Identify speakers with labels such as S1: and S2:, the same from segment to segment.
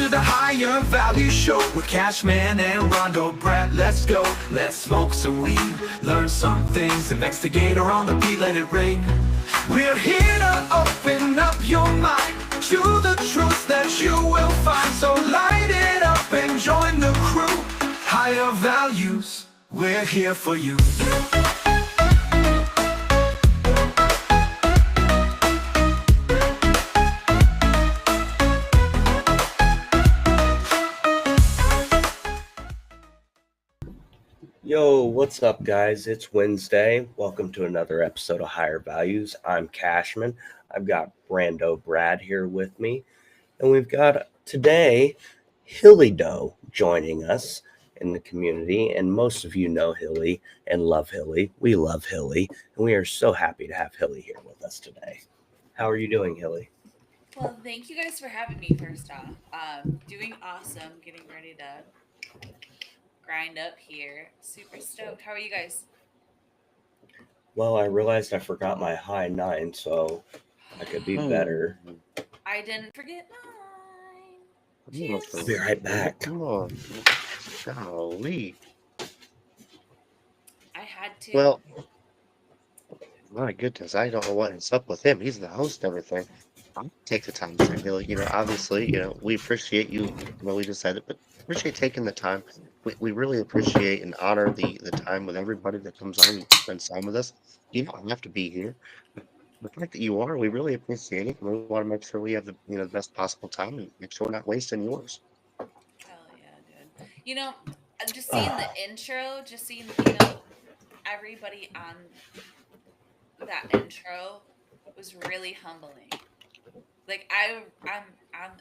S1: to the Higher Value Show with Cashman and Rondo Brad. Let's go, let's smoke some weed, learn some things, investigate or on the beat, let it rain. We're here to open up your mind to the truth that you will find. So light it up and join the crew. Higher Values, we're here for you.
S2: Yo, what's up, guys? It's Wednesday. Welcome to another episode of Higher Values. I'm Cashman. I've got Brando Brad here with me. And we've got today Hilly Doe joining us in the community. And most of you know Hilly and love Hilly. We love Hilly. And we are so happy to have Hilly here with us today. How are you doing, Hilly?
S3: Well, thank you guys for having me. First off, doing awesome. Getting ready to grind up here. Super stoked. How are you guys?
S2: Well, I realized I forgot my high nine, so I could be better.
S3: I didn't forget mine.
S2: I'll be right back.
S4: Come on. Golly.
S3: I had to.
S4: Well, my goodness, I don't know what's up with him. He's the host and everything. I'll take the time to say, Billy, obviously, we appreciate you, well, we decided, but appreciate taking the time. We really appreciate and honor the time with everybody that comes on and spends time with us. You don't have to be here. The fact that you are, we really appreciate it. We want to make sure we have the best possible time and make sure we're not wasting yours.
S3: Hell yeah, dude. I'm just seeing
S2: Ah.
S3: the intro, just seeing everybody on that intro was really humbling. Like I'm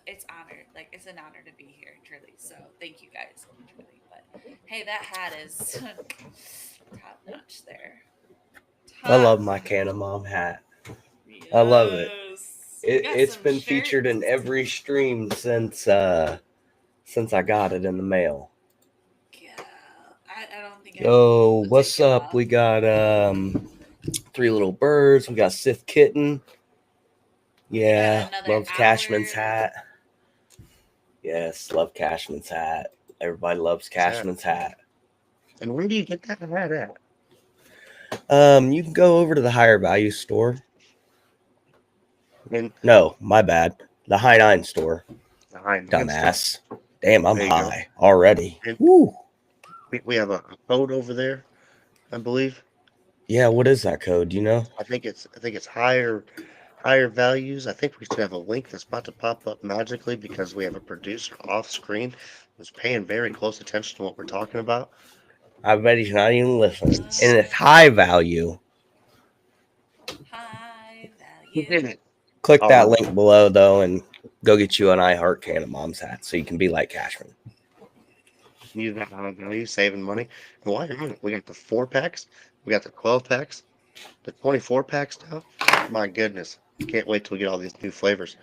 S3: it's honored. Like it's an honor to be here, truly. So thank you guys, truly. But hey, that hat is top notch there.
S2: I love
S3: Top.
S2: my Canna Mom hat. I love it. It's been featured in every stream since I got it in the mail.
S3: Yeah, I don't think.
S2: Yo, what's up? We got Three Little Birds. We got Sith Kitten. Yeah, love Cashman's hat. Yes, love Cashman's hat. Everybody loves Cashman's hat.
S4: And where do you get that hat at?
S2: You can go over to the Higher Value store.
S4: And
S2: No, my bad. The High Nine store.
S4: the High Nine
S2: Dumbass. Damn, I'm
S4: There you
S2: high already.
S4: And
S2: Woo.
S4: we have a code over there, I believe.
S2: Yeah, what is that code? Do you know?
S4: I think it's higher values. I think we should have a link that's about to pop up magically because we have a producer off screen who's paying very close attention to what we're talking about.
S2: I bet he's not even listening. And it's high value.
S3: High value.
S4: He did it.
S2: Click that link below, though, and go get you an I Heart Canna Mom's hat so you can be like Cashman.
S4: Use that high value, saving money. And while you're on it, we got the 4-packs, we got the 12-packs, the 24-packs now. My goodness. Can't wait till we get all these new flavors.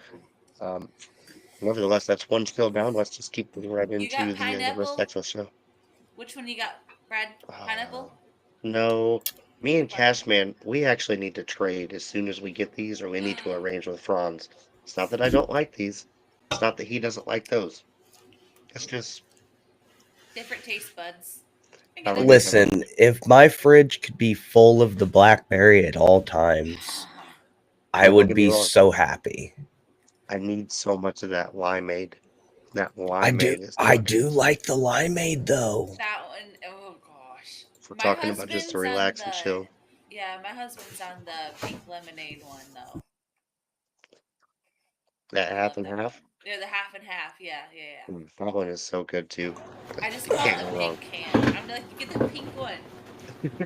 S4: Nevertheless, that's one still down. Let's just keep moving right into the rest actual show.
S3: Which one you got, Brad? Pineapple?
S4: No. Me and Cashman, we actually need to trade as soon as we get these, or we need to arrange with Franz. It's not that I don't like these. It's not that he doesn't like those. It's just
S3: different taste buds.
S2: Listen, if my fridge could be full of the blackberry at all times, I would be so happy.
S4: I need so much of that limeade. That limeade
S2: I do like the limeade, though.
S3: That one, oh gosh.
S4: If we're talking about just to relax and chill.
S3: Yeah, my husband's on the pink lemonade one, though.
S4: That half and half?
S3: Yeah, the half and half. Yeah.
S4: That one is so good, too.
S3: I just call it the pink can. I'm like, you get the pink one.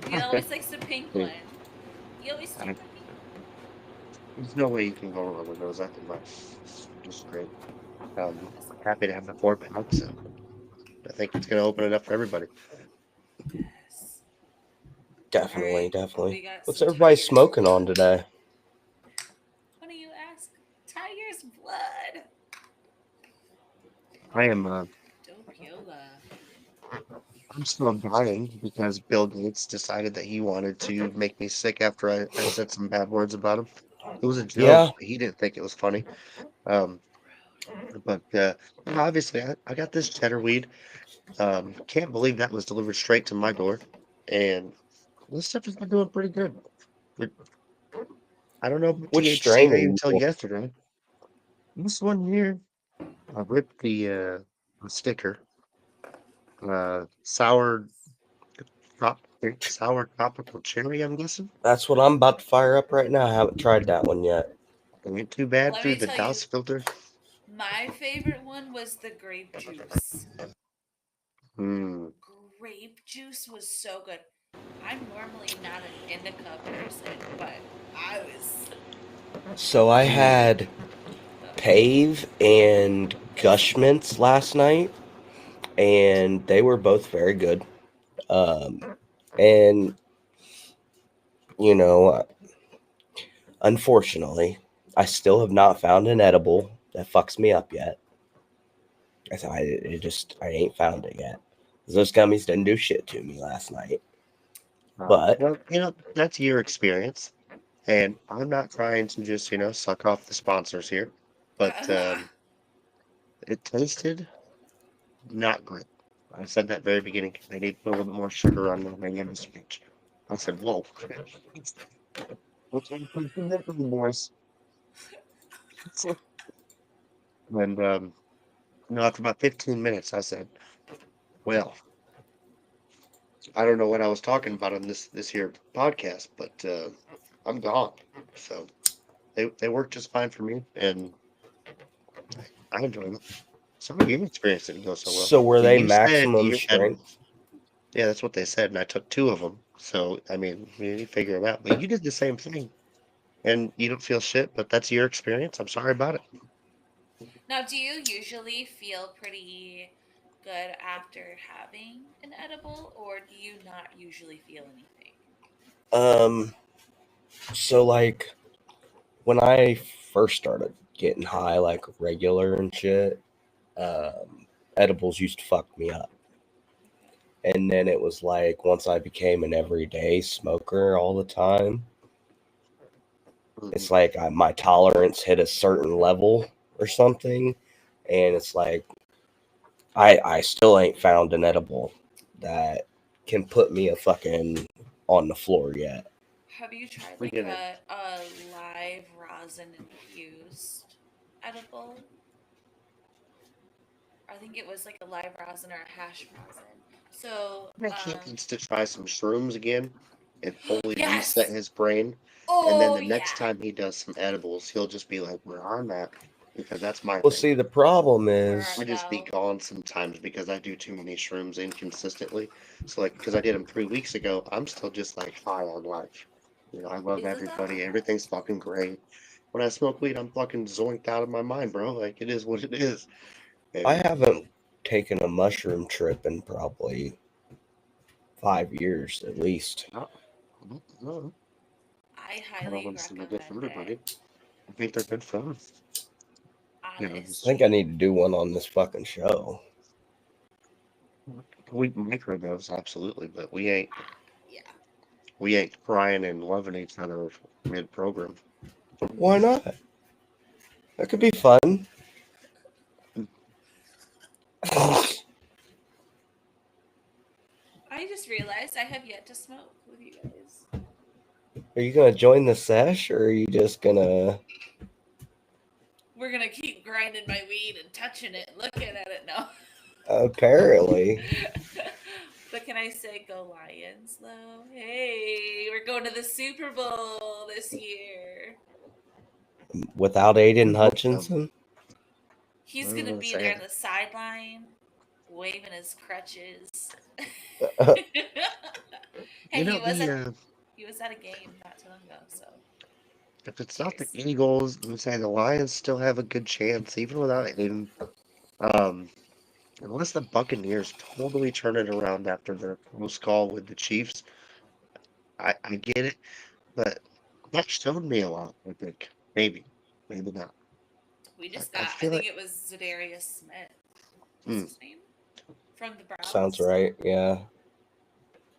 S3: He always likes the pink one. You always take the pink one.
S4: There's no way you can go wrong with those. I think that's just great. Happy to have the 4-packs. I think it's going to open it up for everybody.
S3: Yes.
S2: Definitely. What's everybody smoking on today?
S3: What do you ask? Tiger's blood.
S4: I am.
S3: Dope Yola.
S4: I'm still dying because Bill Gates decided that he wanted to make me sick after I said some bad words about him. It was a joke.
S2: Yeah.
S4: He didn't think it was funny. But obviously, I got this cheddar weed. Can't believe that was delivered straight to my door, and this stuff has been doing pretty good. But I don't know about
S2: Which
S4: THC
S2: strain are
S4: vape
S2: you?
S4: until yesterday. This one here, I ripped the sticker. Sour sour tropical cherry. I'm guessing.
S2: That's what I'm about to fire up right now. I haven't tried that one yet.
S4: It ain't too bad
S3: Let
S4: through
S3: me
S4: the
S3: tell you,
S4: DOS filter.
S3: my favorite one was the grape juice.
S4: Hmm.
S3: Grape juice was so good. I'm normally not an indica person, but I was.
S2: So I had Pave and Gushmints last night, and they were both very good. Um, and you know, unfortunately, I still have not found an edible that fucks me up yet. I ain't found it yet. Those gummies didn't do shit to me last night. But
S4: Well, that's your experience, and I'm not trying to just suck off the sponsors here, but it tasted not great. I said that very beginning. They need to put a little bit more sugar on my yummy speech. I said, "Whoa, what's boys?" And after about 15 minutes, I said, "Well, I don't know what I was talking about on this here podcast, but I'm gone." So they work just fine for me, and I enjoy them. Some of your experience didn't go so well.
S2: so were they
S4: You said
S2: maximum
S4: you had,
S2: strength?
S4: yeah, that's what they said, and I took two of them. So I mean, you figure it out. But you did the same thing, and you don't feel shit. But that's your experience. I'm sorry about it.
S3: Now, do you usually feel pretty good after having an edible, or do you not usually feel anything?
S2: Um, so like when I first started getting high, like regular and shit, edibles used to fuck me up. And then it was like once I became an everyday smoker all the time,
S4: Mhm.
S2: it's like my tolerance hit a certain level or something, and it's like I still ain't found an edible that can put me a fucking on the floor yet.
S3: Have you tried
S4: We
S3: like
S4: get it.
S3: a live rosin infused edible? I think it was like a live rosin or a hash rosin. So,
S4: My kid needs to try some shrooms again and fully reset
S3: yes.
S4: his brain. And then
S3: Oh
S4: the next
S3: yeah.
S4: time he does some edibles, he'll just be like, "Where I'm at," because that's my
S2: Well,
S4: thing.
S2: see, the problem
S3: Where
S2: is,
S3: art
S4: I just be
S3: thou?
S4: gone sometimes because I do too many shrooms inconsistently. So like, because I did them 3 weeks ago, I'm still just like high on life. I love
S3: Isn't that the
S4: everybody. Everything's
S3: best?
S4: fucking great. When I smoke weed, I'm fucking zoinked out of my mind, bro. Like it is what it is.
S2: I
S4: And
S2: haven't taken a mushroom trip in probably 5 years at least.
S4: I don't
S3: I
S4: I don't
S3: highly
S4: want to say they're good for
S3: recommend it.
S4: everybody. I think they're good fun.
S2: I think I
S3: Honestly.
S2: need to do one on this fucking show.
S4: We microdose absolutely, but
S3: Yeah.
S4: we ain't crying and loving each other mid program.
S2: Why not? That could be fun. Are
S3: I just realized I have yet to smoke with you guys.
S2: you gonna join the sesh, or are you just gonna?
S3: We're gonna keep grinding my weed and touching it, looking at it now.
S2: Apparently,
S3: But can I say go Lions though? Hey, we're going to the Super Bowl this year.
S2: without Aiden
S4: Hope so.
S2: Hutchinson.
S3: He's
S4: I'm
S3: gonna
S4: gonna
S3: be
S4: say
S3: there on
S4: it.
S3: the sideline, waving his crutches. Hey,
S4: You know the
S3: he was at a game not too long ago, so
S4: if it's not the
S3: cheers.
S4: Eagles, I'm saying the Lions still have a good chance even without Aiden. Um, unless the Buccaneers totally turn it around after their close call with the Chiefs, I get it, but that showed me a lot. I think maybe not.
S3: We just
S4: I
S3: got, I
S4: feel
S3: think
S4: like
S3: it was Zadarius Smith. What's
S4: hmm,
S3: his name? From the
S2: Sounds
S3: Browns?
S2: right. Yeah,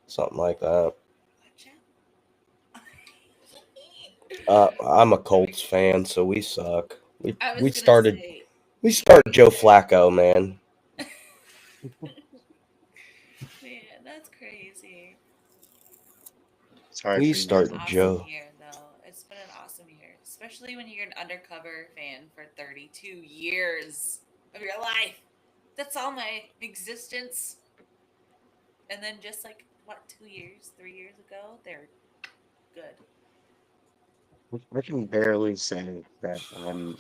S2: something like that.
S3: Watch
S2: I'm a
S3: Sorry.
S2: Colts fan, so we suck. We
S3: I was
S2: we
S3: gonna
S2: started
S3: say,
S2: We start Joe Flacco, man.
S3: Man, that's crazy.
S4: Sorry
S2: We
S3: It's
S4: for
S3: been
S4: you.
S3: an
S2: start
S3: awesome
S2: Joe.
S3: year, though. It's been an awesome year, especially when you're an undercover fan for 32 years of your life. That's all my existence. And then just like, what, 2 years, 3 years ago, they're good.
S4: I can barely say that I'm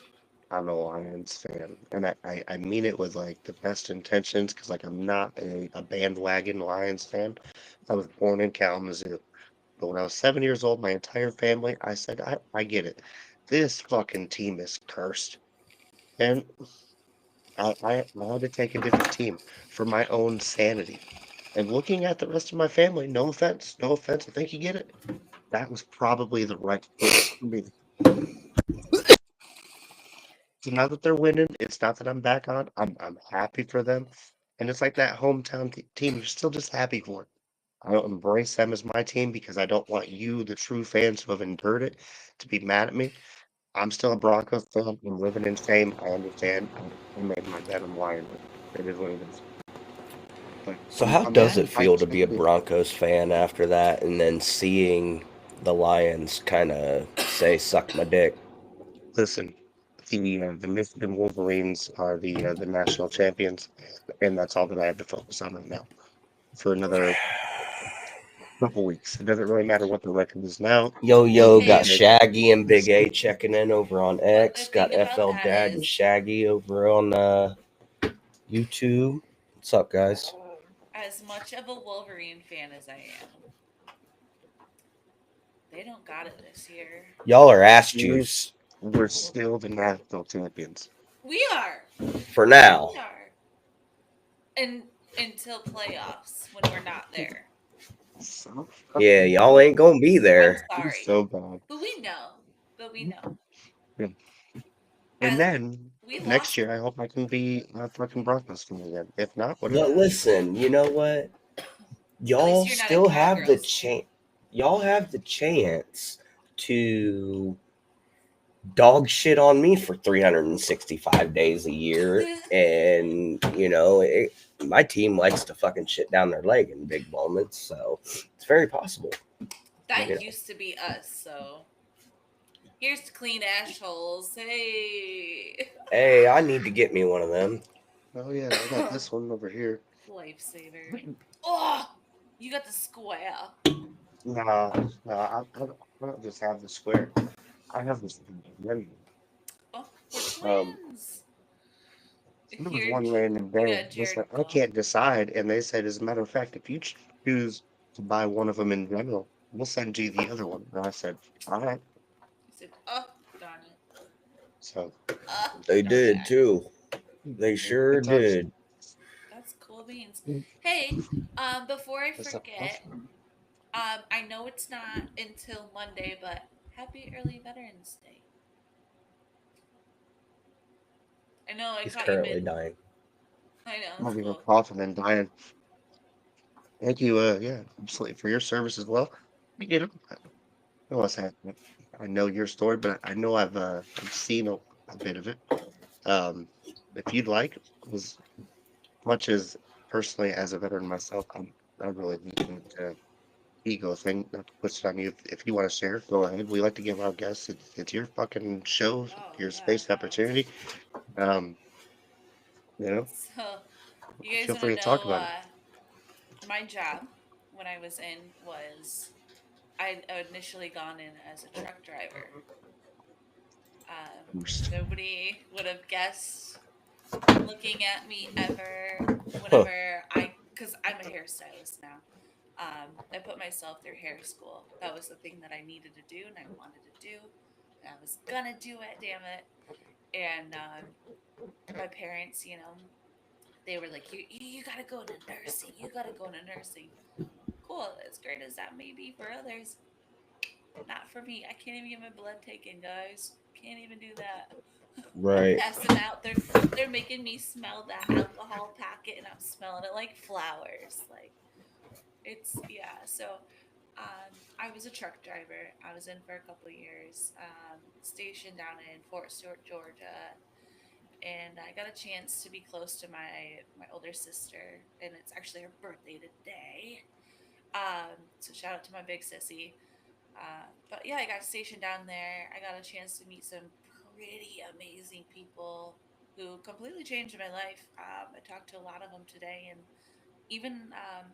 S4: a Lions fan, and I mean it with like the best intentions because like I'm not a bandwagon Lions fan. I was born in Kalamazoo, but when I was 7 years old, my entire family, I said, I get it. This fucking team is cursed, and I had to take a different team for my own sanity. And looking at the rest of my family, no offense, I think you get it. That was probably the right choice for me. So now that they're winning, it's not that I'm back on. I'm happy for them, and it's like that hometown team. You're still just happy for it. I don't embrace them as my team because I don't want you, the true fans who have endured it, to be mad at me. I'm still a Broncos fan. I'm living in shame. I understand. I made my bed. I'm lying. It is what it is. But
S2: So how
S4: I'm
S2: does
S3: Yeah.
S2: it
S4: letting I
S2: feel to be a
S4: can't
S2: Broncos fan after that, and then seeing the Lions kind of say "suck my dick"?
S4: listen. The Michigan Wolverines are the national champions, and that's all that I have to focus on right now for another couple weeks. It doesn't really matter what the record is now.
S2: Yo
S4: We
S2: yo
S4: need to
S2: got
S3: Hey,
S4: get
S2: Shaggy and Big A checking in over on
S3: but the
S2: X. Got
S3: thing about
S2: FL
S3: that
S2: Dad and
S3: is,
S2: Shaggy over on YouTube. What's up, guys?
S3: as much of a Wolverine fan as I am, they don't got it this year.
S2: Y'all are ass
S4: we're,
S2: juice
S4: we're still the national champions.
S3: We are.
S2: for now.
S3: We are. And until playoffs when we're not there.
S4: So
S2: Yeah,
S4: fucking
S2: y'all ain't gonna be
S3: I'm
S2: there.
S4: we're
S3: sorry.
S4: so bad.
S3: But we know. But we know.
S4: Yeah. And
S3: As
S4: then
S3: we
S4: next
S3: lost,
S4: year, I hope I can be a fucking Broncos fan again. If not, whatever.
S2: But
S3: yeah.
S2: listen, you know what?
S3: At least
S2: Y'all
S3: you're not a
S2: still have the
S3: Cowgirls
S2: chance. Y'all have the chance to dog shit on me for 365 days a year,
S3: fan.
S2: and my team likes to fucking shit down their leg in big moments, so it's very possible.
S3: That
S2: You know,
S3: used to be us, so here's to clean assholes. Hey.
S2: hey, I need to get me one of them.
S4: Oh yeah, I got this one over here.
S3: Lifesaver. Oh, you got the square.
S4: Nah, I don't just have the square. I have this random.
S3: Oh, we're
S4: Um,
S3: twins.
S4: there was
S3: Here,
S4: one random
S3: you
S4: day.
S3: got
S4: Listen,
S3: Jared
S4: I
S3: Goff.
S4: can't decide, and they said, as a matter of fact, if you choose to buy one of them in general, we'll send you the other one. And I said, all right.
S3: He said, "Oh, darn it.
S4: So
S3: Oh,
S2: They
S3: darn
S2: did
S3: that."
S2: too. They sure
S4: good times.
S2: did.
S3: That's cool beans. Hey, before I
S4: That's not
S3: forget,
S4: awesome.
S3: I know it's not until Monday, but happy early Veterans Day. I know I
S2: He's
S3: caught you
S2: currently
S3: mid.
S2: dying.
S3: I know
S4: I'm
S3: it's
S4: over here
S3: cool.
S4: coughing and dying. Thank you, yeah, absolutely for your service as well. You know, I know I know your story, but I know I've seen a bit of it. Um, if you'd like, as much as personally as a veteran myself, I really need to ego thing, not to push it on you. If you want to share, go ahead. We like to give our guests, it's your fucking show,
S3: Oh
S4: your
S3: yeah,
S4: space
S3: no.
S4: opportunity. Um, you know,
S3: So you guys
S4: feel
S3: want to
S4: free to talk
S3: know
S4: about it.
S3: my job when I was in was I initially gone in as a truck driver.
S4: First.
S3: Nobody would have guessed looking at me ever
S2: Huh.
S3: whenever because I'm a hairstylist now. I put myself through hair school. That was the thing that I needed to do and I wanted to do. And I was gonna do it, damn it. And my parents, they were like, you gotta go into nursing. You gotta go into nursing. Cool, as great as that may be for others, not for me. I can't even get my blood taken, guys. Can't even do that. I'm
S2: Right.
S3: passing out. They're making me smell that alcohol packet, and I'm smelling it like flowers. Like yeah. So, I was a truck driver. I was in for a couple of years, stationed down in Fort Stewart, Georgia, and I got a chance to be close to my older sister, and it's actually her birthday today. So shout out to my big sissy. But yeah, I got stationed down there. I got a chance to meet some pretty amazing people who completely changed my life. I talked to a lot of them today, and even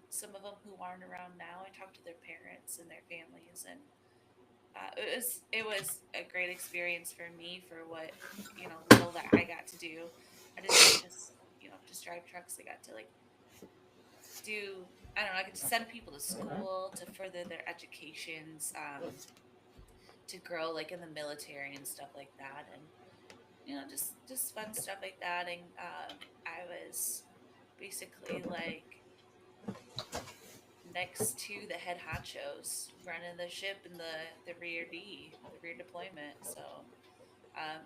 S3: some of them who aren't around now. I talked to their parents and their families, and it was a great experience for me for what little that I got to do. I didn't just drive trucks. I got to like do I don't know. I could send people to school to further their educations, to grow like in the military and stuff like that, and just fun stuff like that. And I was basically like next to the head honchos running the ship in the rear deployment. So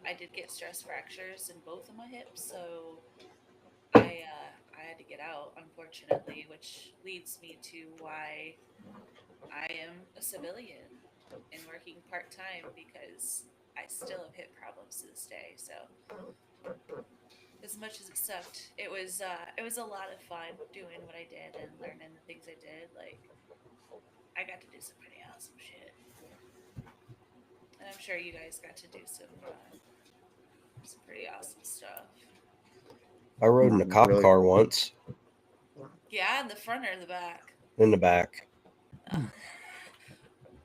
S3: I did get stress fractures in both of my hips, so I had to get out, unfortunately, which leads me to why I am a civilian and working part time because I still have hip problems to this day. So as much as it sucked, it was a lot of fun doing what I did and learning the things I did. Like I got to do some pretty awesome shit, and I'm sure you guys got to do some pretty awesome stuff.
S2: I rode in a cop
S4: Really,
S2: car once
S3: Yeah, in the front or the back.
S2: in the back.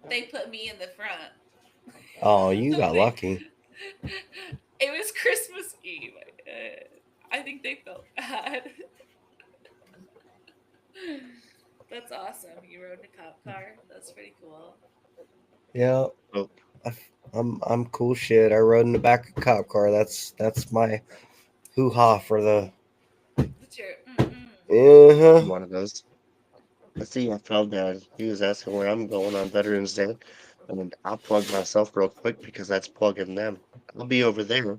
S3: They put me in the front.
S2: Oh, you got
S3: They,
S2: lucky.
S3: it was Christmas Eve. I think they felt bad. That's awesome. You rode in a cop car. That's pretty cool.
S2: Yeah,
S4: oh,
S2: I'm cool shit. I rode in the back of a cop car. That's my hoo ha for the.
S3: That's your mm-mm.
S2: Uh-huh.
S4: one of those. I see. I felt bad. He was asking where I'm going on Veterans Day, and then I'll plug myself real quick because that's plugging them. I'll be over there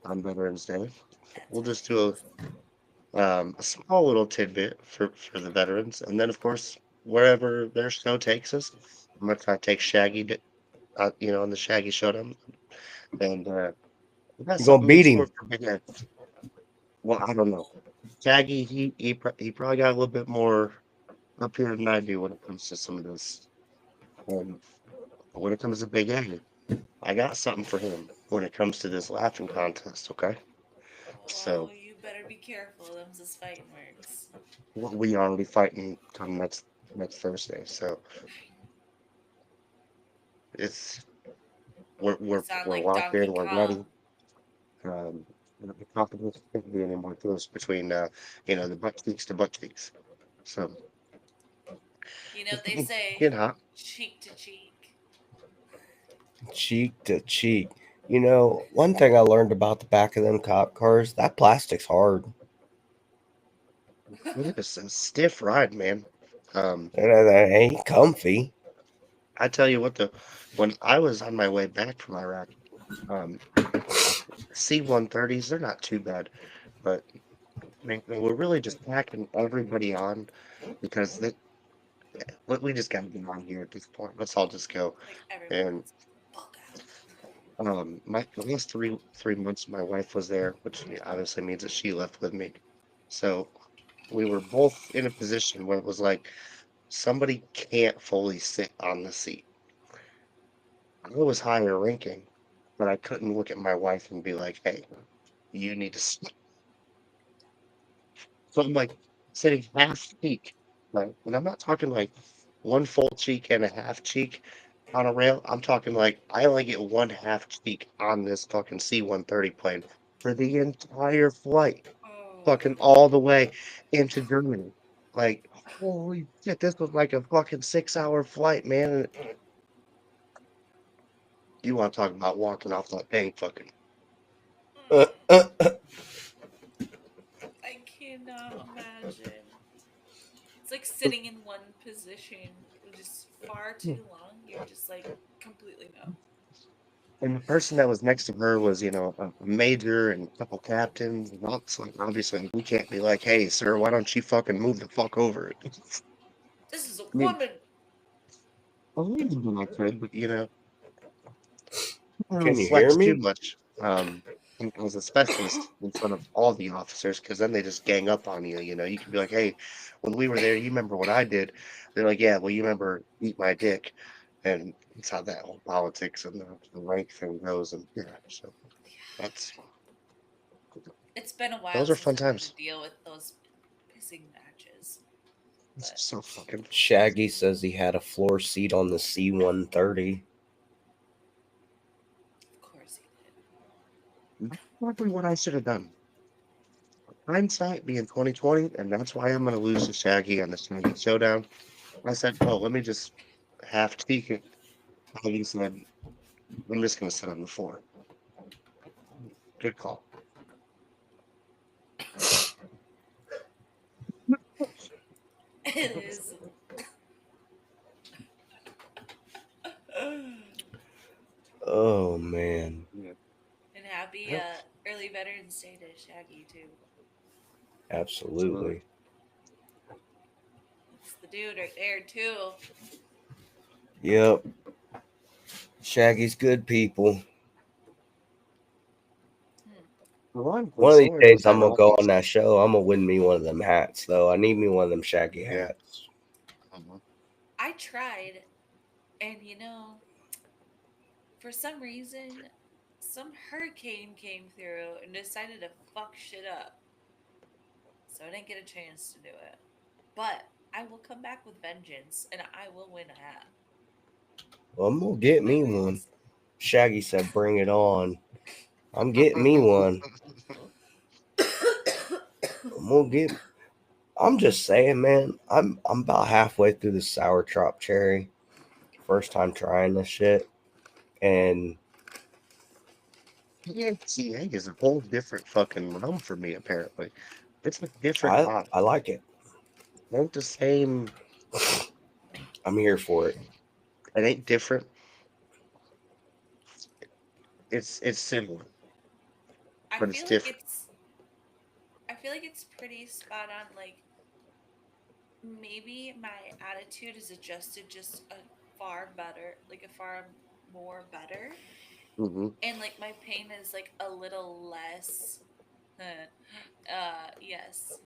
S4: on Veterans Day.
S3: That's
S4: We'll just
S3: right.
S4: do a small little tidbit for the veterans, and then of course wherever their show takes us, I'm gonna try to take Shaggy, on the Shaggy Showdown, and we got
S2: You gonna
S4: something in
S2: beat
S4: store
S2: him?
S4: for Big Ed. Well, I don't know. Shaggy, he probably got a little bit more up here than I do when it comes to some of this. Um, but when it comes to Big Ed, I got something for him when it comes to this laughing contest. Okay,
S3: Well,
S4: so
S3: you better be careful. Them's as fighting words.
S4: we already fighting come next Thursday, so it's
S3: You
S4: we're
S3: sound
S4: we're
S3: like
S4: locked in,
S3: Donkey
S4: we're ready.
S3: Kong.
S4: The competition can't be any more close between the butt cheeks to butt cheeks. So
S3: You know
S4: it's
S3: they
S4: getting
S3: say
S4: hot.
S3: cheek to cheek.
S2: Cheek to cheek. One thing I learned about the back of them cop cars, that plastic's hard.
S4: It is a stiff ride, man. Um,
S2: That ain't comfy.
S4: I tell you what, though, when I was on my way back from Iraq, um, C-130s, they're not too bad, but they were really just packing everybody on because we just got to get on here at this point. Let's all just go.
S3: Like everyone
S4: And
S3: wants to fuck out.
S4: my the last three months my wife was there, which obviously means that she left with me. So we were both in a position where it was like somebody can't fully sit on the seat. I was higher ranking, but I couldn't look at my wife and be like, "Hey, you need to sit." So I'm like sitting half cheek, right? And I'm not talking like one full cheek and a half cheek on a rail. I'm talking like I only get one half cheek on this fucking C-130 plane for the entire flight, fucking
S3: Oh,
S4: all the way into Germany. Like, holy shit, this was like a fucking 6-hour flight, man. You want to talk about walking off that thing fucking.
S2: Uh, uh,
S3: mm,
S2: uh.
S3: I cannot imagine. It's like sitting in one position just far too long. You're just like completely numb.
S4: And the person that was next to her was, a major and a couple captains. And all, so like, obviously, we can't be like, hey, sir, why don't you fucking move the fuck over?
S3: This is a
S4: I mean,
S3: woman.
S4: a little bit I could, but, I don't
S2: Can
S4: really
S2: you hear
S4: flex too
S2: me?
S4: much. and as a specialist in front of all the officers, because then they just gang up on you. You know, you can be like, "Hey, when we were there, you remember what I did?" They're like, "Yeah, well, you remember eat my dick," and it's how that whole politics and the rank thing goes. And yeah, so that's
S3: It's been a while
S4: those are
S3: since
S4: fun
S3: I've had to
S4: times.
S3: deal with those pissing matches,
S4: It's
S3: but
S4: so fucking.
S2: Shaggy says he had a floor seat on the C-130.
S3: of course he did.
S4: That's probably what I should have done. Hindsight being 2020, and that's why I'm gonna lose to Shaggy on the Shaggy Showdown. I said, "Oh, let me just half tweak it." Shaggy said, "I'm just gonna sit on the floor." Good call.
S3: It is.
S2: Oh man,
S4: Yeah.
S3: And happy
S4: Yep,
S3: early Veterans Day to Shaggy too.
S4: absolutely.
S2: absolutely.
S3: It's the dude right there too.
S2: Yep, Shaggy's good people.
S3: Hmm.
S4: Ironically,
S2: One of these
S4: so is
S2: days, I'm
S4: that
S2: gonna go
S4: Always.
S2: on that show. I'm gonna win me one of them hats, though. I need me one of them Shaggy
S4: Yeah.
S2: hats.
S4: Mhm.
S3: I tried, and for some reason, some hurricane came through and decided to fuck shit up. So I didn't get a chance to do it. But I will come back with vengeance, and I will win a hat.
S2: Well, I'm gonna get
S3: Like
S2: me one. Shaggy said, "Bring it on." I'm getting me one. I'm gonna get. I'm just saying, man. I'm about halfway through the sour trop cherry. First time trying this shit, and
S4: PHCA is a whole different fucking realm for me, apparently. It's a different
S2: I
S4: vibe.
S2: I like it.
S4: Ain't the same.
S2: I'm here for it.
S4: It ain't different. It's similar,
S3: I
S4: but it's
S3: feel like
S4: different.
S3: it's I feel like it's pretty spot on. Like maybe my attitude is adjusted just a far better, like a far more better,
S4: Hmm.
S3: and like my pain is like a little less. Yes,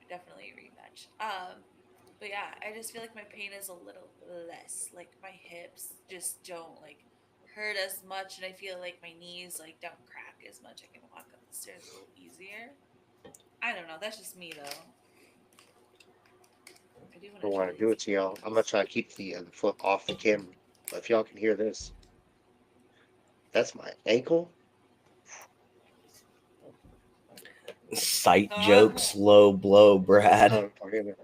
S3: definitely a rematch. But yeah, I just feel like my pain is a little less. Like my hips just don't like hurt as much, and I feel like my knees like don't crack as much. I can walk up the stairs a little easier. I don't know. That's just me though. I do want
S4: I
S3: to
S4: don't
S3: try
S4: want to do
S3: these
S4: it to y'all. I'm gonna
S3: heels.
S4: try to keep the foot off the camera. But if y'all can hear this, that's my ankle.
S2: Sight
S3: Huh?
S2: jokes, low blow, Brad.
S4: Oh, forget it.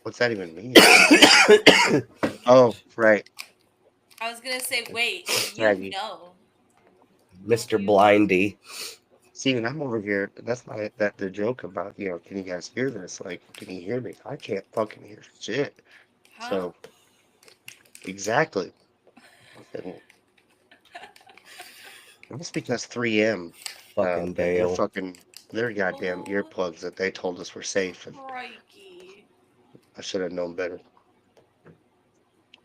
S4: What's that even mean? Oh, right,
S3: I was gonna say, wait, you
S4: Maggie.
S3: know, don't
S2: Mr.
S3: you?
S2: Blindy.
S4: See, and I'm over here. That's my that the joke about, can you guys hear this? Like, can you hear me? I can't fucking hear shit.
S3: Huh?
S4: So exactly. And that's because 3M,
S2: Fucking
S4: and their
S2: Dale.
S4: fucking their goddamn
S3: Oh,
S4: earplugs that they told us were safe, and
S3: crikey!
S4: I should have known better.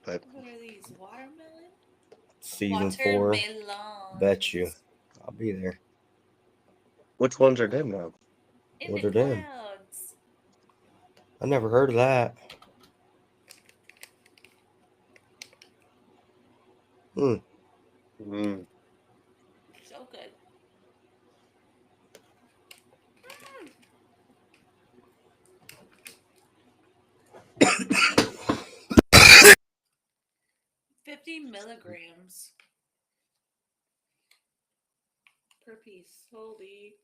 S4: But
S3: What are these? Watermelon?
S2: Season 4. Bet you.
S3: Watermelons
S2: I'll be there.
S4: which ones are them now?
S3: in the
S2: What are them?
S3: clouds.
S2: I never heard of that. Hmm.
S4: Mm,
S3: So good. Mm. 50 milligrams per piece. Holy.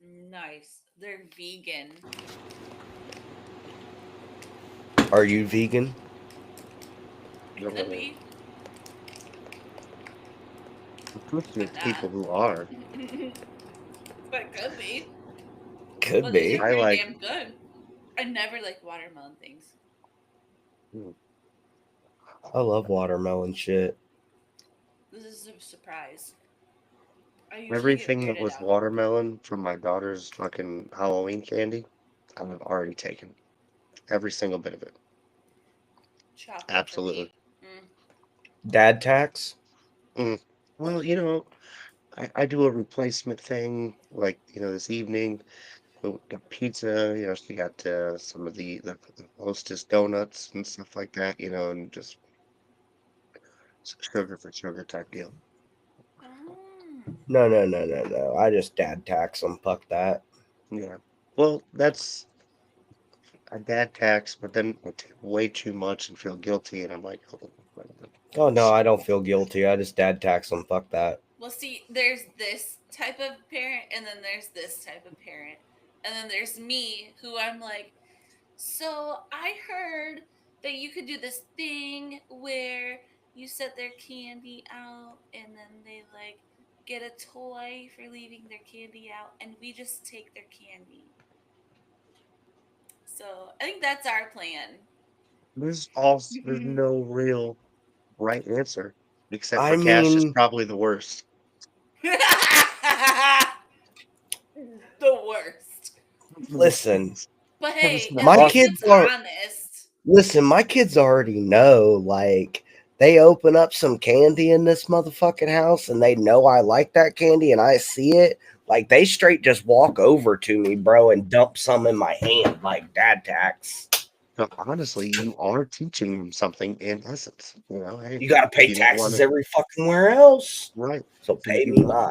S3: Nice. They're vegan.
S2: Are you vegan?
S3: I
S4: no,
S3: could be, but
S4: appreciate people
S3: not.
S4: who are.
S3: But could be.
S2: Could
S3: Oh, these are
S2: be.
S4: I
S3: pretty
S4: like.
S3: damn good. I never like watermelon things.
S4: mm,
S2: I love watermelon shit.
S3: This is a surprise. I usually get
S4: Everything that
S3: weirded
S4: was
S3: out.
S4: watermelon from my daughter's fucking Halloween candy, I've already taken every single bit of it.
S3: Chocolate for
S4: Absolutely.
S3: me. Mm.
S2: Dad tax?
S4: Mm. Well, I do a replacement thing like, this evening. We got pizza, she got some of the Hostess donuts and stuff like that, and just sugar for sugar type deal.
S3: Oh.
S2: No. I just dad tax them. Fuck that.
S4: Yeah. Well, that's a dad tax, but then I take way too much and feel guilty, and I'm like, oh,
S2: Oh no, I don't feel guilty. I just dad tax them. Fuck that.
S3: Well, see, there's this type of parent, and then there's this type of parent, and then there's me, who I'm like, so I heard that you could do this thing where you set their candy out, and then they like get a toy for leaving their candy out, and we just take their candy. So I think that's our plan.
S4: there's no real right answer, except
S2: I
S4: for cash is
S2: mean,
S4: probably the worst.
S3: The worst.
S2: listen,
S3: But
S4: That's
S3: hey,
S4: not
S3: at
S2: my
S3: least
S4: awesome.
S2: kids
S3: it's
S2: are
S3: honest.
S2: listen, my kids already know, like, they open up some candy in this motherfucking house and they know I like that candy and I see it. Like, they straight just walk over to me, bro, and dump some in my hand, like dad tax.
S4: So honestly, you are teaching them something in essence. Hey,
S2: You gotta pay
S4: you don't want
S2: taxes
S4: to,
S2: every fucking where else.
S4: right?
S2: So
S4: You,
S2: pay
S4: you
S2: me
S4: don't
S2: mine.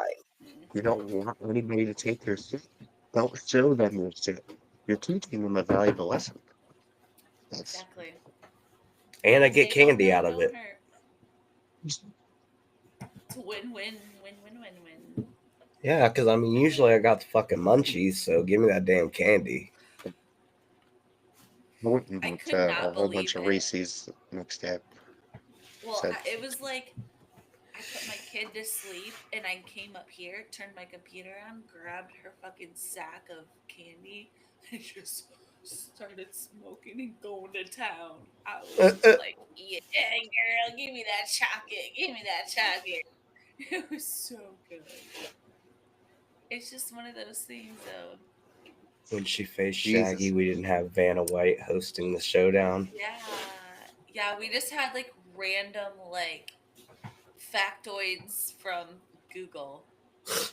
S4: you don't want anybody to take their shit. Don't show them your shit. You're teaching them a valuable lesson. That's
S3: Exactly.
S2: And I get
S3: Say no,
S2: candy
S3: no,
S2: out of
S3: don't
S2: it.
S3: hurt. It's a win.
S2: Yeah, because I mean, usually I got the fucking munchies, so give me that damn candy.
S4: I went and
S3: I
S4: bought
S3: could
S4: a
S3: not
S4: whole
S3: believe
S4: bunch of
S3: it.
S4: Reese's next day.
S3: Well,
S4: Said,
S3: it was like I put my kid to sleep and I came up here, turned my computer on, grabbed her fucking sack of candy, and just started smoking and going to town. I was
S2: Uh,
S3: just
S2: uh,
S3: like, yeah, girl, give me that chocolate. Give me that chocolate. It was so good. It's just one of those things, though.
S2: when she faced Shaggy,
S4: Jesus.
S2: we didn't have Vanna White hosting the showdown.
S3: Yeah. Yeah, we just had like random like factoids from Google.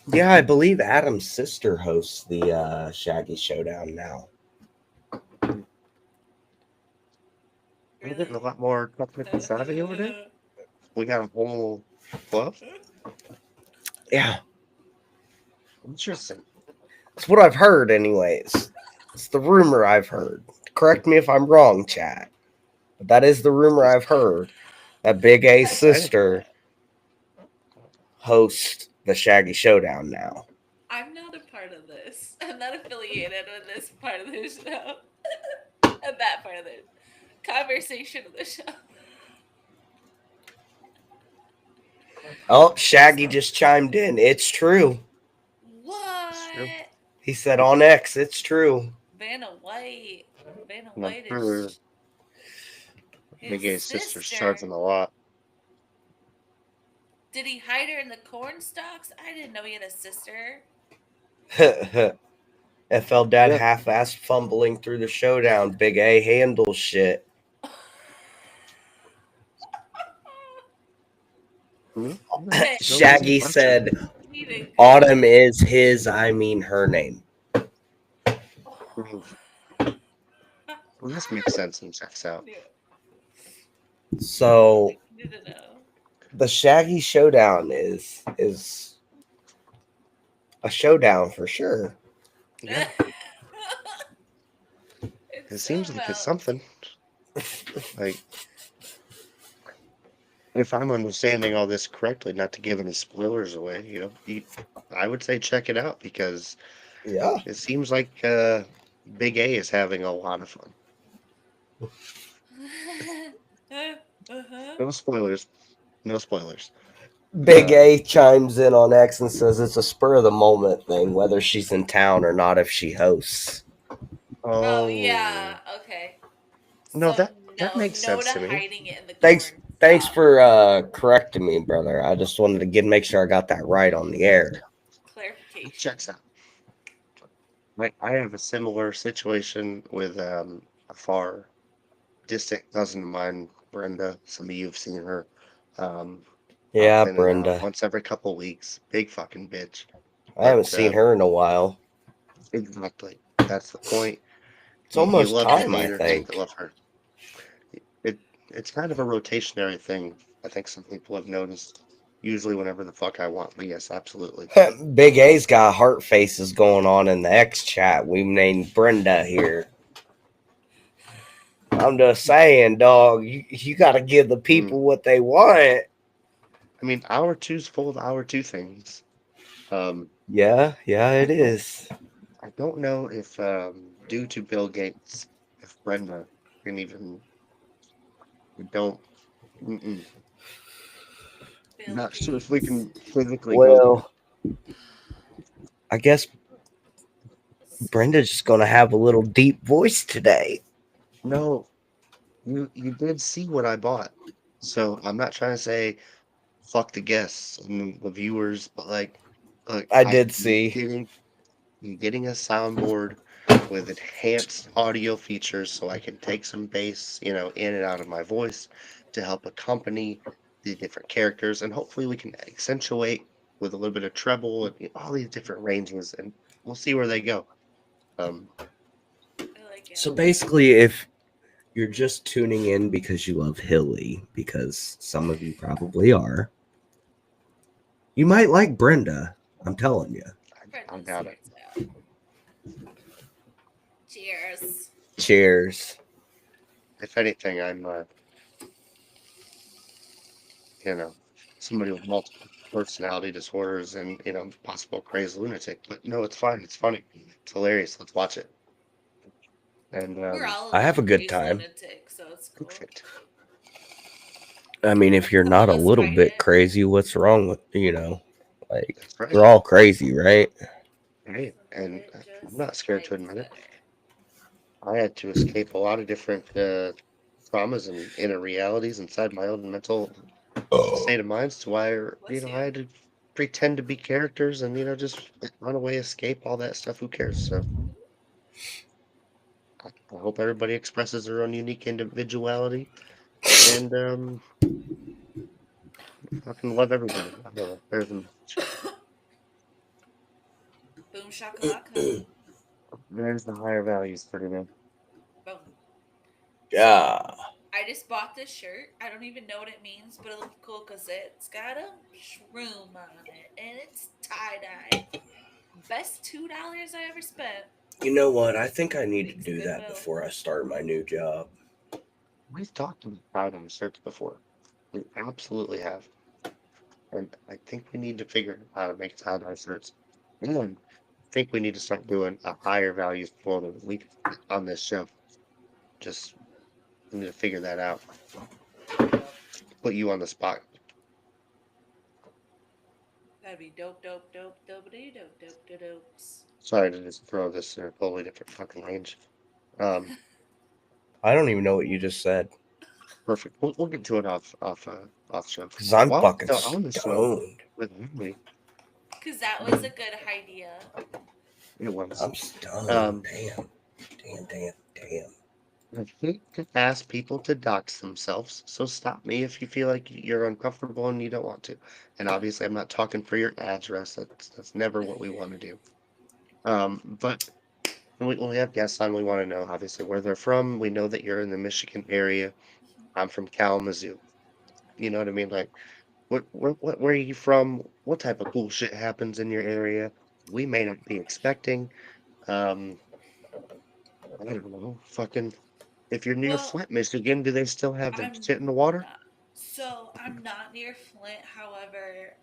S2: Yeah, I believe Adam's sister hosts the Shaggy Showdown now.
S4: We're getting a
S3: Really?
S4: lot more technical savvy over there. We got a whole club.
S2: Yeah,
S4: Interesting.
S2: it's what I've heard, anyways. It's the rumor I've heard. Correct me if I'm wrong, chat. But that is the rumor
S4: Just
S2: I've heard. That Big A's
S3: That's
S4: excited.
S2: sister hosts the Shaggy Showdown now.
S3: I'm not a part of this. I'm not affiliated with this part of the show. And that part of the conversation of the show.
S2: Oh,
S3: I'm
S2: Shaggy
S3: sorry.
S2: just chimed in. It's true.
S4: It's true.
S3: What?
S2: He said on X, it's true.
S3: Vanna White. Vanna
S4: And I'm
S3: White
S4: sure
S3: is his
S4: Big A's sister's
S3: sister.
S4: charging a lot.
S3: Did he hide her in the corn stalks? I didn't know he had a sister.
S2: FL Dad
S4: Yeah.
S2: half-assed fumbling through the showdown. Big A handles shit.
S3: Hey,
S4: No easy
S2: Shaggy
S4: question.
S2: said,
S3: you need a
S2: Autumn
S3: good.
S2: is his, I mean her name.
S4: Mhm. Well, this makes sense and checks out.
S3: Knew
S2: So
S3: I needed to know.
S2: the Shaggy showdown is a showdown for sure.
S4: Yeah, it
S3: It's
S4: seems
S3: so
S4: like it's
S3: about.
S4: something. Like, if I'm understanding all this correctly, not to give any spoilers away, I would say check it out because
S2: Yeah.
S4: it seems like Big A is having a lot of fun.
S3: Uh-huh.
S4: No spoilers. No spoilers.
S2: Big
S4: Um,
S2: A chimes in on X and says it's a spur of the moment thing, whether she's in town or not if she hosts.
S3: Oh yeah.
S4: oh
S3: Okay.
S4: no,
S3: So
S4: that
S3: no,
S4: makes
S3: no to
S4: sense to me.
S3: hiding it in the
S2: Thanks
S3: corn
S2: thanks
S3: stalk.
S2: for correcting me, brother. I just wanted to make sure I got that right on the air.
S4: It
S3: Clarification.
S4: checks out. I have a similar situation with a far distant cousin of mine Brenda. Some of you have seen her. Um, Pop
S2: Yeah,
S4: in and out
S2: Brenda.
S4: once every couple weeks. Big fucking bitch.
S2: I
S4: But
S2: haven't seen her in a while.
S4: exactly, that's the point.
S2: It's
S4: You
S2: almost
S4: love to
S2: time,
S4: hate
S2: I
S4: her, hate to
S2: think.
S4: love her. It it's kind of a rotationary thing. I think some people have noticed. Usually, whenever the fuck I want. But yes, absolutely.
S2: Big A's got heart faces going on in the X chat. We named Brenda here. I'm just saying, dog, you got to give the
S4: Mm.
S2: people what they want.
S4: I mean, hour two's full of hour two things. Um,
S2: Yeah, yeah,
S4: I
S2: it
S4: don't
S2: is.
S4: I don't know if due to Bill Gates, if Brenda can even we don't. Mm-mm.
S3: Bill
S4: Not sure if we
S3: Gates.
S4: can physically go there.
S2: Well, I guess Brenda's just going to have a little deep voice today.
S4: No, you did see what I bought, so I'm not trying to say fuck the guests and the viewers, but like, look,
S2: I did see.
S4: I'm getting a soundboard with enhanced audio features so I can take some bass, in and out of my voice to help accompany the different characters, and hopefully we can accentuate with a little bit of treble and all these different ranges, and we'll see where they go. Um,
S3: I like it.
S2: So basically, if you're just tuning in because you love Hilly, because some of you probably are, you might like Brenda. I'm telling you.
S4: I
S3: Brenda's
S4: doubt
S3: here
S4: it.
S3: too. Cheers.
S2: Cheers.
S4: If anything, I'm you know, somebody with multiple personality disorders and, possible crazy lunatic. But no, it's fine. It's funny. It's hilarious. Let's watch it. And
S3: We're all a
S2: I have
S3: little
S2: a good
S3: crazy
S2: time.
S3: lunatic, so it's cool.
S4: perfect.
S2: I mean, if you're
S3: Some of
S2: not a
S3: us
S2: little
S3: hide
S2: bit
S3: it.
S2: crazy, what's wrong with, like,
S4: That's right.
S2: we're all crazy, right?
S4: Hey,
S3: Some of
S4: and
S3: it
S4: I'm
S3: just
S4: not scared to
S3: hides
S4: admit it.
S3: better.
S4: I had to escape a lot of different traumas and inner realities inside my own mental state of mind to where,
S3: Bless
S4: I
S3: you.
S4: had to pretend to be characters and, just run away, escape all that stuff. Who cares? So I hope everybody expresses their own unique individuality and fucking love everybody. I don't know.
S3: Boom shakalaka.
S4: There's the higher values for today.
S3: Boom. So
S2: Yeah.
S3: I just bought this shirt. I don't even know what it means, but it looks cool because it's got a shroom on it and it's tie dye. Best $2 I ever spent.
S2: You know what? I think I need to
S3: Makes a
S2: do
S3: good
S2: that
S3: bill.
S2: before I start my new job.
S4: We've talked about them shirts before. We absolutely have. And I think we need to figure out how to make tie-dye shirts. And I think we need to start doing a higher values for the week on this show. Just we need to figure that out. Put you on the spot.
S3: That'd be dope, dope, dope, dope, dope, dope, dope, dopes.
S4: Sorry to just throw this in a totally different fucking range. Um,
S2: I don't even know what you just said
S4: Perfect. We'll get to it off show.
S2: because I'm
S4: While
S2: fucking
S4: we're on the show
S2: stoned.
S4: with Emily,
S3: Because that was a good idea.
S4: it was.
S2: I'm stoned.
S4: Um,
S2: Damn. Damn, damn, damn.
S4: I hate to ask people to dox themselves, so stop me if you feel like you're uncomfortable and you don't want to. And obviously, I'm not talking for your address. That's never what we want to do. But when we have guests on, we want to know obviously where they're from. We know that you're in the Michigan area. I'm from Kalamazoo. You know what I mean? Like, where are you from? What type of cool shit happens in your area? We may not be expecting. Um, I don't know. Fucking, if you're near
S3: Well,
S4: Flint, Michigan, do they still have the
S3: I'm
S4: shit in the water?
S3: not. So I'm not near Flint. However,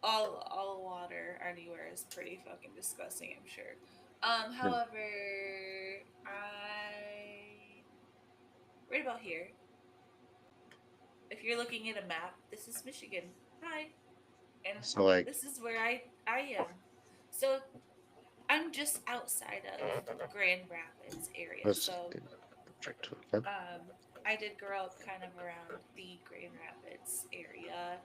S3: all water anywhere is pretty fucking disgusting. I'm sure.
S4: No.
S3: However, I right about here. If you're looking at a map, this is Michigan. Hi, and
S4: So like,
S3: this is where I am. So I'm just outside of Grand Rapids area.
S4: let's
S3: So
S4: perfect. Okay.
S3: um, I did grow up kind of around the Grand Rapids area,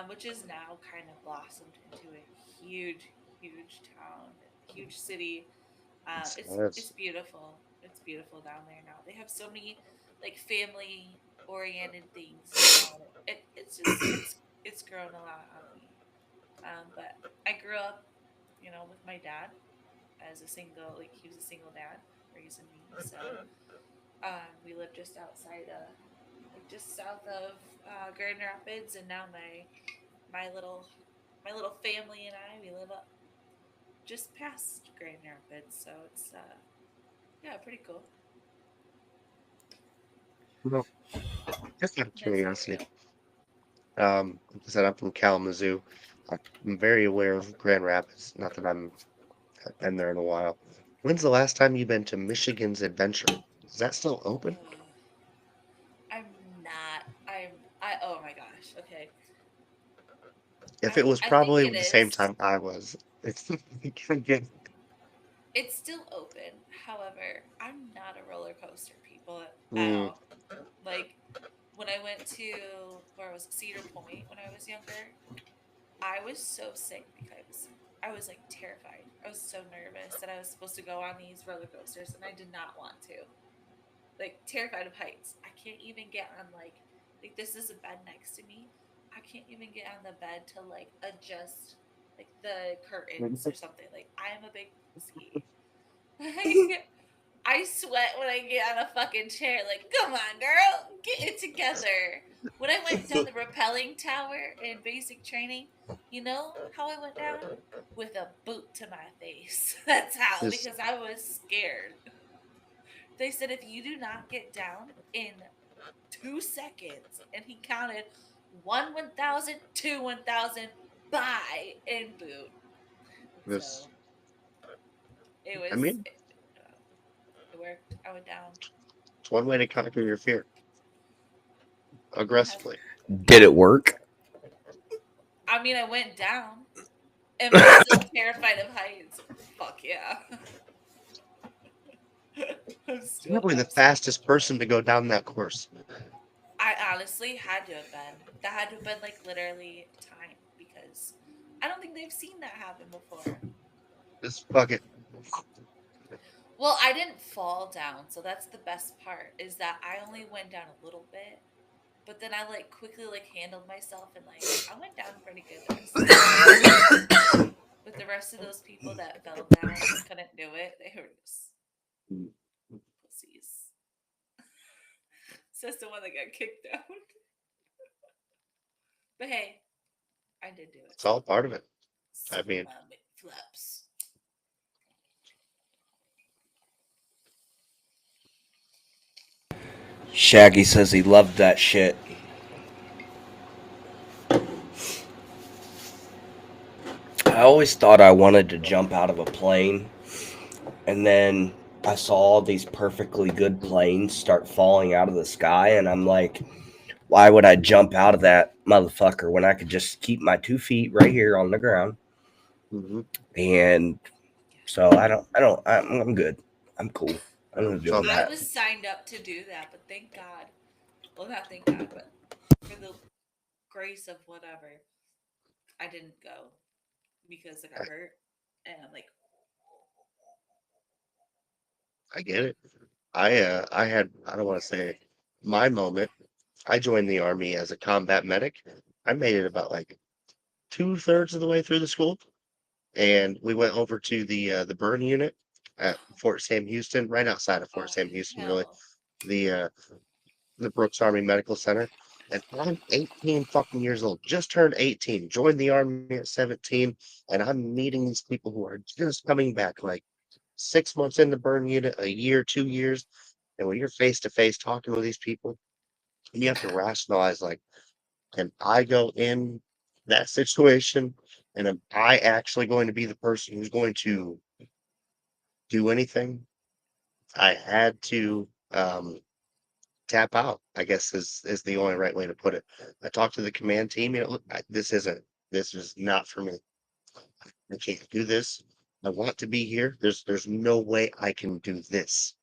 S3: which is now kind of blossomed into a huge, huge town, huge city.
S4: So
S3: It's
S4: that's
S3: beautiful. It's beautiful down there now. They have so many like family oriented things, you know. And it's just it's grown a lot on me. But I grew up, you know, with my dad as a single, like he was a single dad raising me. So we lived just outside like just south of Grand Rapids, and now my little my little family and I, we live up just past Grand Rapids. So it's yeah, pretty cool.
S4: Well, just out of
S3: Nice about you.
S4: curiosity, like I said, I'm from Kalamazoo. I'm very aware of Grand Rapids. Not that I've been there in a while. When's the last time you've been to Michigan's Adventure? Is that still open?
S3: I'm not. I. Oh my gosh. Okay.
S4: If it was
S3: I think
S4: probably
S3: it
S4: the same
S3: is.
S4: time I was, it's again.
S3: It's still open. However, I'm not a roller coaster people at
S4: Mm,
S3: all. Like when I went to where was it, Cedar Point when I was younger, I was so sick because I was like terrified. I was so nervous that I was supposed to go on these roller coasters and I did not want to. Like terrified of heights. I can't even get on like this is a bed next to me. I can't even get on the bed to like adjust like the curtains or something. Like I am a big pussy. Like I sweat when I get on a fucking chair. Like, come on, girl, get it together. When I went down the rappelling tower in basic training, you know how I went down? With a boot to my face. That's how,
S4: this
S3: because I was scared. They said if you do not get down in 2 seconds, and he counted 1,000, 1,000, bye, and boot.
S4: this
S3: So it
S4: I
S3: was,
S4: mean,
S3: it worked. I went down.
S4: it's one way to conquer your fear
S3: It has,
S4: aggressively.
S2: Did it work?
S3: I mean, I went down. Am I still terrified of heights? Fuck yeah. I'm still
S4: Probably the
S3: absolutely.
S4: fastest person to go down that course.
S3: I honestly had to have been. That had to have been like literally time because I don't think they've seen that happen before.
S4: Just fuck it.
S3: Well, I didn't fall down, so that's the best part is that I only went down a little bit, but then I like quickly like handled myself and like I went down pretty good the rest of the time. But the rest of those people that fell down and couldn't do it, they were just pussies. Says the one that got kicked out. But hey, I did do it.
S4: It's all part of it. I
S3: Some of
S4: mean,
S3: my flaps.
S2: Shaggy says he loved that shit. I always thought I wanted to jump out of a plane, and then I saw all these perfectly good planes start falling out of the sky, and I'm like, why would I jump out of that motherfucker when I could just keep my 2 feet right here on the ground?
S4: mhm,
S2: And so I'm good. I'm cool. I'm gonna
S4: it's all
S2: doing
S3: I
S2: that.
S3: was signed up to do that, but thank God. Well, not thank God, but for the grace of whatever, I didn't go because I got
S4: I,
S3: hurt. And I'm like,
S4: I get it. I had I don't want to say my moment. I joined the army as a combat medic. I made it about like 2/3 of the way through the school, and we went over to the burn unit at Fort Sam Houston, right outside of Fort
S3: oh,
S4: Sam Houston, really.
S3: hell.
S4: The the Brooks Army Medical Center. And I'm 18 fucking years old, just turned 18, joined the army at 17, and I'm meeting these people who are just coming back like 6 months in the burn unit, a year, 2 years. And when you're face to face talking with these people, you have to rationalize like, can I go in that situation? And am I actually going to be the person who's going to do anything? I had to tap out, I guess is the only right way to put it. I talked to the command team, you know, look, this is not for me. I can't do this. I want to be here. There's no way I can do this.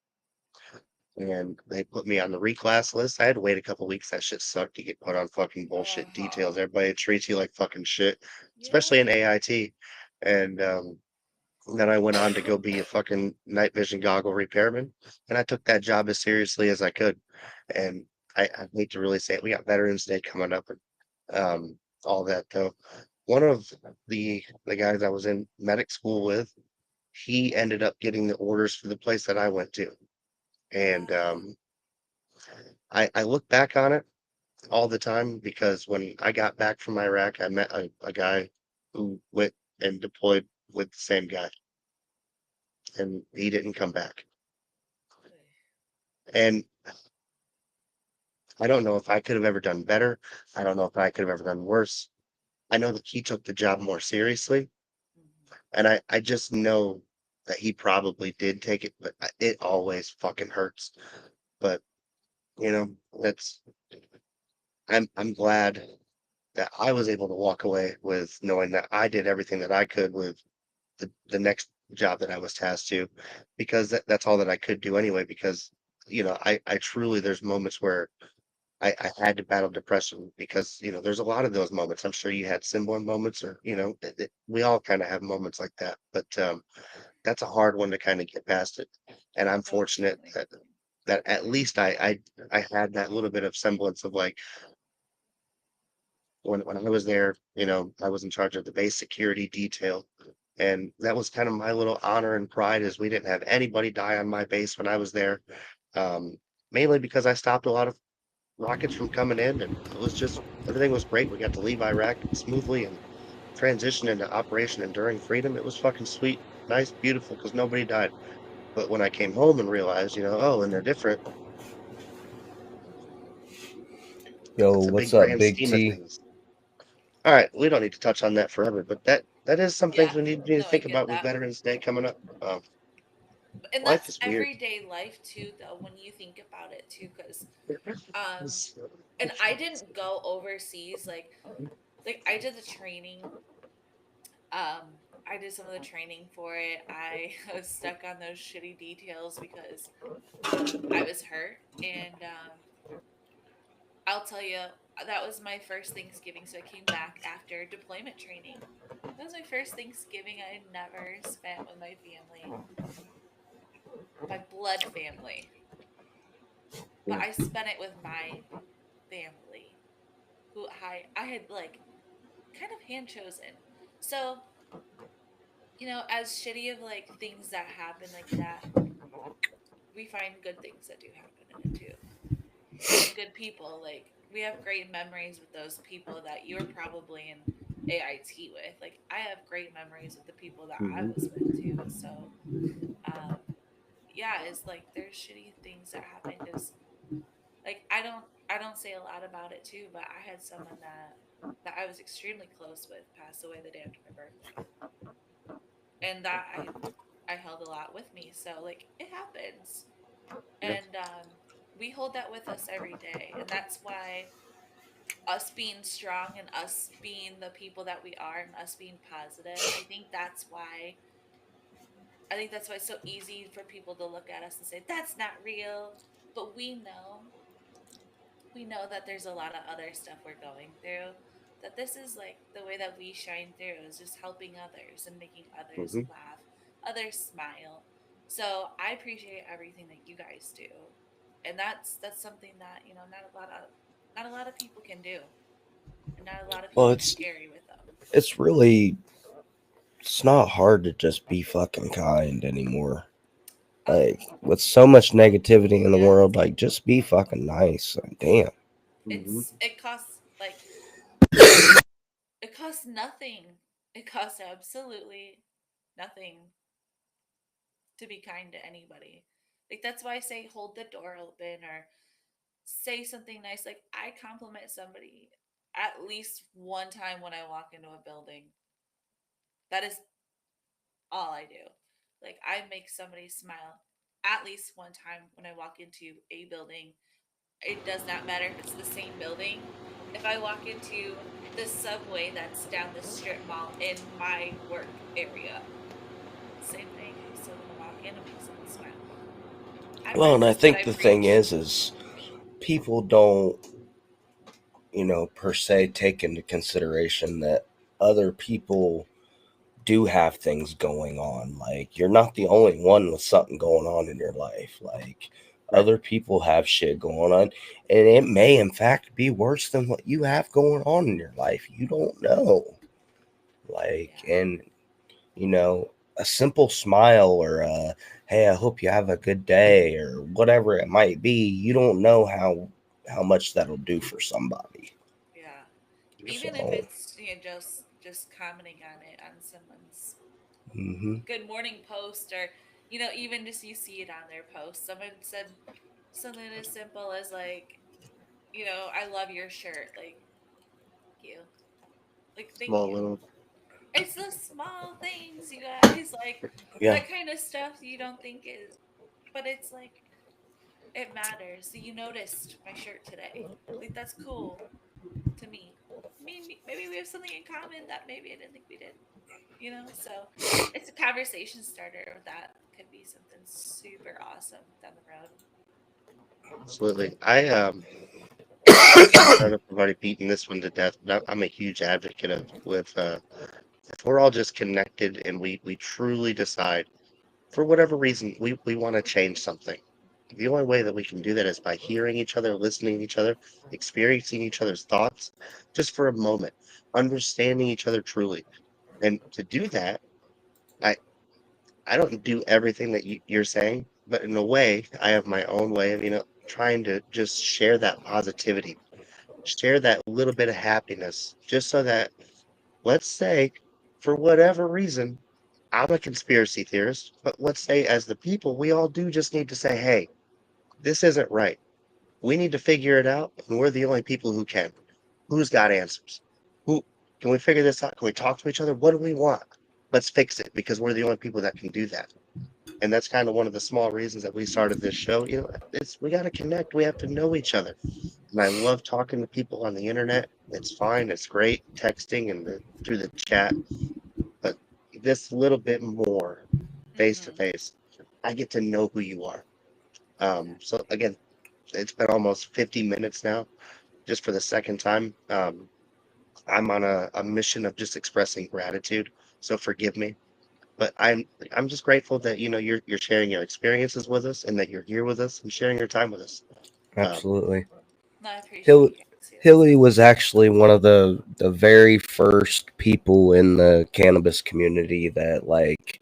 S4: And they put me on the reclass list. I had to wait a couple weeks. That shit sucked. You get put on fucking
S3: Uh
S4: bullshit details.
S3: huh.
S4: Everybody treats you like fucking shit, especially
S3: Yeah.
S4: in AIT. And And then I went on to go be a fucking night vision goggle repairman, and I took that job as seriously as I could. And I hate to really say it, we got Veterans Day coming up and all that though. One of the guys I was in medic school with, he ended up getting the orders for the place that I went to. And
S3: Wow.
S4: I look back on it all the time because when I got back from Iraq, I met a guy who went and deployed with the same guy, and he didn't come back. And I don't know if I could have ever done better. I don't know if I could have ever done worse. I know that he took the job more seriously,
S3: Mhm.
S4: and I just know that he probably did take it, but it always fucking hurts. But you know, that's I'm glad that I was able to walk away with knowing that I did everything that I could with the next job that I was tasked to, because that's all that I could do anyway. Because I truly there's moments where I had to battle depression because there's a lot of those moments. I'm sure you had similar moments, or we all kind of have moments like that. But that's a hard one to kind of get past it. And I'm fortunate
S3: Definitely.
S4: that at least I had that little bit of semblance of like when I was there, I was in charge of the base security detail. And that was kind of my little honor and pride is we didn't have anybody die on my base when I was there. Um, Mainly because I stopped a lot of rockets from coming in, and it was just everything was great. We got to leave Iraq smoothly and transition into Operation Enduring Freedom. It was fucking sweet, nice, beautiful because nobody died. But when I came home and realized, oh, and they're different,
S2: Yo,
S4: that's a
S2: what's
S4: big
S2: up,
S4: grand
S2: Big
S4: scheme of
S2: T?
S4: things. All right, we don't need to touch on that forever, but that is some things
S3: Yeah.
S4: we need to
S3: No, I
S4: think
S3: get
S4: about with
S3: that.
S4: Veterans Day coming up.
S3: And
S4: Life
S3: that's
S4: is weird.
S3: everyday life too, though, when you think about it too, because um, and I didn't go overseas like I did the training. I did some of the training for it. I was stuck on those shitty details because I was hurt, and I'll tell you that was my first Thanksgiving. So I came back after deployment training. That was my first Thanksgiving I had never spent with my family, my blood family, but
S4: Yeah.
S3: I spent it with my family, who I had like kind of hand chosen. So as shitty of like things that happen like that, we find good things that do happen in it too, and good people. Like we have great memories with those people that you're probably in AIT with. Like I have great memories with the people that I was
S4: Mhm.
S3: with too. So um, yeah, it's like there's shitty things that happen because like I don't say a lot about it too, but I had someone that I was extremely close with pass away the day after my birthday, and that I held a lot with me. So like it happens,
S4: Yeah.
S3: and we hold that with us every day, and that's why us being strong and us being the people that we are and us being positive. I think that's why it's so easy for people to look at us and say that's not real, but we know that there's a lot of other stuff we're going through, that this is like the way that we shine through is just helping others and making others
S4: Mhm.
S3: laugh, others smile. So I appreciate everything that you guys do, and that's something that not a lot of people can do, and not a lot of
S2: Well,
S3: people can
S2: it's
S3: carry with them.
S2: it's really it's not hard to just be fucking kind anymore.
S3: Oh
S2: Like with so much negativity in the
S3: yeah,
S2: world, like just be fucking nice. Like, damn.
S4: Mhm.
S3: it costs nothing. It costs absolutely nothing to be kind to anybody. Like that's why I say hold the door open or say something nice. Like I compliment somebody at least one time when I walk into a building. That is all I do. Like I make somebody smile at least one time when I walk into a building. It does not matter if it's the same building. If I walk into the subway that's down the strip mall in my work area, same thing. I'm still gonna walk in and make someone smile. I
S2: Well, and I
S3: practice what
S2: think
S3: I
S2: the thing
S3: preach.
S2: is people don't, per se take into consideration that other people do have things going on. Like, you're not the only one with something going on in your life. Like,
S4: Right.
S2: other people have shit going on, and it may, in fact, be worse than what you have going on in your life. You don't know. Like,
S3: Yeah.
S2: and, you know, a simple smile or a, hey, I hope you have a good day or whatever it might be, you don't know how much that'll do for somebody.
S3: Yeah. Even if
S2: So,
S3: it's just commenting on it on someone's
S2: hmm
S3: good morning post, or even just you see it on their post. Someone said something as simple as like, I love your shirt. Like, thank you. Like, thank
S4: Small
S3: you.
S4: little.
S3: It's the small things, you guys. Like
S2: yeah,
S3: that kind of stuff you don't think is, but it's like it matters. So you noticed my shirt today. Like, that's cool to me. Maybe we have something in common that maybe I didn't think we did. So it's a conversation starter that could be something super awesome down the road.
S4: Absolutely. I don't know if I've already beaten this one to death, but I'm a huge advocate of with if we're all just connected and we truly decide for whatever reason we want to change something. The only way that we can do that is by hearing each other, listening to each other, experiencing each other's thoughts just for a moment, understanding each other truly. And to do that, I I don't do everything that you're saying, but in a way, I have my own way of, trying to just share that positivity, share that little bit of happiness, just so that, let's say, for whatever reason, I'm a conspiracy theorist, but let's say as the people, we all do just need to say, hey, this isn't right. We need to figure it out, and we're the only people who can. Who's got answers? Who can we figure this out? Can we talk to each other? What do we want? Let's fix it because we're the only people that can do that. And that's kind of one of the small reasons that we started this show. It's we got to connect. We have to know each other. And I love talking to people on the internet. It's fine. It's great texting and through the chat, but this little bit more face to
S3: Mm-hmm.
S4: face, I get to know who you are. So
S3: Exactly.
S4: again, it's been almost 50 minutes now, just for the second time. I'm on a mission of just expressing gratitude. So forgive me. But I'm just grateful that you're sharing your experiences with us and that you're here with us and sharing your time with us. Um,
S2: absolutely.
S3: No, I appreciate
S2: Hill-
S3: you guys too.
S2: Hilly was actually one of the very first people in the cannabis community that, like,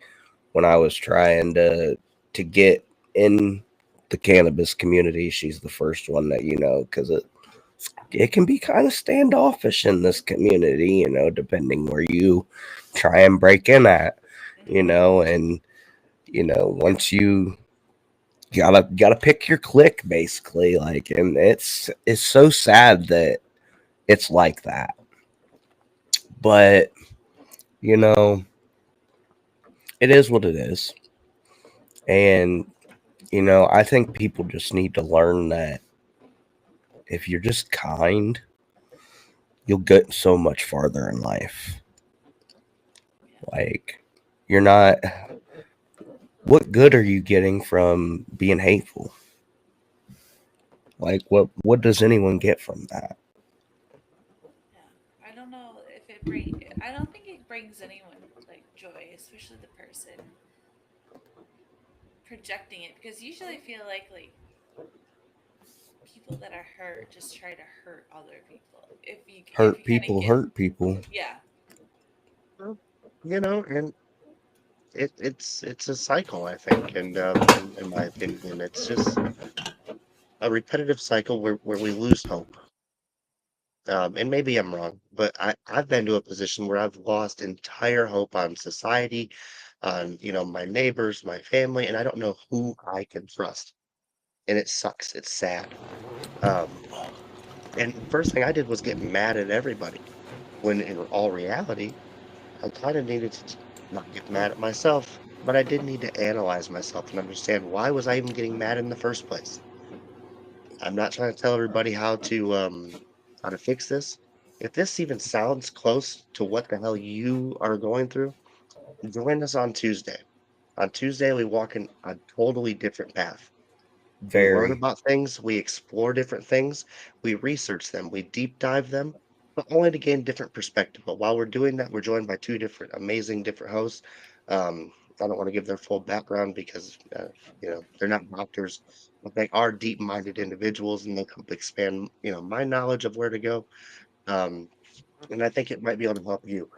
S2: when I was trying to get in the cannabis community, she's the first one that, because it can be kind of standoffish in this community, depending where you try and break in at,
S3: Mm-hmm.
S2: and once you gotta pick your click, basically. Like, and it's so sad that it's like that, but you know it is what it is. And I think people just need to learn that if you're just kind, you'll get so much farther in life.
S3: Yeah.
S2: Like, you're not, what good are you getting from being hateful? Like, what does anyone get from that?
S3: Yeah. I don't know if it bring. I don't think it brings anyone like joy, especially the person projecting it, because usually I feel like people that are hurt just try to hurt other people. If you kind of get,
S2: Hurt people.
S3: yeah.
S4: well, and it's a cycle, I think, and in my opinion, it's just a repetitive cycle where we lose hope. And maybe I'm wrong, but I've been to a position where I've lost entire hope on society, on my neighbors, my family, and I don't know who I can trust. And it sucks. It's sad. Um, and the first thing I did was get mad at everybody. When in all reality, I kind of needed to not get mad at myself, but I did need to analyze myself and understand why was I even getting mad in the first place. I'm not trying to tell everybody how to fix this. If this even sounds close to what the hell you are going through, join us on Tuesday. On Tuesday, we walk in a totally different path. We learn
S2: Very.
S4: about things, we explore different things, we research them, we deep dive them, but only to gain different perspective. But while we're doing that, we're joined by two different amazing different hosts. I don't want to give their full background because they're not doctors, but they are deep-minded individuals, and they help expand my knowledge of where to go. Um, and I think it might be able to help you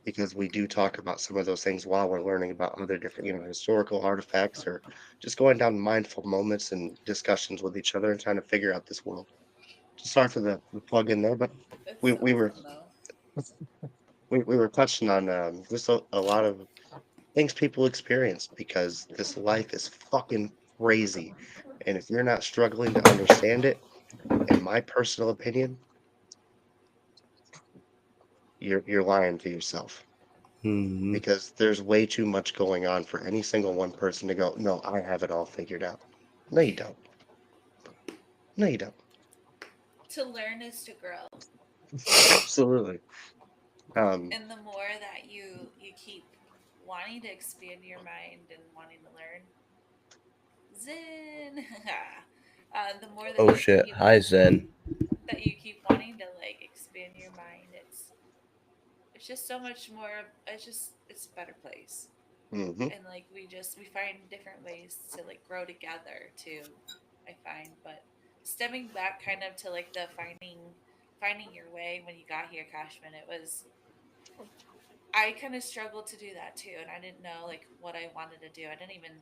S4: because we do talk about some of those things while we're learning about other different historical artifacts or just going down mindful moments and discussions with each other and trying to figure out this world. Sorry for the plug in there, but
S3: It's
S4: we
S3: so
S4: we were
S3: fun though.
S4: we were touching on just a lot of things people experience because this life is fucking crazy. And if you're not struggling to understand it, in my personal opinion, you're lying to yourself
S2: Hmm.
S4: because there's way too much going on for any single one person to go, no, I have it all figured out. No, you don't. No, you don't.
S3: To learn is to grow.
S4: Absolutely. Um,
S3: And the more that you keep wanting to expand your mind and wanting to learn, zen. The more that
S2: Oh shit.
S3: you
S2: Hi Zen.
S3: keep wanting to like expand your mind, it's just so much more. It's a better place.
S4: mhm.
S3: And like we find different ways to like grow together too. I find, but stemming back kind of to like the finding your way when you got here, Cashman, it was I kind of struggled to do that too, and I didn't know like what I wanted to do. I didn't even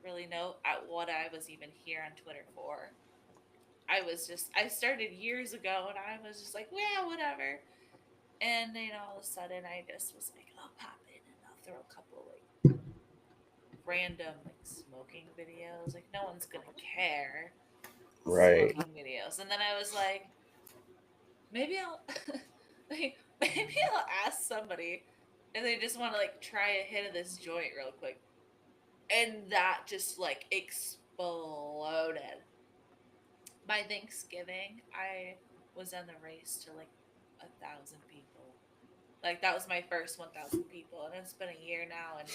S3: really know what I was even here on Twitter for. I started years ago, and I was just like, yeah, whatever. And then all of a sudden, I just was like, I'll pop in and I'll throw a couple like random like smoking videos. Like no one's gonna care
S2: Right.
S3: smoking videos. And then I was like, maybe I'll like, maybe I'll ask somebody if they just want to like try a hit of this joint real quick. And that just like exploded. By Thanksgiving, I was in the race to like 1,000 people. Like that was my first 1,000 people, and it's been a year now, and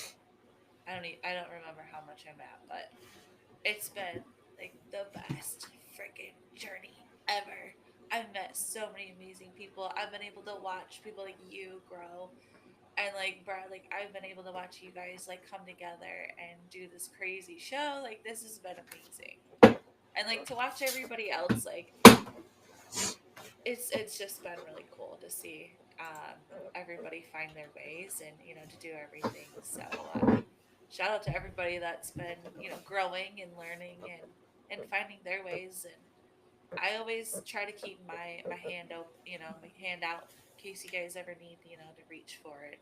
S3: I don't remember how much I'm at, but it's been like the best freaking journey ever. I've met so many amazing people. I've been able to watch people like you grow. And like Brad, like I've been able to watch you guys like come together and do this crazy show. Like this has been amazing. And like to watch everybody else, like it's just been really cool to see everybody find their ways and to do everything. So shout out to everybody that's been growing and learning and finding their ways. And I always try to keep my hand open, my hand out in case you guys ever need to reach for it.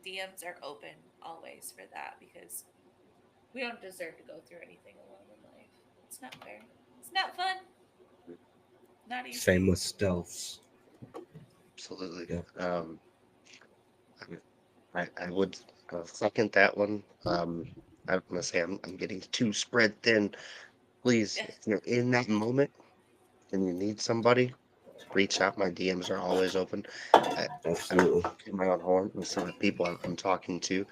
S3: DMs are open always for that because we don't deserve to go through anything alone in life. It's not fair. It's not fun. Not
S2: Same
S3: easy.
S2: with stealths.
S4: Absolutely.
S2: Yeah.
S4: I would second that one. I'm gonna say I'm getting too spread thin. Please,
S3: Yeah.
S4: if you're in that moment and you need somebody, reach out. My DMs are always open. I don't
S2: Absolutely.
S4: get my own horn with some of the people I'm talking to.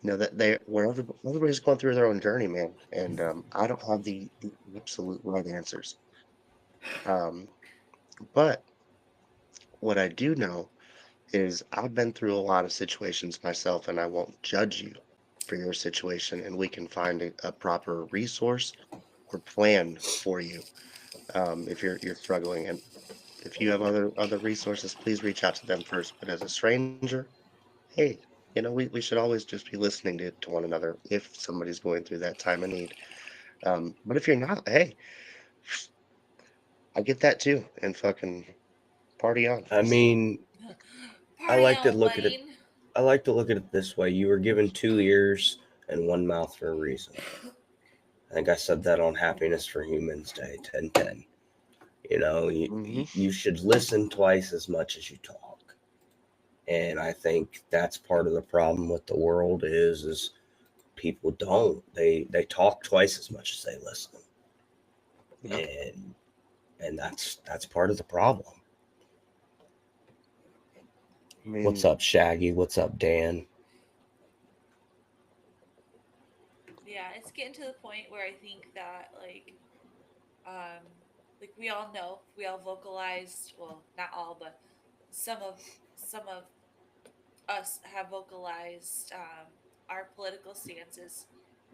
S4: That they wherever everybody's going through their own journey, man. And I don't have the absolute right answers. Um, but what I do know is I've been through a lot of situations myself, and I won't judge you for your situation, and we can find a proper resource or plan for you if you're struggling. And if you have other resources, please reach out to them first. But as a stranger, hey, we should always just be listening to one another if somebody's going through that time of need. But if you're not, hey, I get that too, and fucking party on.
S2: I mean, I
S3: Party
S2: like to
S3: on,
S2: look at it.
S3: Wayne.
S2: I like to look at it this way: you were given two ears and one mouth for a reason. I think I said that on Happiness for Humans Day 10/10.
S4: Hmm.
S2: You should listen twice as much as you talk, and I think that's part of the problem with the world is people don't. They talk twice as much as they listen,
S4: Yep.
S2: and that's part of the problem.
S4: I
S2: What's
S4: mean,
S2: up, Shaggy? What's up, Dan?
S3: Yeah, it's getting to the point where I think that like um like we all know, we all vocalized, well, not all, but some of some of us have vocalized our political stances.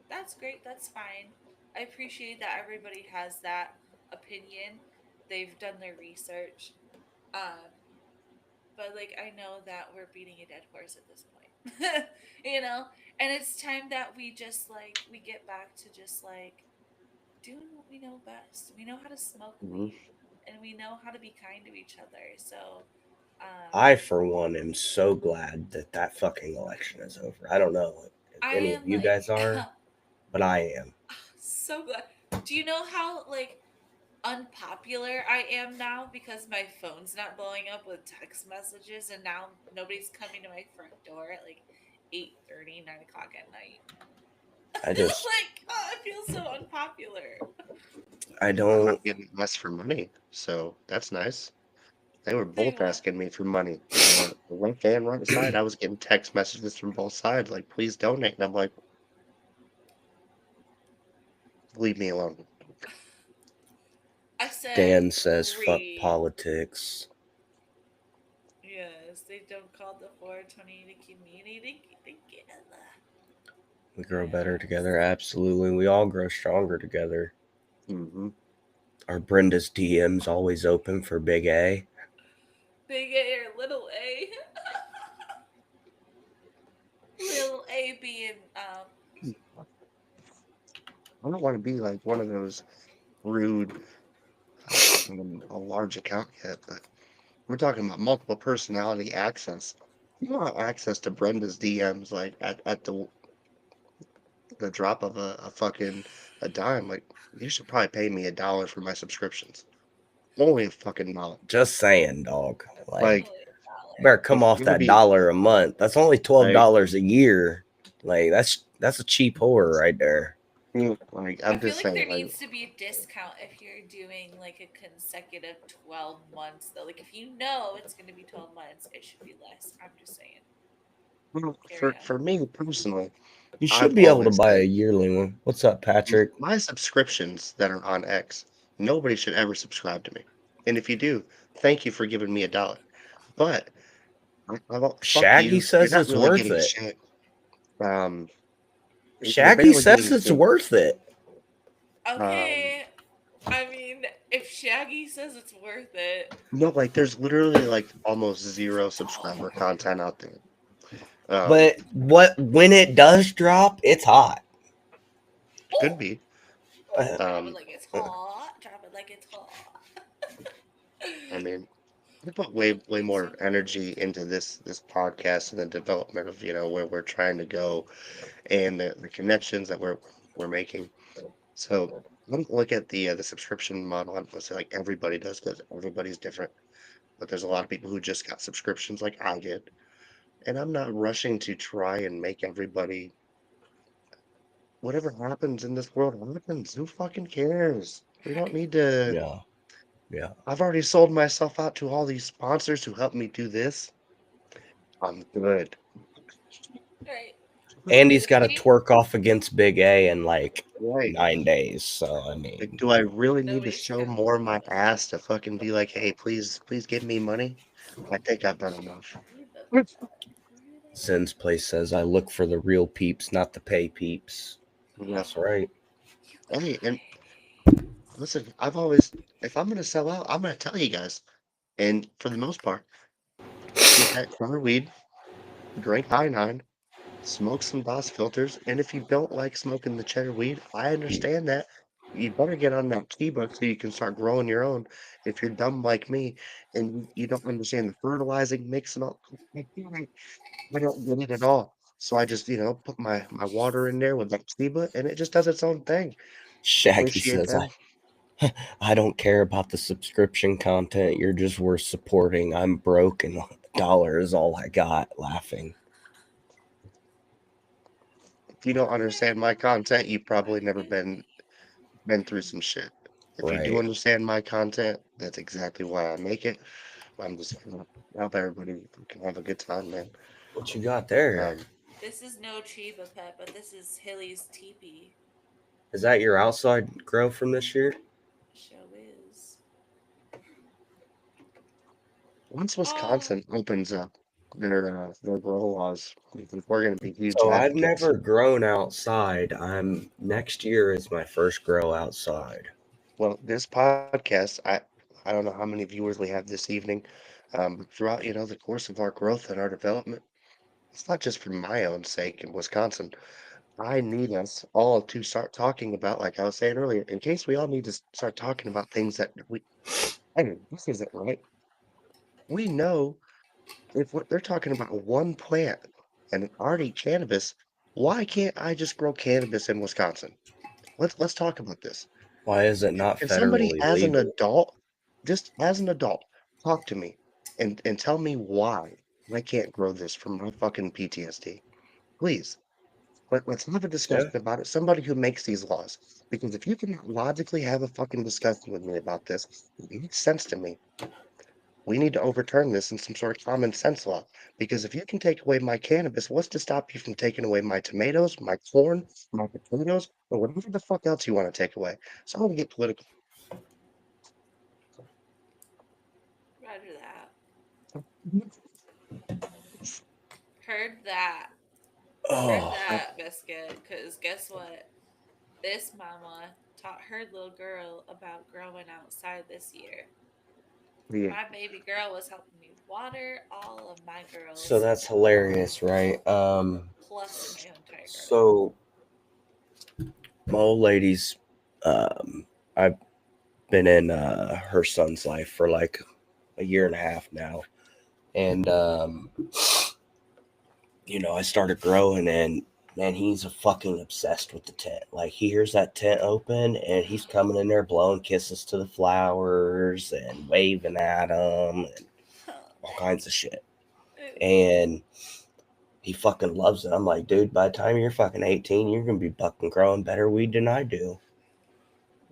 S3: That's great. That's fine. I appreciate that everybody has that opinion. They've done their research. Um, but like I know that we're beating a dead horse at this point. you know? And it's time that we just like we get back to just like doing what we know best. We know how to smoke
S4: Mhm.
S3: weed and we know how to be kind to each other. So um
S2: I, for one, am so glad that that fucking election is over. I don't know if
S3: I
S2: any of
S3: am
S2: you
S3: like
S2: guys are, but I am.
S3: so glad. Do you know how like unpopular I am now because my phone's not blowing up with text messages and now nobody's coming to my front door at like 8:30, 9 o'clock at night.
S2: I just,
S3: like, oh, I feel so unpopular.
S2: I
S4: I'm
S2: don't.
S4: not getting asked for money, so that's nice. They were
S3: They
S4: both
S3: what?
S4: asking me for money. The left and right side, I was getting text messages from both sides, like, please donate. And I'm like, leave me alone.
S3: I said
S2: Dan says, fuck
S3: read.
S2: politics.
S3: Yes, they don't call the 420 to community together.
S2: We grow better
S3: Yes.
S2: together. Absolutely. We all grow stronger together.
S4: Hmm.
S2: Are Brenda's DMs always open for Big A?
S3: Big A or little A? Little A being
S4: I don't want to be like one of those rude, a large account yet, but we're talking about multiple personality access. You want access to Brenda's DMs like at the drop of a fucking a dime. Like you should probably pay me $1 for my subscriptions. Only a fucking dollar.
S2: Just saying, dog. Like,
S4: Like
S3: only
S2: better come
S4: if
S2: off
S4: you're gonna
S2: that
S4: be
S2: dollar a month. That's only
S4: like,
S2: $12 a year. Like, that's a cheap whore right there.
S4: like
S3: I
S4: I'm
S3: feel
S4: just
S3: like
S4: saying,
S3: there
S4: like
S3: needs to be a discount if you're doing like a consecutive 12 months though. Like if you know it's going to be 12 months, it should be less. I'm just saying. Carry on.
S4: for me personally,
S2: You
S4: I've
S2: should be able to
S4: always
S2: buy a
S4: said
S2: yearly one. What's up, Patrick?
S4: my subscriptions that are on X, nobody should ever subscribe to me. And if you do, thank you for giving me $1. But I don't, fuck
S2: Shaggy
S4: you. You're
S2: says
S4: not
S2: it's
S4: really
S2: worth
S4: getting
S2: it.
S4: shit. Um, you're
S2: Shaggy
S4: barely
S2: says
S4: getting
S2: it's
S4: shit.
S2: worth it.
S4: Um,
S3: Okay. I mean, if Shaggy says it's worth it,
S4: no, like there's literally like almost zero subscriber content out there.
S2: But what when it does drop, it's hot.
S4: Could
S3: oh,
S4: be.
S3: drop it
S4: Um,
S3: like it's hot. Drop it like it's hot.
S4: I mean, I put way
S3: It's
S4: more
S3: so
S4: energy into this podcast and the development of where we're trying to go and the connections that we're making. So I don't look at the subscription model. I'm gonna say like everybody does because everybody's different. But there's a lot of people who just got subscriptions like I did, and I'm not rushing to try and make everybody. Whatever happens in this world happens. Who fucking cares? We don't need to.
S2: Yeah, yeah.
S4: I've already sold myself out to all these sponsors who help me do this. I'm good.
S3: right.
S2: Andy's
S3: Like
S2: got to
S3: we
S2: twerk off against Big A in like
S4: Right.
S2: 9 days. So I
S4: Like,
S2: mean,
S4: do I really need to
S3: nobody's
S4: show
S3: counting
S4: more of
S3: on
S4: my
S3: us.
S4: ass to fucking be like, hey, please give me money? I think I've done enough.
S2: Zen's place says I look for the real peeps, not the pay peeps.
S4: Yeah.
S2: That's right.
S3: You
S4: Hey, and
S3: guys.
S4: listen, I've always, if I'm gonna sell out, I'm gonna tell you guys. And for the most part, get that car weed, drink high nine, smoke some DOS filters, and if you don't like smoking the cheddar weed, I understand that. You better get on that key book so you can start growing your own. If you're dumb like me and you don't understand the fertilizing mix and all, I don't get it at all. So I just, put my water in there with that Chiba and it just does its own thing.
S2: Shaggy
S4: Appreciate
S2: says
S4: them.
S2: I don't care about the subscription content. You're just worth supporting. I'm broke and a dollar is all I got. Laughing.
S4: If you don't
S3: Okay.
S4: understand my content, you've probably never
S3: Okay.
S4: been through some shit. If you do
S2: Right.
S4: understand my content, that's exactly why I make it. I'm just gonna help everybody can have a good time, man.
S2: What you got there?
S4: Um,
S3: This is no Chiba pet, but this is Hilly's teepee.
S2: Is that your outside grow from this year?
S3: Show is.
S4: Once
S3: Oh,
S4: Wisconsin opens up their grow laws, I think we're going to be huge
S2: So I've
S4: advocates.
S2: never grown outside. I'm next year is my first grow outside.
S4: Well, this podcast, I don't know how many viewers we have this evening. Throughout, the course of our growth and our development, it's not just for my own sake in Wisconsin. I need us all to start talking about, like I was saying earlier, in case we all need to start talking about things that hey, this isn't right. We know if they're talking about one plant and already cannabis, why can't I just grow cannabis in Wisconsin? Let's talk about this.
S2: Why is it not
S4: Can somebody
S2: federally
S4: as an
S2: legal?
S4: adult, just as an adult, talk to me and tell me why I can't grow this from my fucking PTSD? Please. Let's have a
S2: Yeah.
S4: discussion about it. Somebody who makes these laws. Because if you can logically have a fucking discussion with me about this, it makes sense to me. We need to overturn this in some sort of common sense law. Because if you can take away my cannabis, what's to stop you from taking away my tomatoes, my corn, my potatoes, or whatever the fuck else you want to take away? So I'm gonna get political.
S3: roger that. Heard that. Heard
S2: Oh,
S4: Uh,
S3: that, Biscuit. Because guess what? This mama taught her little girl about growing outside this year.
S4: yeah,
S3: My baby girl was helping me water all of my
S2: so
S3: girls,
S2: that's hilarious, right?
S3: plus my own entire garden.
S2: So my old lady's, I've been in her son's life for like a year and a half now, and I started growing, and man, he's a fucking obsessed with the tent. Like he hears that tent open, and he's coming in there blowing kisses to the flowers and waving at them and all kinds of shit. And he fucking loves it. I'm like, dude, by the time you're fucking 18, you're gonna be fucking growing better weed than I do.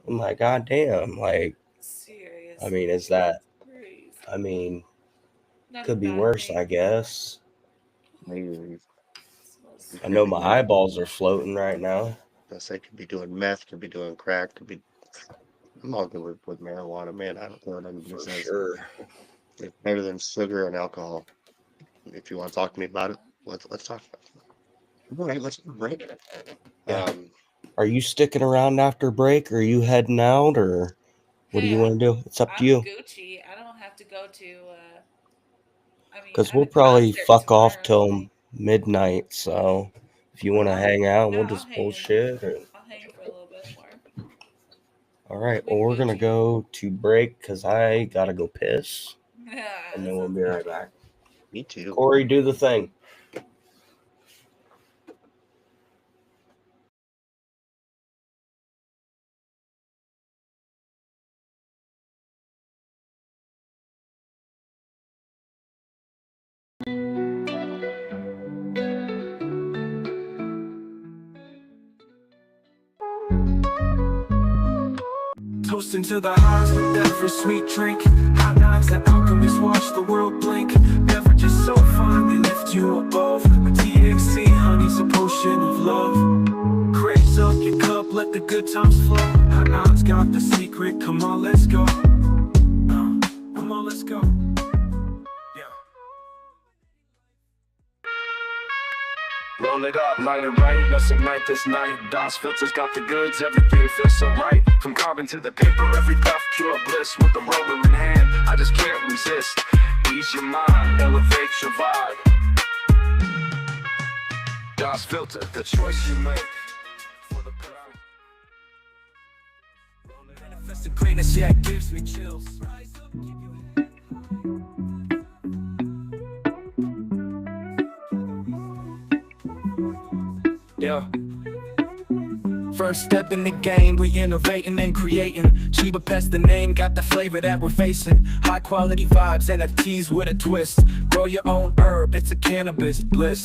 S2: I'm like, god damn. Like, I mean,
S3: Seriously,
S2: is that?
S3: it's crazy.
S2: I mean,
S3: Not a
S2: could be
S3: bad
S2: worse,
S3: thing.
S2: I guess.
S4: maybe
S3: Smells
S4: you
S2: I
S4: could
S2: know
S4: be
S2: my
S3: so
S4: doing,
S2: eyeballs are floating right now.
S4: let's say, could be doing meth, could be doing crack, could be. I'm all good with marijuana, man. I don't care what anybody
S2: For
S4: says.
S2: sure.
S4: It's better than sugar and alcohol. If you want to talk to me about it, let's talk about it. All right, let's break it.
S2: Yeah.
S4: Um,
S2: Are you sticking around after break? Or are you heading out? Or what do
S3: Hey,
S2: you want to do? It's up to
S3: I'm
S2: you.
S3: Gucci. I don't have to go to. I mean,
S2: Because
S3: I have
S2: we'll
S3: a
S2: probably
S3: concert
S2: fuck off
S3: tomorrow.
S2: till midnight. So if you want to
S3: I'll
S2: hang out, we'll
S3: I'll
S2: just
S3: hang in.
S2: bullshit.
S3: I'll hang for a little bit more.
S2: All right. Well,
S3: We
S2: we're going to
S3: Gucci.
S2: go to break because I got to go piss.
S3: Yeah,
S2: And
S3: that
S2: then we'll
S3: sounds
S2: be
S3: good
S2: right
S3: too.
S2: back.
S4: me too.
S2: Corey, do the thing.
S1: Toasting to the highs with every sweet drink. Hot knives that alchemists watch the world blink. Beverages so fine they lift you above. With THC, honey's a potion of love. Raise up your cup, let the good times flow. Hot knives got the secret, come on, let's go. Come on, let's go. Yeah. Roll it up, light it right, let's ignite this night. DOS filters got the goods, everything feels so right. From carbon to the paper, every puff pure bliss. With the roller in hand, I just can't resist. Ease your mind, elevate your vibe. DOS filter, the choice you make for the crowd. Manifested greatness, yeah, it gives me chills. Rise up, keep your yeah. First step in the game, we innovating and creating. Chiba Pest the name, got the flavor that we're facing. High quality vibes, NFTs with a twist. Grow your own herb, it's a cannabis bliss.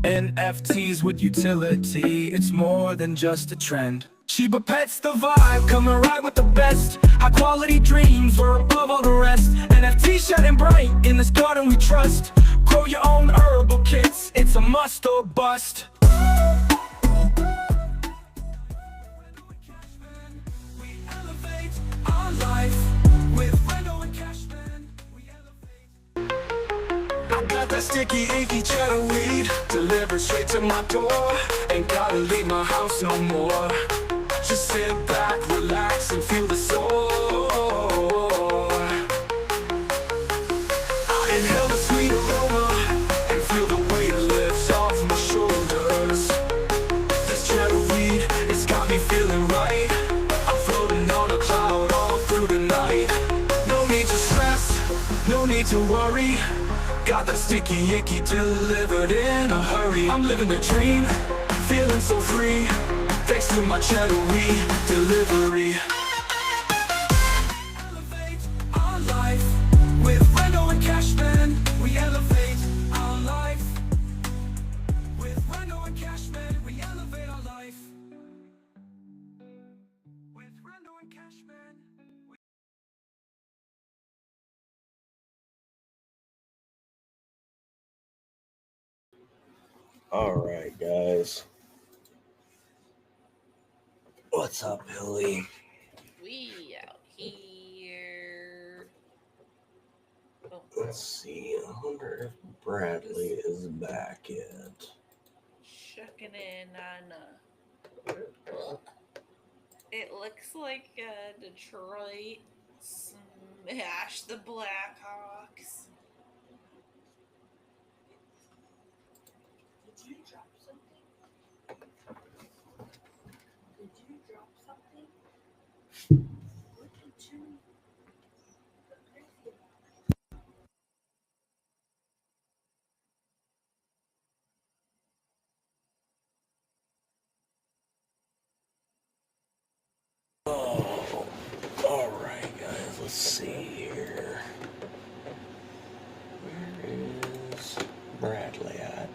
S1: NFTs with utility, it's more than just a trend. Chiba Pet's the vibe, coming right with the best. High quality dreams, we're above all the rest. NFTs shining bright, in this garden we trust. Grow your own herbal kits, it's a must or bust. We elevate our life with Rendo and Cashman. We elevate. sticky, inky cheddar weed delivered straight to my door. Ain't gotta leave my house no more. Just sit back, relax, and feel the soul. I inhale the sweet aroma and feel the weight lifts off my shoulders. This cheddar weed, it's got me feeling right. I'm floating on a cloud all through the night. No need to stress, no need to worry. Got that sticky icky delivered in a hurry. I'm living the dream, feeling so free, thanks to my cheddar weed delivery. Elevate our life with Reno and Cashman. We elevate our life with Reno and Cashman. We elevate our life with Reno and Cashman.
S2: All right, guys. What's up, Billy?
S3: We out here. Oh,
S2: Let's see. I wonder if Bradley is back yet.
S3: checking in on. It looks like Detroit smashed the Blackhawks. Did you drop something? Did you drop something? What did you?
S2: Oh, all right, guys. Let's see here. Where is Bradley at?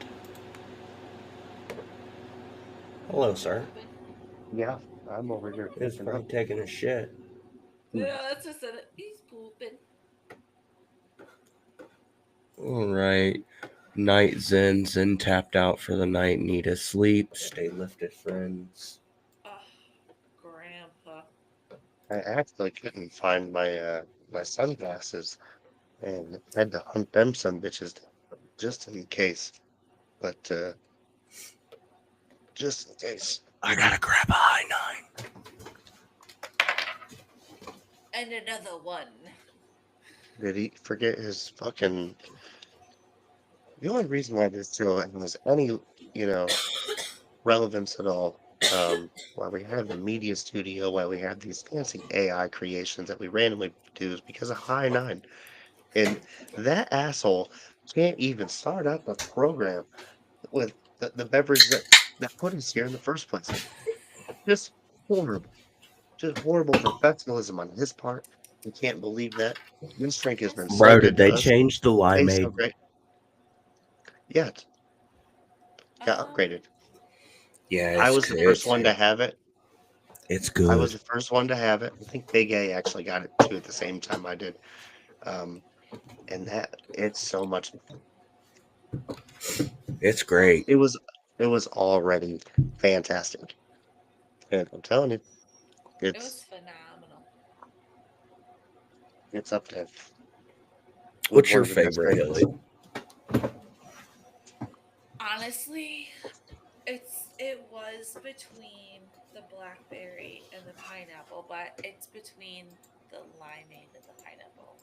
S2: Hello, sir.
S4: Yeah, I'm over here
S2: He's
S4: picking
S2: probably
S4: up.
S2: taking a shit.
S3: Yeah, that's just it. He's pooping.
S2: All right. Night Zen tapped out for the night. Need to sleep. Stay lifted, friends.
S3: Oh, Grandpa.
S4: I actually couldn't find my sunglasses and had to hunt them some bitches down just in case. But just in case.
S2: I gotta grab a high nine.
S3: And another one.
S4: Did he forget his fucking? The only reason why this show has any, you know, relevance at all, why we have the media studio, why we have these fancy AI creations that we randomly do is because of High Nine. And that asshole can't even start up a program with the beverage that put us here in the first place. Just horrible. Just horrible professionalism on his part. I can't believe that. This drink has been so
S2: Bro,
S4: good
S2: did
S4: to
S2: they
S4: us.
S2: change the
S4: Tastes so
S2: limeade?
S4: great. Yeah, it got
S3: Um,
S4: upgraded.
S2: Yeah,
S4: I
S2: it's
S4: was the
S2: good.
S3: I've
S4: first
S2: It's,
S4: one
S3: heard.
S4: to have it.
S2: it's
S4: I was
S2: good.
S4: the first one to have it. I think Big A actually got it too at the same time I did. Um, and that it's so much.
S2: It's great.
S4: It was it was already fantastic. And I'm telling you,
S3: It
S4: it's
S3: was phenomenal.
S4: it's up there with
S2: What's
S4: one
S2: your
S4: of the best
S2: favorite,
S4: drinks.
S2: Hilly?
S3: Honestly, it was between the blackberry and the pineapple, but it's between the limeade and the pineapple.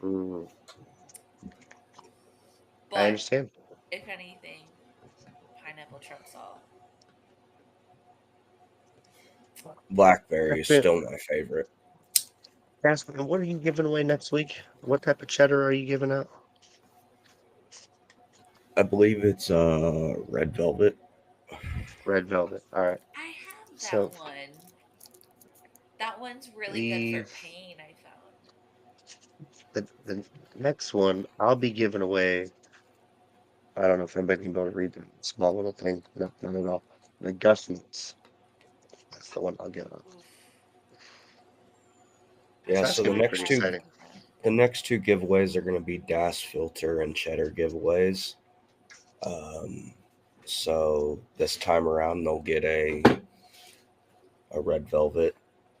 S4: Mm, I
S3: But
S4: understand.
S3: if anything, pineapple trumps all.
S2: Blackberry is
S4: That's
S2: still my favorite.
S4: Aspen, what are you giving away next week? What type of cheddar are you giving out?
S2: I believe it's red velvet.
S4: Red velvet. All right.
S3: I have that
S4: So
S3: one. That one's really good for
S4: the
S3: pain, I found.
S4: the next one I'll be giving away. I don't know if anybody can be able to read the small little thing. No, not at all. The Gusments. That's the one I'll give out.
S3: Oof. I
S2: Yeah,
S4: So
S3: don't
S4: that's
S2: so
S3: know
S4: gonna
S3: how
S4: be
S3: to
S4: pretty
S3: partake
S4: exciting.
S3: in that.
S2: the next two giveaways are going to be Das Filter and Cheddar giveaways. Um, so this time around, they'll get a red velvet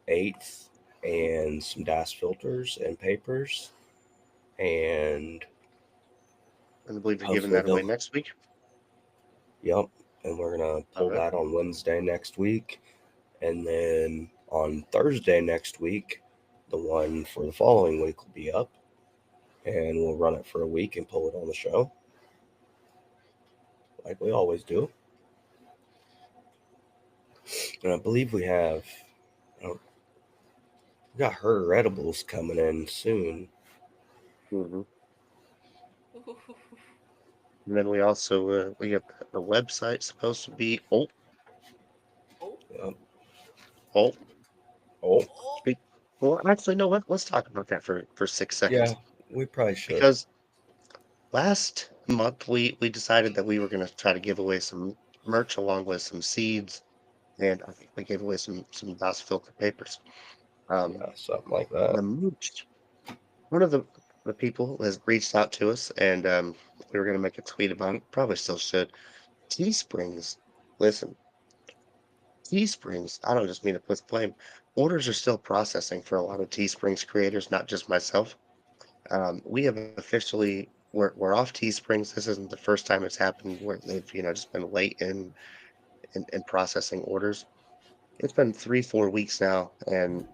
S2: eighth and some Das filters and papers, and
S4: And I believe you're giving
S2: Hopefully
S4: that away
S2: they'll.
S4: next week.
S2: Yep. And we're gonna
S4: All
S2: pull
S4: right.
S2: that on Wednesday next week, and then on Thursday next week, the one for the following week will be up, and we'll run it for a week and pull it on the show, like we always do. And I believe we have. We got her edibles coming in soon.
S4: Mm-hmm. And then we also we have the website supposed to be
S3: Oh,
S2: Yep.
S4: oh.
S2: Oh,
S3: oh.
S4: Speak. Well, actually, no. Let's talk about that for 6 seconds
S2: yeah, we probably should.
S4: because last month we decided that we were going to try to give away some merch along with some seeds, and I think we gave away some DOS filter papers. Um,
S2: Yeah, something like that.
S4: the merch. One of the people has reached out to us, and we were going to make a tweet about it. Probably still should. Teesprings. Listen, Teesprings. I don't just mean to put blame. Orders are still processing for a lot of Teesprings creators, not just myself. We have officially we're off Teesprings. This isn't the first time it's happened where they've just been late in processing orders. It's been 3-4 weeks now, and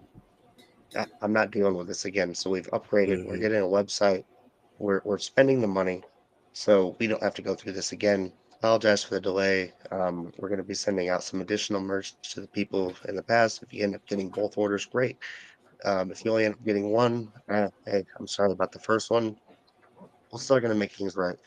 S4: I'm not dealing with this again. So we've upgraded. We're
S2: Hmm.
S4: getting a website. We're spending the money, so we don't have to go through this again. Apologize for the delay. We're going to be sending out some additional merch to the people in the past. If you end up getting both orders, great. If you only end up getting one, hey, I'm sorry about the first one. We're still going to make things right.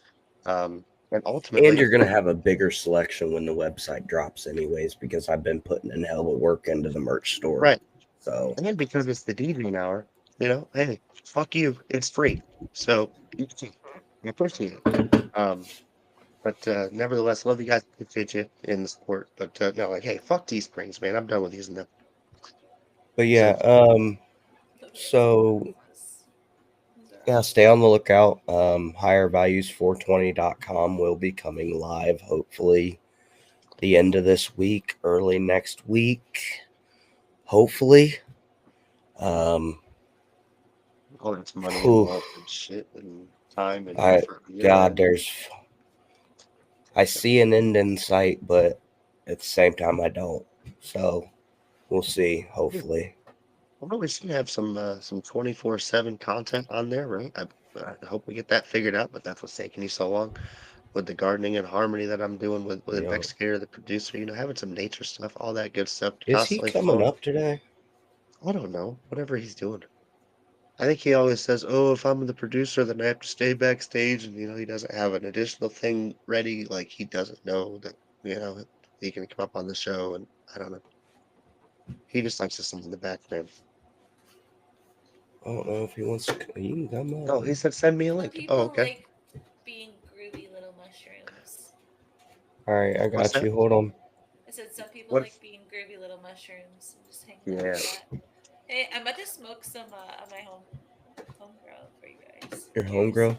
S4: And
S2: And
S4: ultimately,
S2: you're gonna have a bigger selection when the website drops, anyways, because I've been putting in hell of work into the merch store.
S4: right.
S2: So
S4: And because it's the DJing hour, hey, fuck you. It's free. So you can I appreciate it. Um, but nevertheless, love you guys. Appreciate you in the support. But no, like, hey, fuck Teesprings, man. I'm done with using them.
S2: but yeah,
S4: So,
S2: so
S3: Those are
S2: yeah, stay on the lookout. Highervalues420.com will be coming live, hopefully the end of this week, early next week, hopefully. Um,
S4: all that's money
S2: whew,
S4: involved and shit and time and
S2: I
S4: effort on your
S2: God,
S4: end.
S2: I see an end in sight, but at the same time, I don't. So we'll see.
S4: Yeah.
S2: Hopefully,
S4: Well, we should have some 24/7 content on there, right? I hope we get that figured out, but that's what's taking you so long with the gardening and harmony that I'm doing with
S2: you know.
S4: Investigator, the producer, having some nature stuff, all that good stuff,
S2: Is he
S4: constantly
S2: coming
S4: flowing.
S2: up today?
S4: I don't know, whatever he's doing. I think he always says, "Oh, if I'm the producer, then I have to stay backstage," and he doesn't have an additional thing ready. Like he doesn't know that he can come up on the show, and I don't know. He just likes to sit in the background.
S2: I don't know if he wants to. He can come up.
S4: Oh, he said, "Send me a
S3: some
S4: link." Oh,
S3: people
S4: okay.
S3: like being groovy little mushrooms.
S2: All right, I
S4: What's
S2: got
S4: that?
S2: you. Hold on.
S3: I said some people
S4: What?
S3: like being groovy little mushrooms and just hanging out
S4: Yeah,
S3: with that. Hey, I'm about to smoke some of my home grow for you guys.
S2: Your
S3: Cheers.
S2: homegirl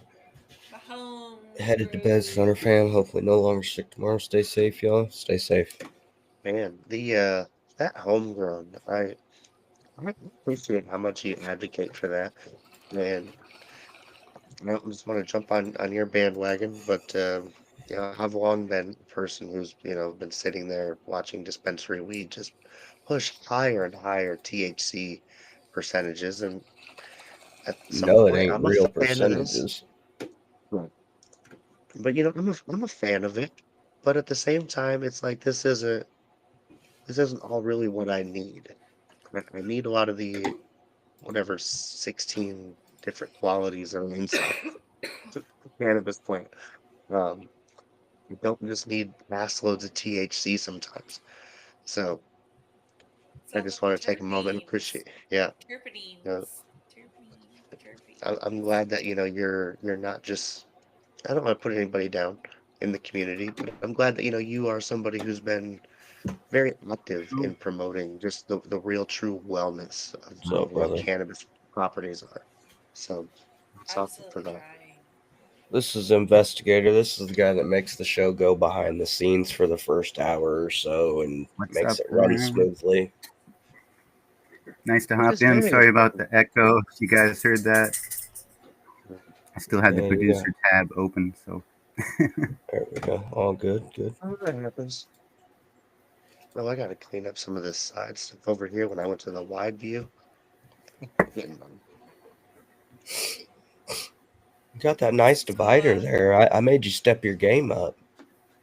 S3: My home
S2: headed to bed.
S3: brew.
S2: Thunder fan. Hopefully, no longer sick tomorrow. Stay safe, y'all. Stay safe.
S4: man. The that homegrown, I appreciate how much you advocate for that, and I don't just want to jump on your bandwagon, but I've long been a person who's been sitting there watching dispensary weed just push higher and higher THC percentages, and at some
S2: No, it
S4: point,
S2: ain't
S4: I'm a
S2: real
S4: fan of this.
S2: percentages.
S4: Right. But I'm a fan of it. But at the same time, it's like this isn't all really what I need. I need a lot of the whatever 16 different qualities that are inside the cannabis plant. Um, you don't just need mass loads of THC sometimes. So I
S3: Some
S4: just
S3: of the
S4: want to take a moment and
S3: terpenes.
S4: appreciate. Yeah, you know,
S3: Terpenes.
S4: I'm
S3: Terpenes.
S4: glad that you're not just. I don't want to put anybody down in the community, but I'm glad that you are somebody who's been very active in promoting just the real true wellness of
S2: So,
S4: what
S2: brother,
S4: cannabis properties are. So it's awesome for
S3: Absolutely
S4: that.
S3: trying.
S2: this is Investigator. This is the guy that makes the show go behind the scenes for the first hour or so and
S5: What's
S2: makes
S5: up,
S2: it run
S5: man?
S2: smoothly.
S5: Nice to
S4: Which
S5: hop
S4: is
S5: in.
S4: very
S5: Sorry about
S4: important.
S5: the echo. You guys heard that? I still had the
S2: Yeah, you got.
S5: producer tab open, so
S2: There we go. All good. Good.
S4: Oh, that happens. Well, I gotta clean up some of this side stuff over here when I went to the wide view. Getting them.
S2: You got that nice
S3: So
S2: divider there. I made you step your game up.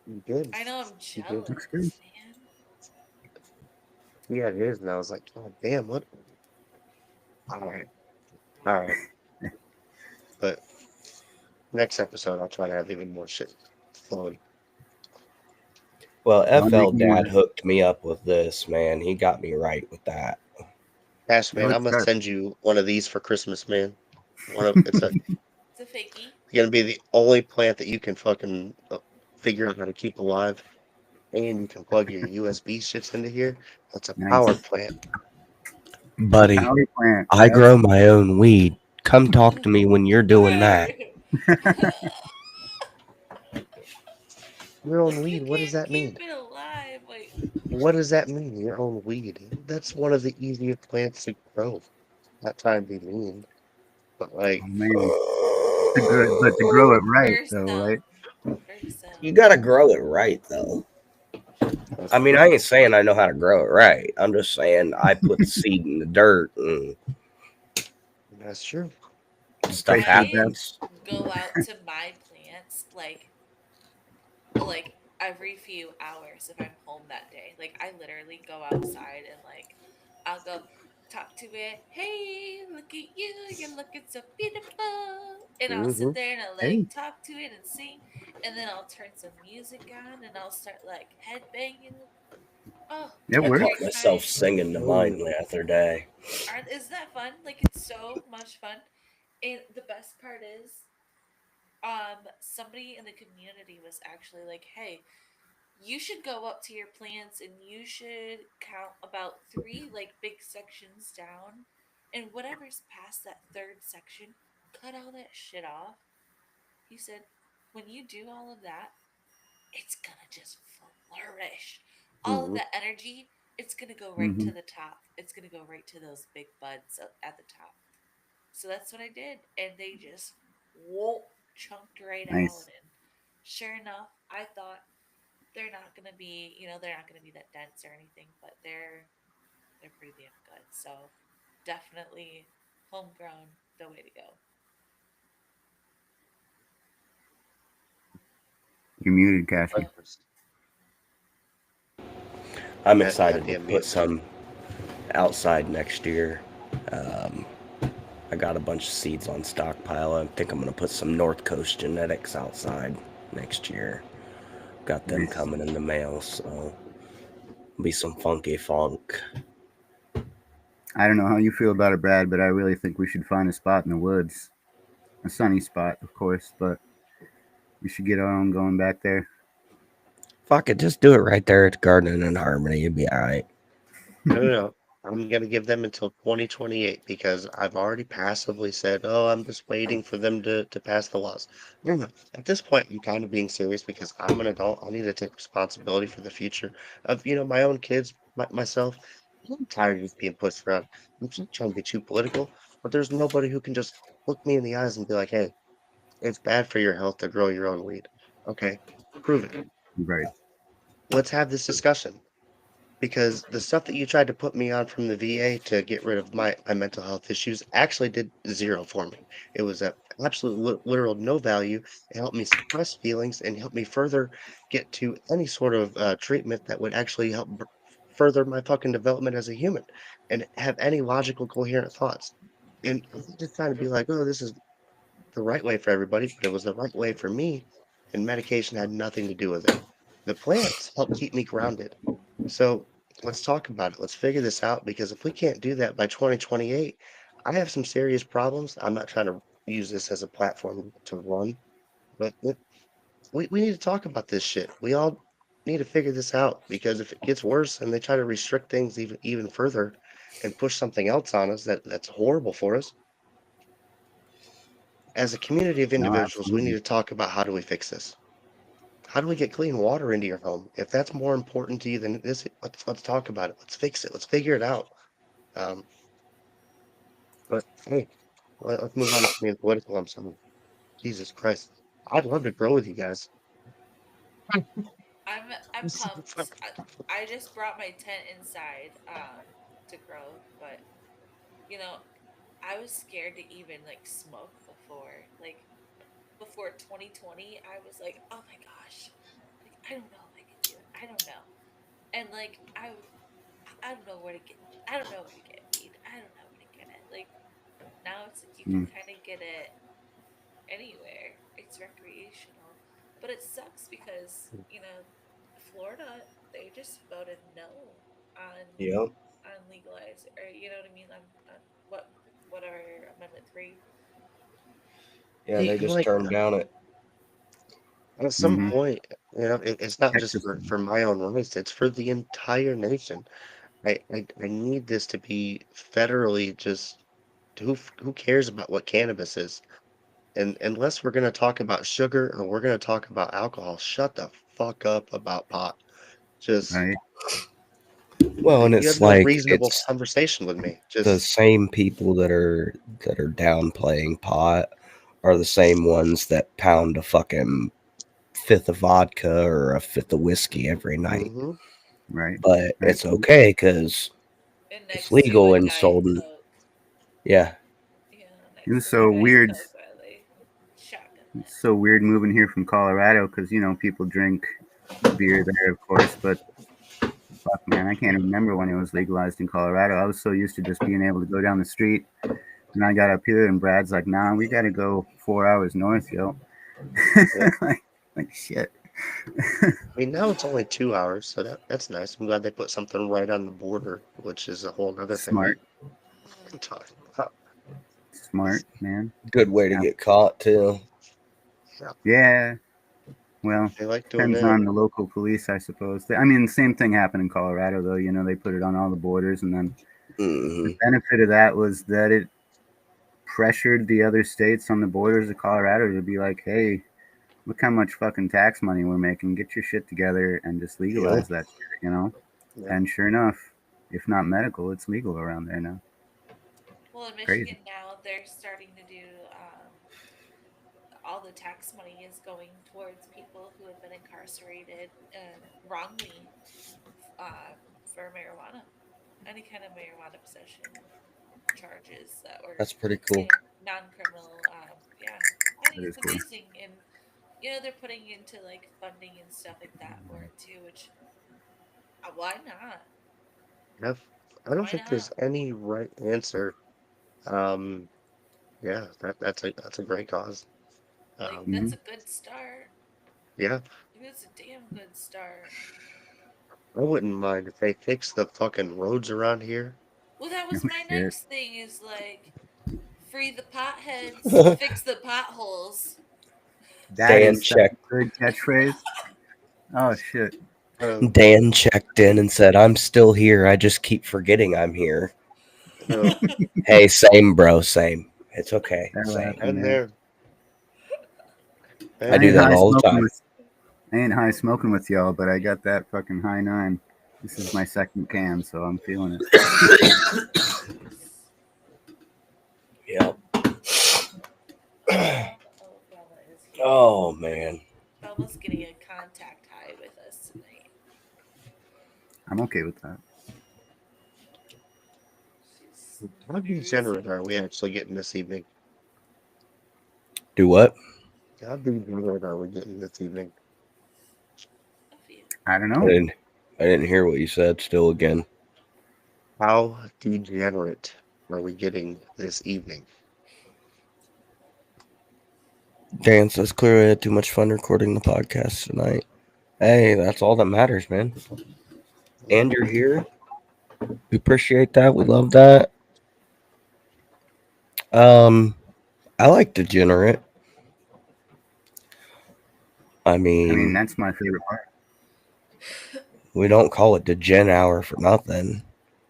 S4: You good.
S3: I know I'm
S4: You good.
S5: looks good.
S3: jealous, man.
S4: Yeah, it is. And I was like, oh, damn, what? All right. All right. But next episode, I'll try to have even more shit flowing.
S2: Well,
S5: Don't make
S2: FL
S5: me
S2: Dad
S5: want.
S2: hooked me up with this, man. He got me right with that.
S4: Ash,
S5: Oh,
S4: man, I'm
S5: it's
S4: gonna
S5: sharp.
S4: send you one of these for Christmas, man. It's
S3: It's a fakie.
S4: gonna be the only plant that you can fucking figure out how to keep alive, and you can plug your USB shits into here. That's a power
S5: Nice.
S4: plant.
S2: Buddy,
S5: Power plant.
S2: I
S5: That's
S2: grow my own weed. Come talk to me when you're doing that.
S3: Hey,
S4: Your own
S3: you
S4: weed. What does
S3: can't
S4: that
S3: keep
S4: mean?
S3: it alive. Like,
S4: What does that mean? Your own weed. That's one of the easiest plants to grow. Not trying to be mean, but
S5: oh
S4: like,
S5: man. But to grow it right
S3: for
S5: though,
S3: some,
S5: right?
S3: for some.
S2: You gotta grow it right, though.
S4: that's
S2: I mean,
S4: true.
S2: I ain't saying I know how to grow it right. I'm just saying I put the seed in the dirt and
S4: That's true.
S2: stuff
S5: Pray for the
S3: I
S5: best.
S2: happens.
S3: go out to my plants like every few hours if I'm home that day. Like I literally go outside and like I'll go talk to it. Hey, look at you. You're looking so beautiful. And I'll
S4: Mm-hmm.
S3: sit there and I'll like
S5: Hey,
S3: talk to it and sing. And then I'll turn some music on and I'll start like headbanging. Oh,
S5: it
S2: I
S3: a
S2: caught
S3: great
S5: works.
S2: myself
S3: time.
S2: singing to
S4: Oh,
S2: mine the other day.
S3: Isn't that fun? Like it's so much fun. And the best part is, somebody in the community was actually like, "Hey, you should go up to your plants and you should count about three like big sections down, and whatever's past that third section, cut all that shit off." He said, "When you do all of that, it's gonna just flourish. All of
S4: mm-hmm.
S3: that energy, it's gonna go right
S5: Hmm.
S3: to the top. It's gonna go right to those big buds at the top." So that's what I did, and they just whoa, chunked right out.
S5: Nice.
S3: And sure enough, I thought they're not gonna be, they're not gonna be that dense or anything, but they're pretty damn good. So definitely homegrown, the way to go.
S5: You're muted, Cashy.
S3: So
S4: 100%.
S2: I'm
S4: That
S2: excited to
S4: goddamn
S2: put
S4: mute button.
S2: some outside next year. Um, I got a bunch of seeds on stockpile. I think I'm gonna put some North Coast genetics outside next year. Got them
S5: Nice.
S2: coming in the mail, so be some funky funk.
S5: I don't know how you feel about it, Brad, but I really think we should find a spot in the woods. A sunny spot, of course, but we should get our own going back there.
S2: Fuck it, just do it right there at Garden and Harmony. You'd be alright.
S4: No, no, no. I'm gonna give them until 2028 because I've already passively said, "Oh, I'm just waiting for them to pass the laws." No, no. At this point, I'm kind of being serious because I'm an adult. I need to take responsibility for the future of, my own kids, myself. I'm tired of just being pushed around. I'm just trying to be too political, but there's nobody who can just look me in the eyes and be like, "Hey, it's bad for your health to grow your own weed." Okay, prove it.
S5: Right.
S4: Let's have this discussion. Because the stuff that you tried to put me on from the VA to get rid of my mental health issues actually did zero for me. It was a absolute literal no value. It helped me suppress feelings and helped me further get to any sort of treatment that would actually help further my fucking development as a human and have any logical, coherent thoughts. And I'm not just trying to be like, oh, this is the right way for everybody, but it was the right way for me, and medication had nothing to do with it. The plants help keep me grounded. So let's talk about it. Let's figure this out because if we can't do that by 2028, I have some serious problems. I'm not trying to use this as a platform to run, but we need to talk about this shit. We all need to figure this out because if it gets worse and they try to restrict things even further and push something else on us that's horrible for us, as a community of
S5: No,
S4: individuals, we need
S5: absolutely.
S4: to talk about how do we fix this? How do we get clean water into your home? If that's more important to you than this, let's talk about it. Let's fix it. Let's figure it out. Um, but hey, let's move on to being political. I'm sorry. Jesus Christ. I'd love to grow with you guys.
S3: I'm pumped. I just brought my tent inside to grow, but you know, I was scared to even like smoke before. Like before 2020, I was like, "Oh my gosh. Like I don't know if I could do it. I don't know." And like I don't know where to get I don't know where to get weed. I don't know where to get it. Like now it's like you can
S5: Mm.
S3: kind of get it anywhere. It's recreational. But it sucks because, Florida, they just voted no on
S2: Yep.
S3: legalize, or you know what I mean, on what whatever amendment 3.
S2: Yeah,
S4: See,
S2: they
S4: and
S2: just
S4: like
S2: turned down it.
S4: at some
S5: Mm-hmm.
S4: point, it's not just
S5: Texas.
S4: for my own rights, it's for the entire nation. I need this to be federally just who cares about what cannabis is? And unless we're gonna talk about sugar or we're gonna talk about alcohol, shut the fuck up about pot. Just
S5: Right.
S2: Well, and
S4: you have
S2: it's
S4: no
S2: like
S4: reasonable
S2: it's
S4: conversation with me.
S2: the
S4: Just
S2: same people that are downplaying pot are the same ones that pound a fucking fifth of vodka or a fifth of whiskey every night.
S4: hmm
S5: Right.
S2: But
S5: Right.
S2: it's okay because
S3: And
S2: it's
S3: next to
S2: legal
S3: a
S2: and
S3: Diet
S2: sold.
S3: Coke.
S2: Yeah,
S5: It
S3: Next
S5: was
S3: to a
S5: so
S3: Diet
S5: weird.
S3: Coke while they shotgun that.
S5: It's so weird moving here from Colorado because people drink beer there, of course, but fuck, man, I can't remember when it was legalized in Colorado. I was so used to just being able to go down the street, and I got up here, and Brad's like, "Nah, we got to go 4 hours north, yo."
S4: yeah.
S5: like shit.
S4: I mean now it's only 2 hours, so that's nice. I'm glad they put something right on the border, which is a whole other thing we
S5: Smart,
S4: can talk about.
S5: smart, man.
S2: good way to
S5: Yeah,
S2: get caught too.
S4: Yeah,
S5: yeah. Well,
S4: they like doing
S5: depends
S4: that.
S5: on the local police, I suppose. I mean, the same thing happened in Colorado, though. They put it on all the borders, and then the
S2: Hmm.
S5: benefit of that was that it pressured the other states on the borders of Colorado to be like, "Hey, look how much fucking tax money we're making. Get your shit together and just
S2: Yeah,
S5: legalize that shit."
S4: Yeah.
S5: And sure enough, if not medical, it's legal around there now.
S3: Well, in
S5: Crazy.
S3: Michigan now, they're starting to do all the tax money is going towards people who have been incarcerated wrongly for marijuana, any kind of marijuana possession charges that were
S2: that's pretty cool.
S3: non-criminal. Yeah, I think
S5: That is
S3: it's
S5: cool.
S3: amazing, and they're putting into like funding and stuff like that for it too. Which why not?
S4: Yeah. I don't
S3: Why
S4: think
S3: not?
S4: there's any right answer. Um, yeah, that's a great cause.
S3: Like
S4: Um,
S5: Hmm.
S3: that's a good start.
S4: yeah,
S3: Like, that's a damn good start.
S4: I wouldn't mind if they fix the fucking roads around here.
S3: Well, that
S5: No
S3: was my
S5: shit.
S3: next thing. Is like free the potheads, fix the potholes.
S5: That
S2: Dan
S5: is such
S2: checked.
S5: a good catchphrase. Oh shit.
S4: Um,
S2: Dan checked in and said, "I'm still here. I just keep forgetting I'm here."
S4: uh,
S2: Hey, same, bro. Same. It's okay.
S5: That
S2: Same.
S5: laughing,
S4: and
S5: man.
S4: there,
S2: I
S4: and
S5: I
S2: do
S5: ain't
S2: that
S5: high
S4: there.
S2: all the
S5: smoking
S2: time.
S5: with I ain't high smoking with y'all, but I got that fucking high nine. This is my second can, so I'm feeling it.
S3: Nice.
S2: Yep.
S3: Oh, Bella is here.
S2: Oh man.
S3: Bella's getting a contact high with us tonight.
S5: I'm okay with that.
S3: She's
S4: How
S3: snoozing.
S4: degenerate are we actually getting this evening?
S2: Do what?
S4: How degenerate are we getting this evening?
S3: Love you.
S5: I don't
S2: I
S5: know.
S2: didn't. I didn't hear what you said. Still again.
S4: How degenerate are we getting this evening?
S2: Dan says clearly I had too much fun recording the podcast tonight. Hey, that's all that matters, man. And you're here. We appreciate that. We love that. Um, I like degenerate. I
S5: I mean,
S2: mean,
S5: that's my favorite part.
S2: we don't call it degen hour for nothing.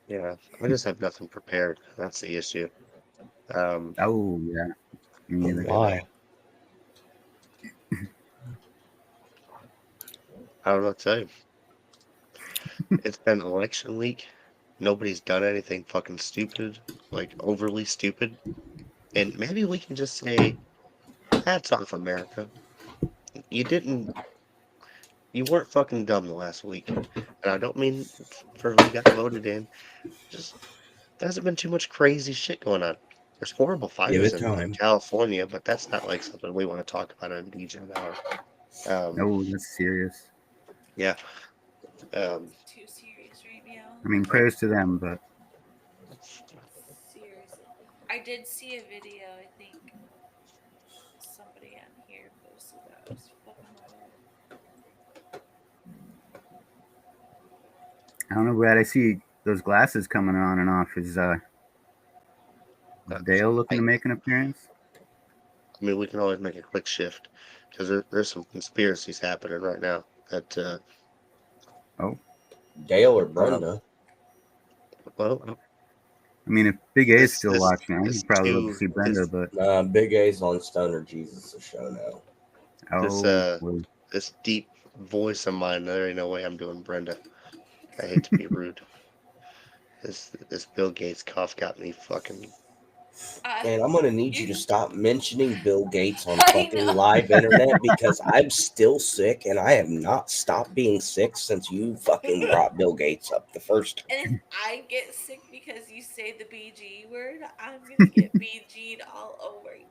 S4: Yeah, I just have nothing prepared. That's the issue. Um,
S5: Oh yeah, me either.
S4: you know,
S2: Why?
S4: I don't know what to tell you. It's been election week. Nobody's done anything fucking stupid, like overly stupid. And maybe we can just say Hats off, America. You didn't. You weren't fucking dumb the last week, and I don't mean for who got voted in. Just there hasn't been too much crazy shit going on. There's horrible
S2: Give
S4: fires
S2: it
S4: in
S2: time.
S4: California, but that's not like something we want to talk about on DJ Hour.
S5: Oh, that's serious.
S4: Yeah. Um,
S3: Too serious right now.
S5: I mean, prayers to them, but
S3: Seriously. I did see a video, I think somebody on here posted that. It was fucking wild.
S5: I don't know, Brad. I see those glasses coming on and off. Is Dale looking to
S4: I
S5: make an appearance?
S4: mean, we can always make a quick shift because there's some conspiracies happening right now. That
S5: Oh,
S2: Dale or
S4: uh,
S2: Brenda?
S4: well,
S5: I mean, if Big A is
S4: this
S5: still
S4: this
S5: watching,
S4: this
S5: he'd probably love to
S4: two
S5: see Brenda.
S4: this
S5: But
S2: Big A's on Stoner Jesus' show now.
S4: this
S5: oh, boy.
S4: this deep voice of mine. There ain't no way I'm doing Brenda. I hate to be rude. This Bill Gates cough got me fucking.
S3: Uh,
S2: Man, I'm gonna need you
S3: you,
S2: to stop mentioning Bill Gates on
S3: I
S2: fucking
S3: know.
S2: live internet because I'm still sick and I have not stopped being sick since you fucking brought Bill Gates up the first time.
S3: And if I get sick because you say the BG word, I'm gonna get BG'd all over you.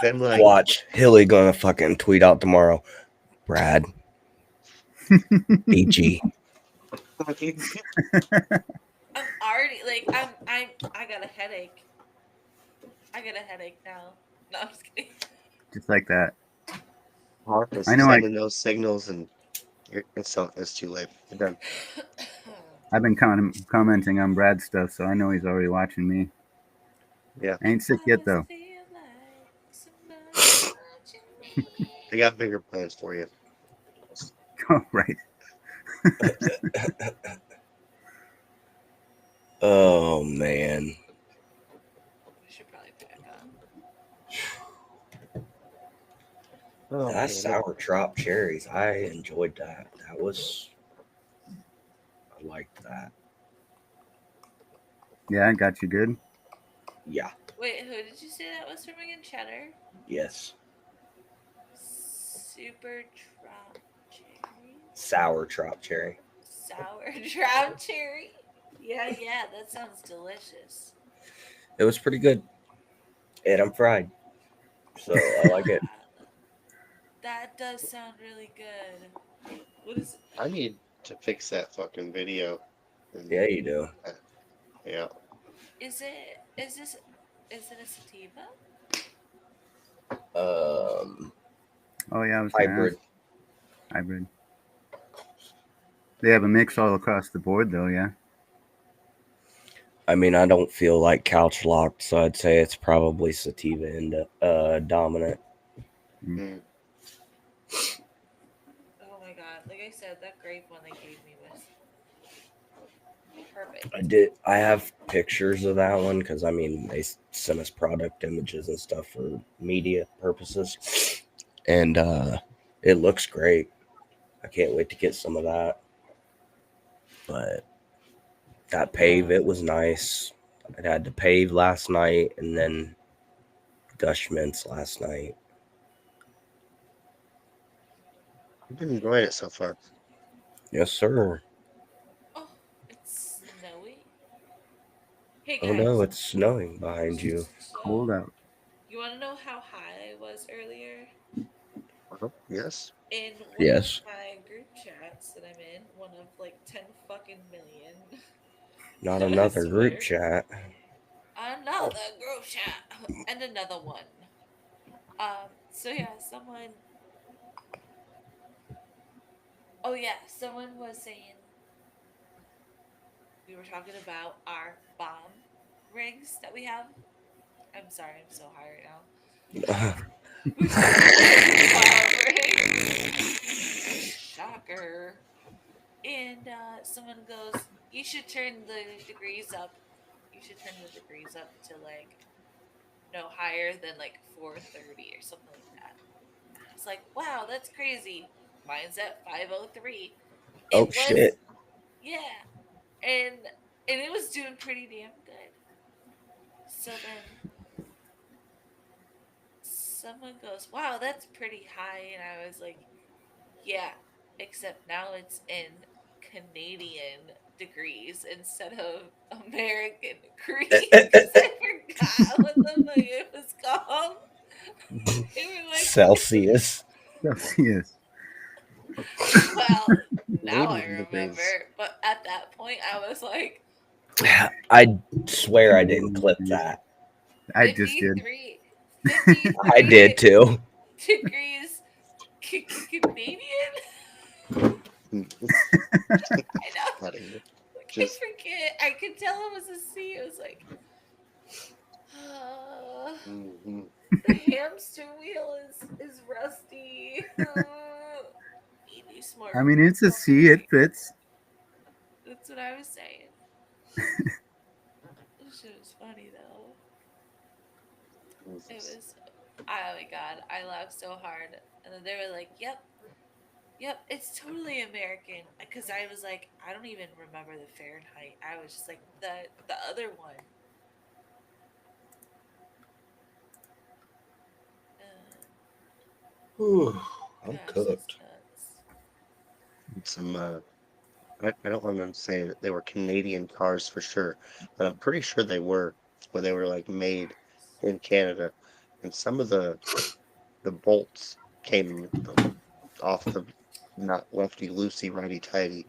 S4: Then like
S2: Watch Hilly gonna fucking tweet out tomorrow. Brad, BG.
S3: I'm already like I got a headache. I got a headache now. No, I'm just kidding.
S5: Just like that.
S4: Harp is
S5: I know.
S4: sending those signals, and it's too late. We're done.
S5: I've been commenting on Brad's stuff, so I know he's already watching me.
S4: Yeah,
S5: I ain't sick
S3: I
S5: yet
S3: just
S5: though.
S3: feel like somebody's watching me.
S4: I got bigger plans for you.
S5: Oh, right.
S2: Oh man.
S3: We should probably pack up.
S4: Oh
S2: That
S4: man,
S2: sour drop cherries. I enjoyed that. I liked that.
S5: Yeah, I got you good.
S2: Yeah.
S3: Wait, who did you say that was from again? Cheddar?
S2: Yes.
S3: Super drop cherry?
S2: Sour drop cherry.
S3: Sour drop cherry? Yeah, that sounds delicious.
S2: It was pretty good. And I'm fried. So I like it.
S3: That does sound really good. What is it?
S4: I need to fix that fucking video. And,
S2: Yeah, you do.
S4: yeah,
S3: Is it a sativa?
S2: Um
S5: Oh yeah, I was gonna
S2: hybrid.
S5: ask. Hybrid. They have a mix all across the board, though. Yeah.
S2: I mean, I don't feel like couch locked, so I'd say it's probably sativa and dominant.
S4: mm.
S3: Oh my god. Like I said, that grape one they gave me was perfect.
S2: I have pictures of that one because I mean they sent us product images and stuff for media purposes, and it looks great. I can't wait to get some of that. But that pave, it was nice. I had to pave last night and then gush mints last night.
S4: I've been enjoying it so far.
S2: Yes, sir.
S3: Oh, it's snowy. Hey
S2: Oh no,
S3: guys,
S2: it's snowing behind you.
S3: so
S5: Cold out.
S3: you want to know how high I was earlier?
S4: Yes.
S3: In one of
S2: Yes.
S3: my group chats that I'm in, one of like 10 fucking million.
S2: Not
S3: I
S2: another group
S3: swear.
S2: chat.
S3: Another group chat. And another one. So yeah, someone was saying we were talking about our bomb rigs that we have. I'm sorry, I'm so high right now. We're talking about our bomb rigs. Shocker. And someone goes, you should turn the degrees up. You should turn the degrees up to like no higher than like 430 or something like that. I was like, wow, that's crazy. Mine's at 503.
S2: Oh
S3: It was,
S2: shit.
S3: yeah. And it was doing pretty damn good. So then someone goes, "Wow, that's pretty high," and I was like, "Yeah, except now it's in Canadian degrees instead of American degrees because I forgot what the fuck it was called." They were like,
S2: Celsius.
S5: Yes.
S3: "Well, now I
S4: Canadian degrees.
S3: remember," but at that point, I was like,
S2: I swear I didn't clip that.
S5: I just did.
S3: 53,
S2: I
S3: 53
S2: did too.
S3: degrees Canadian. I know.
S4: Out of here.
S3: Like, I
S4: Just
S3: forget. I could tell it was a C. It was like,
S4: mhm.
S3: the hamster wheel is rusty. Need new smart
S5: I mean, it's a C. It
S3: coffee.
S5: fits.
S3: That's what I was saying. This shit was funny though. It
S4: Jesus.
S3: was. Oh my god, I laughed so hard, and then they were like, "Yep, yep, it's totally American." Because I was like, I don't even remember the Fahrenheit. I was just like the other one.
S2: Whew, I'm
S3: Gosh, that's
S2: cooked.
S3: nuts.
S4: Some I don't want to say that they were Canadian cars for sure, but I'm pretty sure they were, where they were like made in Canada, and some of the bolts came off the not lefty loosey righty tighty.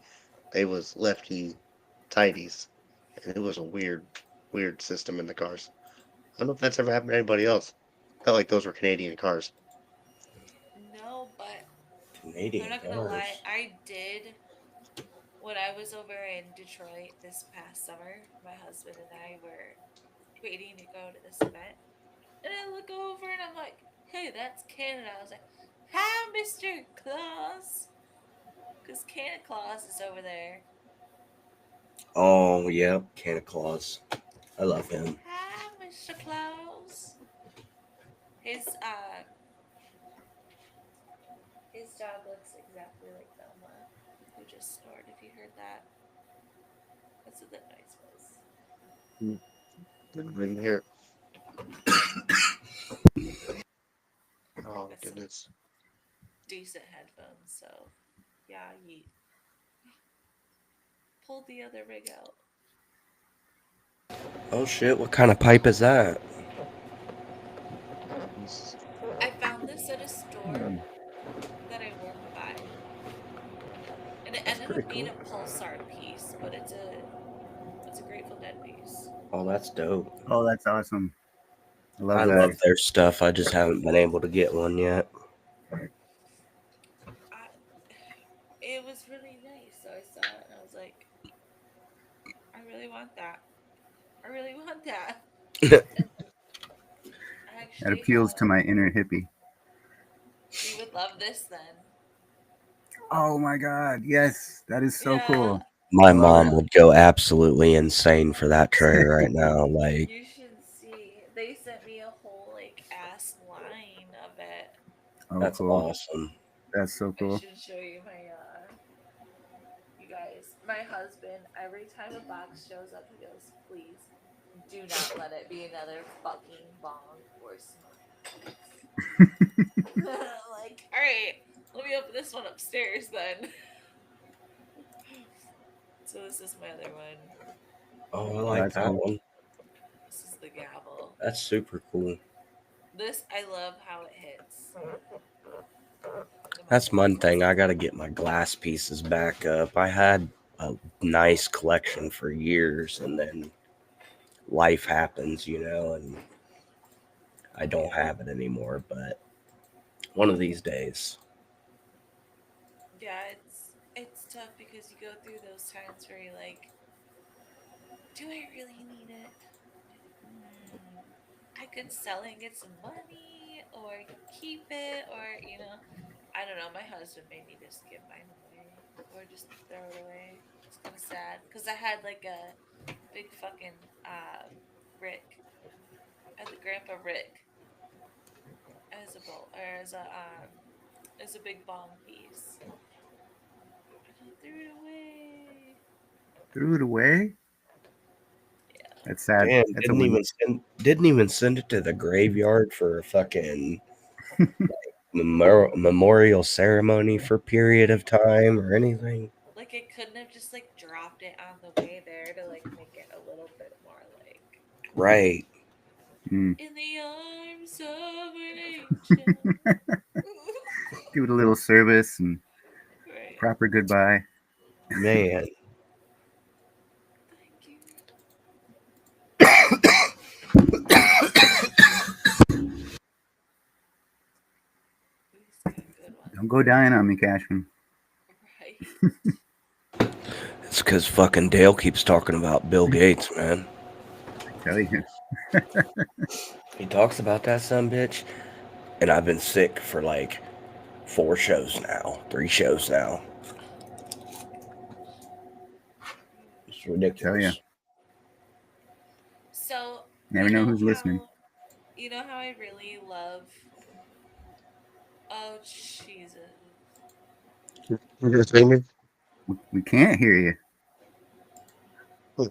S4: They was lefty tighties, and it was a weird system in the cars. I don't know if that's ever happened to anybody else. Felt like those were Canadian cars.
S3: No, but I'm
S2: Canadian
S3: not gonna lie.
S2: cars.
S3: I did when I was over in Detroit this past summer. My husband and I were waiting to go to this event, and I look over and I'm like, "Hey, that's Canada." I was like, "Hi, Mister Claus," because Santa Claus is over there.
S2: Oh, yeah, Santa Claus. I love him.
S3: Hi, Mister Claus. His uh his dog looks exactly like Velma, who just snored. If you heard that, that's what that noise was.
S4: In here. Oh
S3: Got some
S4: goodness.
S3: decent headphones, so yeah, you pulled the other rig out.
S2: Oh shit, what kind of pipe is that?
S4: This
S3: I found this at a store
S5: Hmm.
S3: that I walked by, and it
S2: That's
S3: ended
S2: pretty
S3: up being
S2: cool.
S3: a Pulsar piece, but it's a Grateful Dead piece.
S2: Oh, that's dope.
S5: Oh, that's awesome. I love
S2: I
S5: that.
S2: love their stuff. I just haven't been able to get one yet.
S3: I, it was really nice, so I saw it and I was like, I really want that. I really want that. And I
S5: That
S3: actually
S5: appeals to
S3: have.
S5: my inner hippie.
S3: You would love this then.
S5: Oh my God. Yes. That is so
S3: Yeah,
S5: cool.
S2: My
S5: I love
S2: mom
S5: it.
S2: would go absolutely insane for that tray right now. Like,
S3: you should see. They sent me a whole like ass line of it.
S5: Oh,
S2: that's
S5: cool.
S2: awesome.
S5: That's so
S3: I
S5: cool.
S3: should show you my you guys. My husband, every time a box shows up, he goes, "Please do not let it be another fucking bong or smoking piece." Like, all right, let me open this one upstairs then. So this is my other one.
S2: Oh, I
S5: Oh,
S2: like
S5: that's
S2: that
S5: cool.
S2: one.
S3: This is the gavel.
S2: That's super cool.
S3: This I love how it hits. The
S2: That's
S3: moment
S2: one
S3: it hits
S2: thing.
S3: it.
S2: I got to get my glass pieces back up. I had a nice collection for years, and then life happens, and I don't
S3: Yeah.
S2: have it anymore. But one of these days.
S3: Yeah, it's tough because you go through those times where you're like, do I really need it? I could sell it and get some money, or keep it, or I don't know. My husband made me just give mine away, or just throw it away. It's kind of sad because I had like a big fucking Rick. I had the Grandpa Rick as a bowl or as a big bong piece, and I threw it away.
S5: Threw it away?
S3: Yeah.
S5: That's sad.
S2: Damn,
S5: That's a
S2: didn't
S5: win.
S2: even send it to the graveyard for a fucking memorial ceremony for period of time or anything.
S3: Like it couldn't have just like dropped it on the way there to like make it a little bit more like
S2: Right.
S5: Mm.
S3: in the arms of an angel.
S5: Give it a little service and
S3: Right.
S5: proper goodbye.
S2: Man.
S3: Thank you. He's got good
S5: Don't
S3: ones.
S5: go dying on me, Cashman.
S3: Right.
S2: It's because fucking Dale keeps talking about Bill Gates, man.
S5: I tell you.
S2: He talks about that son bitch, and I've been sick for like 4 shows now, 3 shows now. It's
S5: I tell you.
S2: ridiculous.
S3: So
S5: Never know who's listening.
S3: you know how I really love oh Jesus.
S4: You just hear me?
S5: We can't hear you.
S4: Hmm, you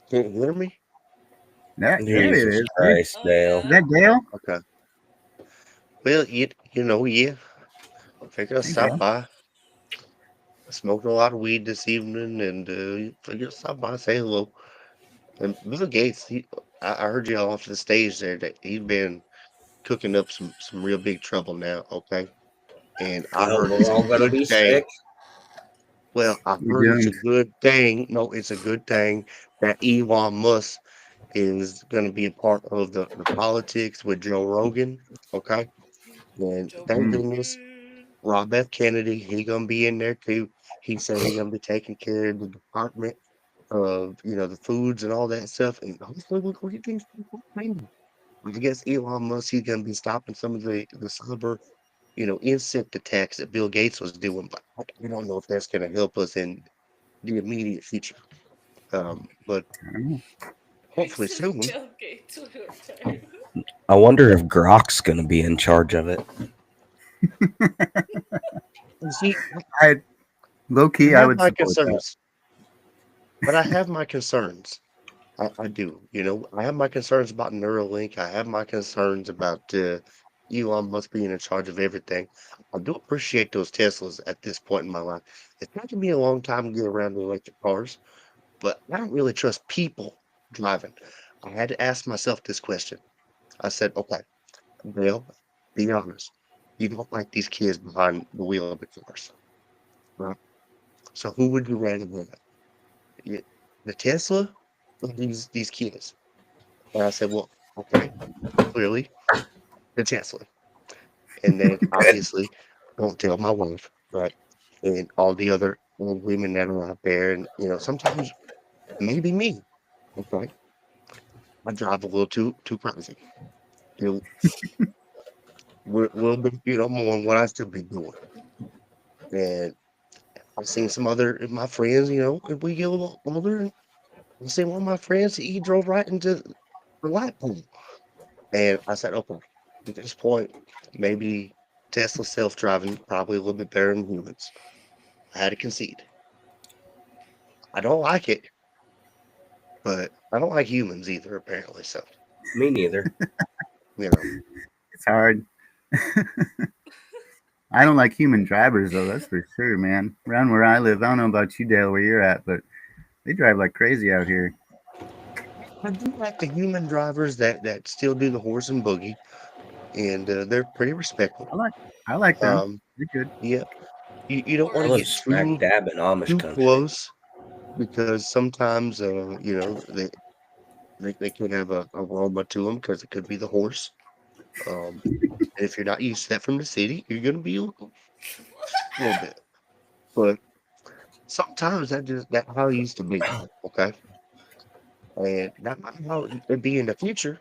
S4: can't hear me?
S5: There it
S2: Jesus
S5: is, dude.
S2: Christ,
S3: Oh
S2: Dale.
S5: Is
S3: yeah?
S5: that Dale?
S4: Okay. Well, yeah. Figured I'd
S5: Hey,
S4: stop
S5: Dale.
S4: by. I smoked a lot of weed this evening, and figured I'd stop by and say hello. And Bill Gates, I heard you off the stage there that he's been cooking up some real big trouble now. Okay, and I
S2: Well,
S4: heard
S2: we're
S4: it's a
S2: all gonna
S4: good
S2: be
S4: thing.
S2: sick.
S4: Well, I
S5: We're
S4: heard it's a
S5: doomed.
S4: good thing. No, it's a good thing that Elon Musk is going to be a part of the politics with Joe Rogan. Okay, and
S3: Joe
S4: thank
S5: Mm.
S4: goodness
S3: Rogan.
S4: Rob F. Kennedy, he gonna be in there too. He said he gonna be taking care of the department of the foods and all that stuff. And hopefully we get things clean. I guess Elon Musk he's gonna be stopping some of the cyber insect attacks that Bill Gates was doing, but we don't know if that's gonna help us in the immediate future. But
S5: I don't know.
S3: He
S4: hopefully
S3: said
S4: soon.
S3: Bill Gates one more time.
S2: I wonder if Grok's gonna be in charge of it.
S4: You see,
S5: I low
S4: I
S5: key, I
S4: have
S5: would
S4: my
S5: support that.
S4: concerns, but I have my concerns. I do. I have my concerns about Neuralink. I have my concerns about Elon Musk being in charge of everything. I do appreciate those Teslas at this point in my life. It's taken me a long time to get around to electric cars, but I don't really trust people driving. I had to ask myself this question. I said, okay, Dale, be honest. You don't like these kids behind the wheel of the cars, right? So who would you rather have? Y- The Tesla or these kids? And I said, well, okay, clearly the chancellor. And then obviously don't tell my wife, right? And all the other women that are out there. And, sometimes maybe me, okay? I drive a little too crazy. You know, we'll be, more than what I should be doing. And I've seen some other of my friends, if we get a little older, and I see one of my friends, he drove right into the light pole. And I said, okay, at this point, maybe Tesla self-driving probably a little bit better than humans. I had to concede. I don't like it, but I don't like humans either, apparently. So,
S2: Me neither.
S4: you know,
S5: It's hard. I don't like human drivers though. That's for sure, man. Around where I live, I don't know about you, Dale, where you're at, but they drive like crazy out here.
S4: I do like the human drivers that still do the horse and buggy, and they're pretty respectful.
S5: I like, I like them.
S4: Um,
S5: They're good.
S4: yeah, you don't
S2: I
S4: want to
S2: live
S4: get
S3: Horse.
S2: smack
S4: too
S2: dab in Amish
S4: too
S2: country.
S4: close because sometimes they could have a aroma to them because it could be the horse. And if you're not used to that from the city, you're gonna be a little bit. But sometimes that's how it used to be. Okay. And that might how it be in the future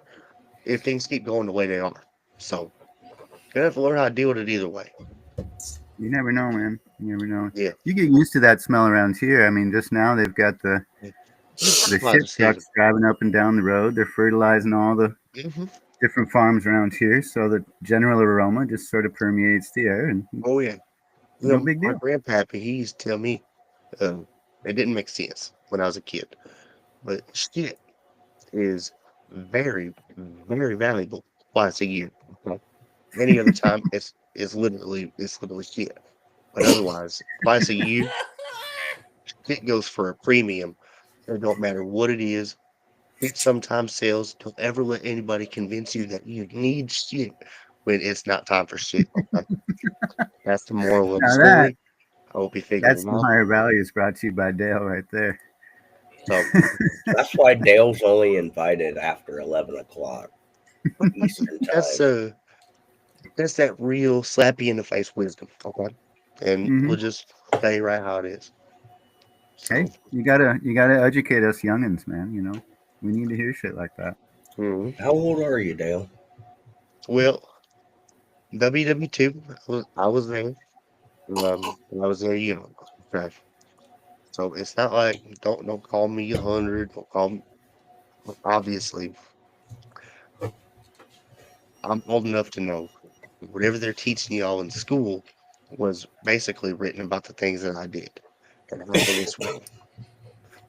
S4: if things keep going the way they are. So gonna have to learn how to deal with it either way.
S5: You never know, man. You never know.
S4: Yeah.
S5: You get used to that smell around here. I mean, just now they've got
S4: Yeah. The
S5: the
S4: fertilizer
S5: shit
S4: season.
S5: trucks driving up and down the road. They're fertilizing all the
S4: Hmm.
S5: different farms around here, so the general aroma just sort of permeates the air, and
S4: Oh yeah.
S5: no big
S4: My
S5: deal.
S4: grandpappy, he used to tell me it didn't make sense when I was a kid. But shit is very, very valuable twice a year. Okay? Any other time, it's literally shit. But otherwise, twice a year, shit goes for a premium. It don't matter what it is. It sometimes sells. Don't ever let anybody convince you that you need shit when it's not time for shit. Okay? That's the moral of the
S5: Now that
S4: story. I hope you figured
S5: that's
S4: it
S5: some
S4: out.
S5: higher values brought to you by Dale right there.
S4: So
S2: That's why Dale's only invited after 11 o'clock Eastern
S4: that's
S2: time.
S4: uh that's that real slappy in the face wisdom. Okay. And
S5: Hmm.
S4: we'll just stay right how it is.
S5: Hey,
S4: So
S5: you gotta educate us youngins, man. We need to hear shit like that.
S4: mhm.
S2: How old are you, Dale?
S4: Well, WW2, I was there. And I was there young. Okay. So it's not like don't call me 100. Don't call me. Obviously, I'm old enough to know whatever they're teaching y'all in school was basically written about the things that I did and how they this way.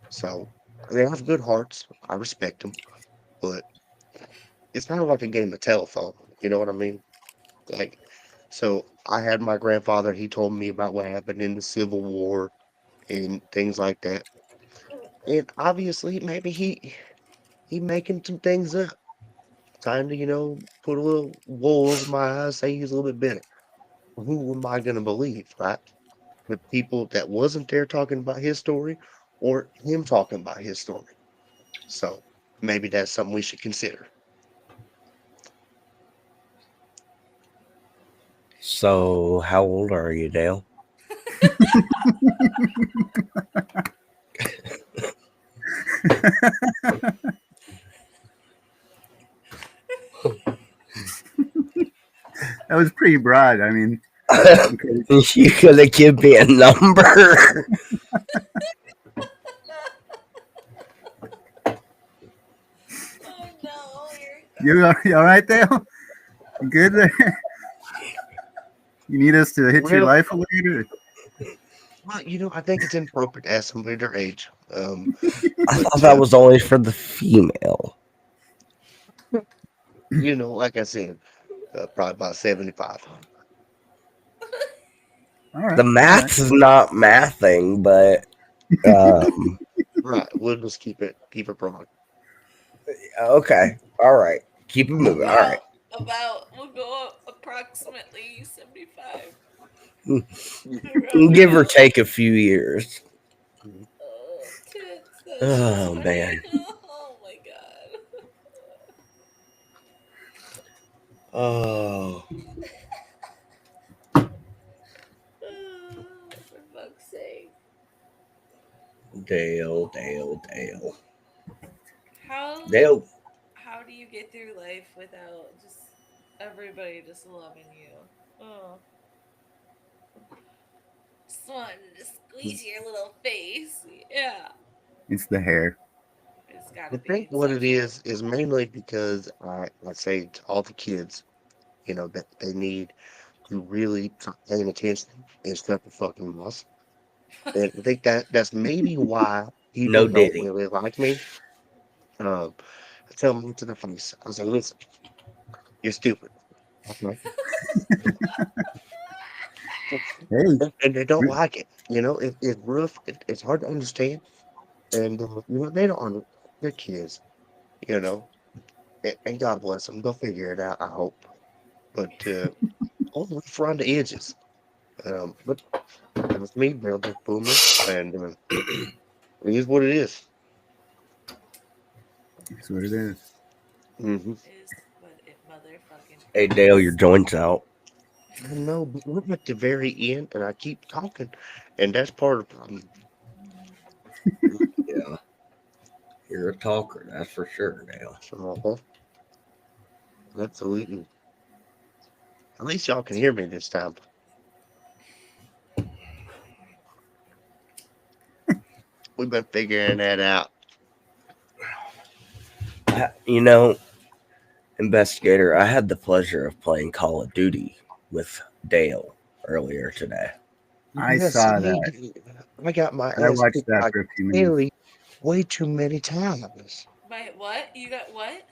S4: So they have good hearts. I respect them, but it's kind of like a game of telephone. You know what I mean? Like, so I had my grandfather. He told me about what happened in the Civil War and things like that. And obviously, maybe he making some things up, trying to put a little wool over my eyes, say he's a little bit better. Who am I gonna believe, right? The people that wasn't there talking about his story, or him talking about his story? So maybe that's something we should consider.
S2: So, how old are you, Dale?
S5: That was pretty broad. I mean, okay,
S2: You gonna give me a number?
S3: Oh no,
S5: you all right, Dale? You good there? You need us to hit your
S4: Well,
S5: life a later?
S4: I think it's inappropriate to ask somebody their age.
S2: I
S4: But
S2: thought that was only for the female.
S4: like I said, probably about 75.
S5: All
S2: The
S5: right, all right.
S2: math is not mathing, but um,
S4: Right. We'll just keep it broad.
S2: okay, all right. Keep it moving. All right.
S3: about we'll go up approximately 75
S2: Give or
S3: roundabout.
S2: take a few years.
S4: Mhm.
S3: Oh, tits, that's just
S2: Oh
S3: funny.
S2: man.
S3: Oh my god.
S2: Oh,
S3: Oh, for fuck's sake.
S2: Dale, Dale, Dale,
S3: How
S2: Dale.
S3: how do you get through life without just everybody just loving you? Oh, just wanted to squeeze your little face. Yeah,
S5: It's the hair.
S3: it's got
S4: I
S3: to be.
S4: think
S3: It's
S4: what it
S3: natural.
S4: is mainly because I say to all the kids, that they need to really start paying attention and start the fucking mouth. And I think that's maybe why people
S2: No
S4: don't
S2: Diddy.
S4: really like me. I tell them to the face. I say, listen, you're stupid. Okay.
S5: Hey,
S4: And they don't
S5: re-
S4: like it. It's rough. It's hard to understand. And they don't under they're kids. You know, and God bless them. They'll figure it out. I hope. But only rough around the edges. But that's me, Bill the Boomer, and it is what it is.
S5: that's what it is.
S4: Mm-hmm.
S3: Is what it motherfucking
S2: Hey Dale, your
S3: is.
S2: joint's out.
S4: I know, but we're at the very end, and I keep talking, and that's part of the problem.
S2: Yeah, you're a talker, that's for sure, Dale.
S4: So, absolutely. At least y'all can hear me this time. We've been figuring that out.
S2: You know, investigator, I had the pleasure of playing Call of Duty with Dale earlier today.
S5: I
S4: Yes,
S5: saw
S4: he
S5: that.
S4: did. I got my
S5: I
S4: ass
S5: watched
S4: kicked
S5: that
S4: by
S5: for a few minutes.
S4: Kelly way too many times.
S3: My what? You got what?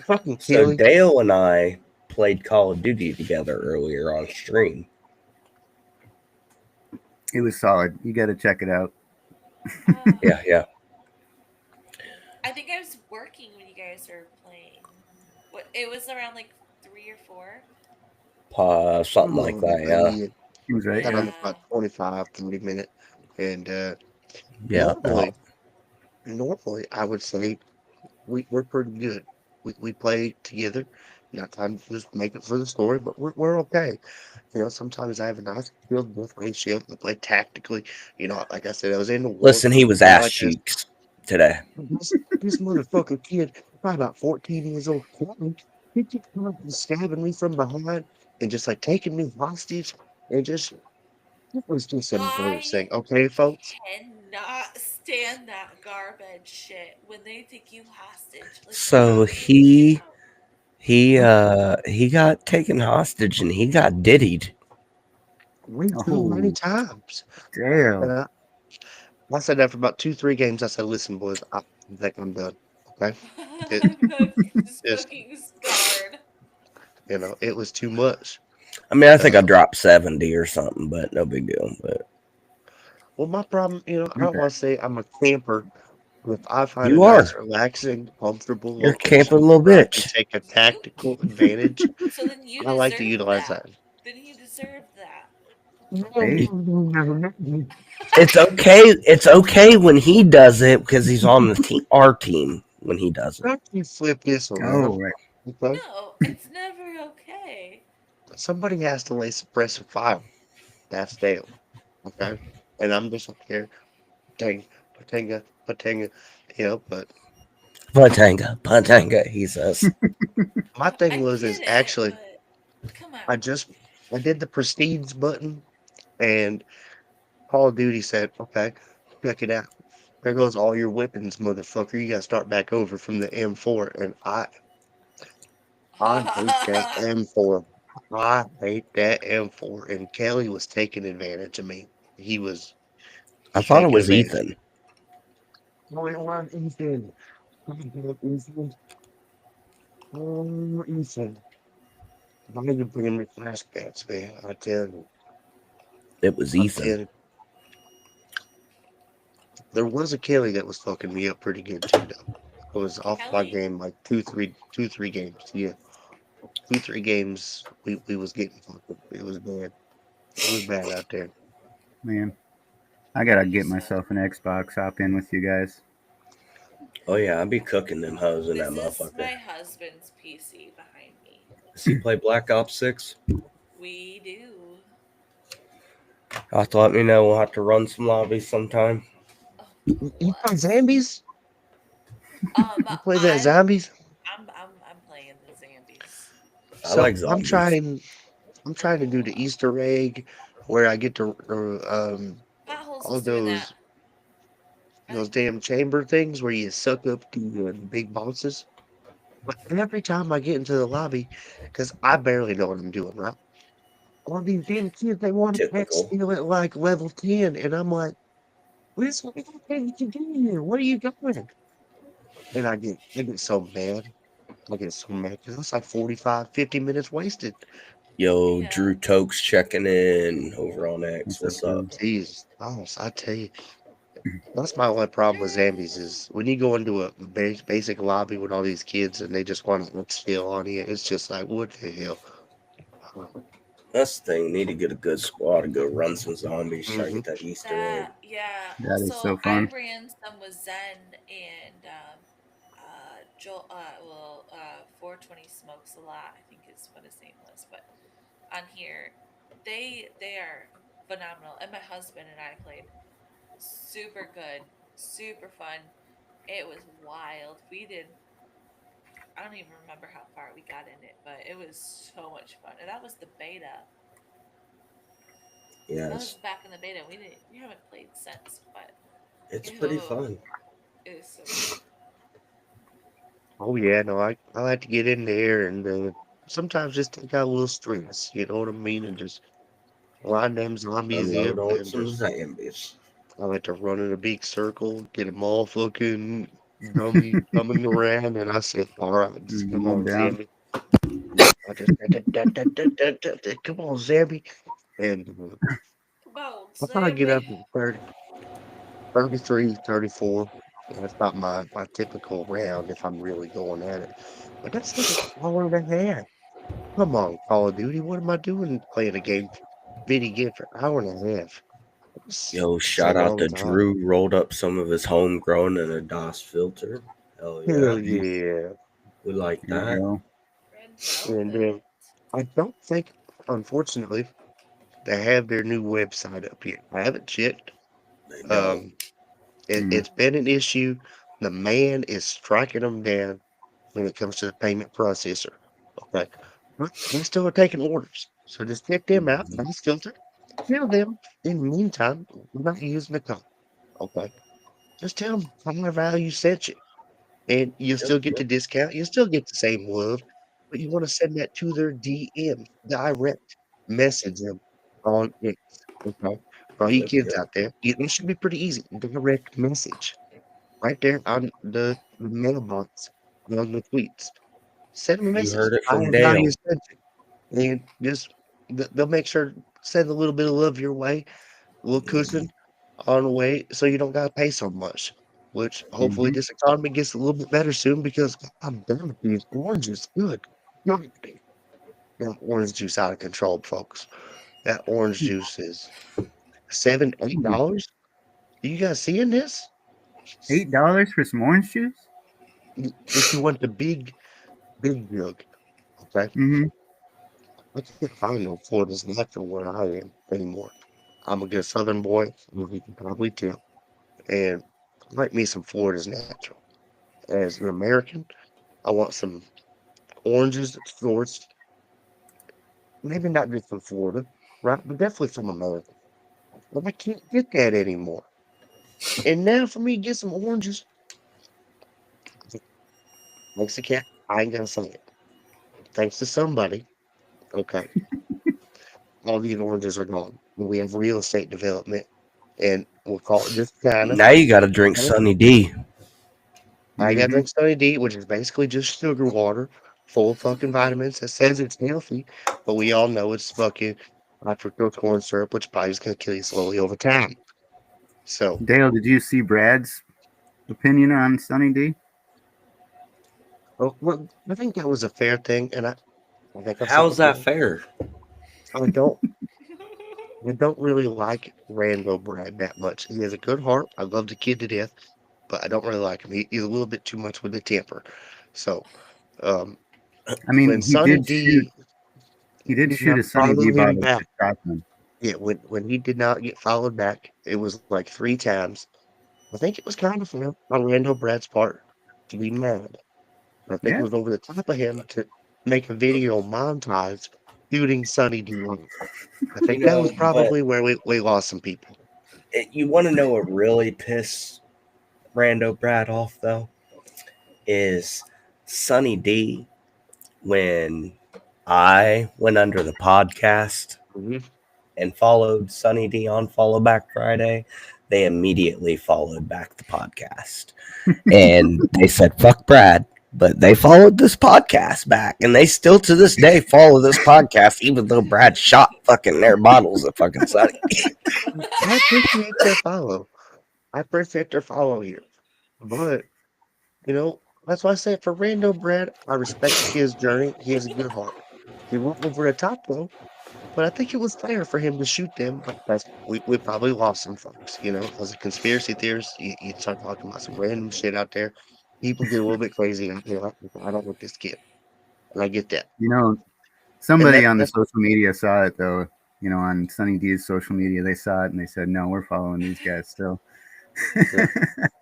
S4: Fucking
S2: So
S4: Kelly.
S2: Dale and I played Call of Duty together earlier on stream.
S5: It was solid. You got to check it out.
S3: Uh,
S2: Yeah, yeah.
S3: I think I was working when you guys were playing. What it was around like 3 or 4.
S2: Something like
S4: Oh,
S2: that. Yeah,
S4: yeah.
S5: He was right.
S4: Got
S5: Yeah.
S4: on
S3: Yeah.
S4: about 25, 30 minutes. And
S2: yeah.
S4: normally, normally I would say we're pretty good. We play together. Not time to just make it for the story, but we're okay. Sometimes I have a nice build both ways. She to play tactically. Like I said, I was in the war.
S2: Listen, he was
S4: And I
S2: ass
S4: like this
S2: cheeks today.
S4: this motherfucking kid, probably about 14 years old, he keeps coming and stabbing me from behind and just like taking me hostage and just it was just
S3: I
S4: embarrassing. Okay, folks.
S3: cannot stand that garbage shit when they take you hostage. Like,
S2: So
S3: fuck you.
S2: he got taken hostage and he got diddied.
S4: Way too many
S5: Oh,
S4: times.
S5: damn.
S4: And I said after about 2, 3 games, I said, "Listen, boys, I think I'm done." Okay, it
S3: I'm just
S4: just
S3: fucking scarred.
S4: it was too much.
S2: I mean, I think I
S4: Um,
S2: dropped 70 or something, but no big deal. But
S4: well, my problem, I
S5: Not
S4: don't
S5: bad.
S4: want to say I'm a camper, but if I find a
S2: you
S4: nice,
S2: are.
S4: relaxing, comfortable
S2: You're a camper
S4: location
S2: little
S4: where I can
S2: bitch.
S4: take a
S3: You
S4: tactical advantage,
S3: so then you
S4: I like to
S3: deserve
S4: utilize
S3: that.
S4: that.
S3: Then you deserve that.
S4: No,
S5: Hey,
S4: no, no, no, no, no.
S2: It's okay. It's okay when he does it because he's on the team, our team when he does it.
S4: Actually flip this
S5: oh,
S4: around.
S5: right.
S4: Okay?
S3: No, it's never okay.
S4: Somebody has to lay suppressive fire. That's Dale. Okay? And I'm just up here, dang, patanga, patanga, but
S2: Patanga, patanga, he says.
S4: my thing
S3: I
S4: was
S3: get
S4: is
S3: it,
S4: actually
S3: but come on.
S4: I just I did the prestige button and Call of Duty said, okay, check it out. There goes all your weapons, motherfucker. You gotta start back over from the M4. And I hate that M4. I hate that M4. And Kelly was taking advantage of me. He was
S2: I
S4: just
S2: thought it
S4: taking
S2: was
S4: advantage of
S2: Ethan.
S4: me. Oh, it was Ethan. Oh, Ethan. Oh, Ethan. Why are you bringing me flashbacks, man? I tell you.
S2: It was
S4: I
S2: Ethan.
S4: tell you. There was a Kelly that was fucking me up pretty good too, though. I was off my
S3: Kelly.
S4: game like two, 3 games. Yeah, 2, 3 games. We was getting fucked up. It was bad. It was bad out there.
S5: Man, I gotta
S3: You
S5: get
S3: said
S5: myself an Xbox. Hop in with you guys.
S2: Oh yeah, I'll be cooking them hoes in that
S3: this is
S2: motherfucker.
S3: my husband's PC behind me.
S2: Does he play Black Ops 6?
S3: We do.
S2: I'll have to let me know. We'll have to run some lobbies sometime.
S3: Oh,
S4: You play
S3: let's.
S4: zombies?
S3: Um,
S4: You play that
S3: I'm,
S4: zombies?
S3: I'm playing the zombies.
S2: I like
S4: So I'm
S2: zombies.
S4: trying. I'm trying to do the Easter egg where I get to
S3: Potholes
S4: all
S3: was doing that. I
S4: those
S3: think.
S4: damn chamber things where you suck up the big bosses. But every time I get into the lobby, because I barely know what I'm doing, right? All these damn kids, they want to
S2: Typical.
S4: steal at like level 10. And I'm like, what you do here? What are you doing? And I get so mad. I get so mad because it's like 45, 50 minutes wasted.
S2: Yo,
S3: Yeah.
S2: Drew Tokes checking in over on X.
S5: What's up,
S2: What's up?
S5: dude?
S4: Jeez, honest, I tell you, that's my only problem with zombies is when you go into a basic lobby with all these kids and they just want to steal on you. It's just like, what the hell?
S2: That's the thing. Need to get a good squad to go run some zombies. Try to
S4: Mm-hmm.
S2: get that Easter egg.
S3: That yeah. Well,
S5: That is
S3: so
S5: so
S3: I
S5: fun.
S3: ran some with Zen and Joel. 420 smokes a lot. I think is what his name was. But on here, they are phenomenal. And my husband and I played super good, super fun. It was wild. We did. I don't even remember how far we got in it, but it was so much fun. And that was the beta. That was
S2: Yes,
S3: back in the beta. We haven't played since, but
S2: it's pretty
S3: ew,
S2: fun.
S3: it is so good.
S4: Oh yeah, no, I like to get in there and sometimes just take out a little stress. You know what I mean? And just line them zombies
S2: Unload
S4: up
S2: on
S4: and
S2: some
S4: just
S2: zombies.
S4: I like to run in a big circle, get them all fucking dummy coming around, and I said, "All right, just come
S5: Mow 'em
S4: on,
S5: down.
S4: Sammy." I just come on, Zambi. And
S3: Come on,
S4: I probably get
S3: Sammy.
S4: up at 30, 33, 34. That's about my typical round if I'm really going at it. But that's like an hour and a half. Come on, Call of Duty. What am I doing playing a video game for an hour and a half?
S2: Yo,
S4: It's a
S2: shout out
S4: long
S2: to
S4: time.
S2: Drew. Rolled up some of his homegrown in a DOS filter. Hell yeah,
S4: Hell yeah.
S2: we like
S5: There you
S2: that.
S5: go.
S3: Red
S4: And
S3: velvet.
S4: I don't think, unfortunately, they have their new website up yet. I haven't checked.
S2: They don't.
S4: Um,
S5: Hmm.
S4: it's been an issue. The man is striking them down when it comes to the payment processor. Okay. But they still are taking orders. So just check them out.
S2: Mhm.
S4: Nice filter. Tell them in the meantime, we're not using the code. Okay. Just tell them how value sent you. And you'll
S2: Yep,
S4: still get the
S2: yep.
S4: discount. You'll still get the same love. But you want to send that to their DM, direct message them on X. Okay. For all you
S2: Yep,
S4: kids
S2: yep.
S4: out there, it should be pretty easy. Direct message right there on the mailbox, on the tweets. Send them a
S2: You
S4: message.
S2: heard it
S4: I
S2: from
S4: value
S2: Dale.
S4: sent you. And just they'll make sure to send a little bit of love your way, a little
S2: Mhm.
S4: cushion on the way, so you don't gotta pay so much. Which hopefully
S5: Hmm.
S4: this economy gets a little bit better soon because God damn it, these oranges, good. God, that orange juice out of control, folks. That orange juice is $7, $8. You guys seeing this?
S5: $8 for some orange juice?
S4: If you want the big jug, okay?
S5: Hmm.
S4: I can't find no Florida's natural where I am anymore. I'm a good Southern boy, as you can probably tell, and I like me some Florida's natural. As an American, I want some oranges that's sourced, maybe not just from Florida, right? But definitely from America. But I can't get that anymore. And now for me to get some oranges, thanks to cat, I ain't gonna say it. Thanks to somebody, okay, all these oranges are gone. We have real estate development, and we'll call it just China.
S2: Now you got to drink Sunny D.
S4: I got to
S5: Hmm.
S4: drink Sunny D, which is basically just sugar water full of fucking vitamins that says it's healthy, but we all know it's fucking high fructose corn syrup, which probably is going to kill you slowly over time. So,
S5: Dale, did you see Brad's opinion on Sunny D?
S4: well, I think that was a fair thing, and I think I've said
S2: How's that
S4: before,
S2: fair?
S4: I don't, I don't really like Randall Brad that much. He has a good heart. I love the kid to death, but I don't really like him. He's a little bit too much with the temper. So, um,
S5: I
S4: when
S5: mean,
S4: Sonny D
S5: he did
S4: did
S5: shoot
S4: not
S5: a Sunny D
S4: follow him
S5: bottle
S4: back.
S5: to Stockman.
S4: Yeah, when he did not get followed back, it was like 3 times. I think it was kind of fair on Randall Brad's part to be mad. I think it
S5: Yeah.
S4: was over the top of him to make a video montage shooting Sonny D Long. I
S2: You
S4: think that was
S2: know, but
S4: probably where we lost some people.
S2: you want to know what really pissed Rando Brad off though? Is Sunny D when I went under the podcast
S4: Mhm.
S2: and followed Sunny D on Follow Back Friday, they immediately followed back the podcast. And they said, fuck Brad. But they followed this podcast back. And they still to this day follow this podcast, even though Brad shot fucking their bottles of fucking Sunny.
S4: I appreciate their follow. I appreciate their follow here. But, that's why I said for Randall Brad, I respect the kid's journey. He has a good heart. He went over the top though. But I think it was fair for him to shoot them, but we probably lost some folks, as a conspiracy theorist, you start talking about some random shit out there. People get a little bit crazy out here. Like, I don't want this kid, and I get that.
S5: You know,
S4: And
S5: somebody
S4: that
S5: on the
S4: that's
S5: social media saw it though. On Sunny D's social media, they saw it and they said, "No, we're following these guys still."
S4: yeah,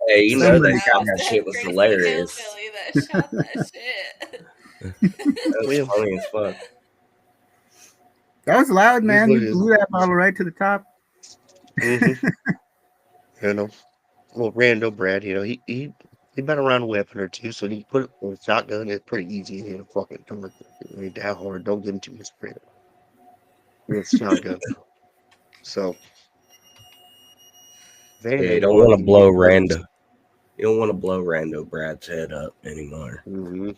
S2: Hey, you
S4: and that
S2: know
S5: Somebody
S2: that
S3: That
S5: saw
S3: was
S2: guy
S5: it.
S3: that
S2: shit was
S3: crazy
S2: hilarious.
S3: hillbilly that shot that shit.
S2: That was
S4: well,
S2: funny as fuck.
S5: That was loud,
S4: it is
S5: man.
S4: what
S5: He
S4: it is.
S5: blew that bottle right to the top.
S4: hmm You know, well, Rando Brad, he been around a weapon or two, so he put it with a shotgun. It's pretty easy to hit a fucking target. It ain't that hard. Don't give him too much credit. It's a shotgun, so
S2: Yeah, you
S4: very
S2: don't
S4: hard
S2: want
S4: to
S2: to blow
S4: hit bullets.
S2: Rando. You don't want to blow Rando Brad's head up anymore.
S4: Mhm.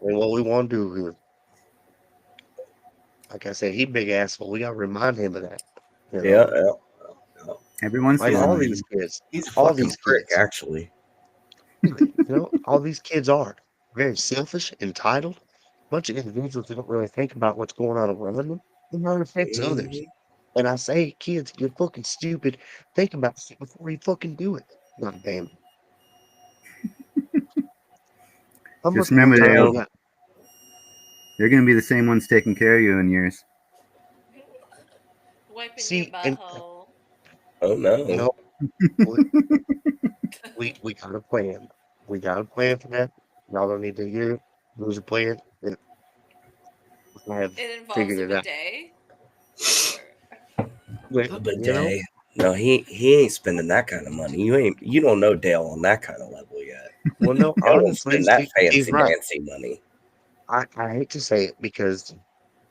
S4: And what we want to do here. Like I said, he big asshole. We gotta remind him of that. You
S2: Yeah,
S4: know,
S2: yeah.
S5: Every once in
S4: like
S5: a while,
S4: all
S5: maybe.
S4: these kids,
S2: He's a
S4: all
S2: fucking
S4: these
S2: prick,
S4: kids.
S2: actually.
S4: Really, all these kids are very selfish, entitled, bunch of individuals who don't really think about what's going on around them and how it affects others.
S2: Mhm.
S4: And I say, kids, you're fucking stupid. Think about it before you fucking do it. God damn. How
S5: Just
S4: much more
S5: remember,
S4: time we
S5: Dale,
S4: got?
S5: they're going to be the same ones taking care of you in years.
S3: Wiping your
S4: See, and
S3: butthole.
S2: Oh
S4: you
S2: no.
S4: know, we we got a plan. We got a plan for that. Y'all don't need to hear it. There's a plan, and I have
S3: It involves
S4: figured
S3: a
S4: it out.
S3: bidet. Or
S4: But
S2: A bidet. No, he ain't spending that kind of money. You don't know Dale on that kind of level yet.
S4: well, no,
S2: Dale won't
S4: honestly,
S2: spend that
S4: Steve's
S2: fancy
S4: right.
S2: dancy money.
S4: I hate to say it because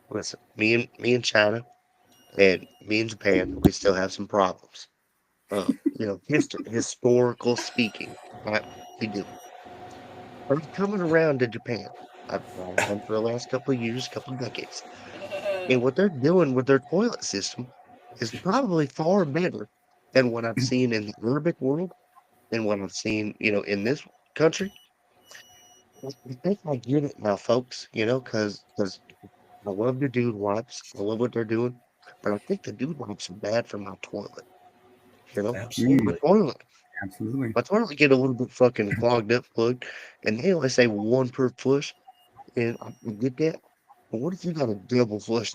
S4: listen, me and China and me and Japan, we still have some problems. Historical speaking, right? We do. I'm coming around to Japan. I've been for the last couple of years, couple of decades. And what they're doing with their toilet system is probably far better than what I've seen in the Arabic world and what I've seen, in this country. I think I get it now, folks, because I love the dude wipes. I love what they're doing. But I think the dude wipes are bad for my toilet. You know, my
S5: Mm,
S2: Absolutely.
S4: toilet,
S5: absolutely.
S4: my toilet get a little bit fucking clogged up, plugged, and they only say one per flush, and I get that. But what if you got a double flush?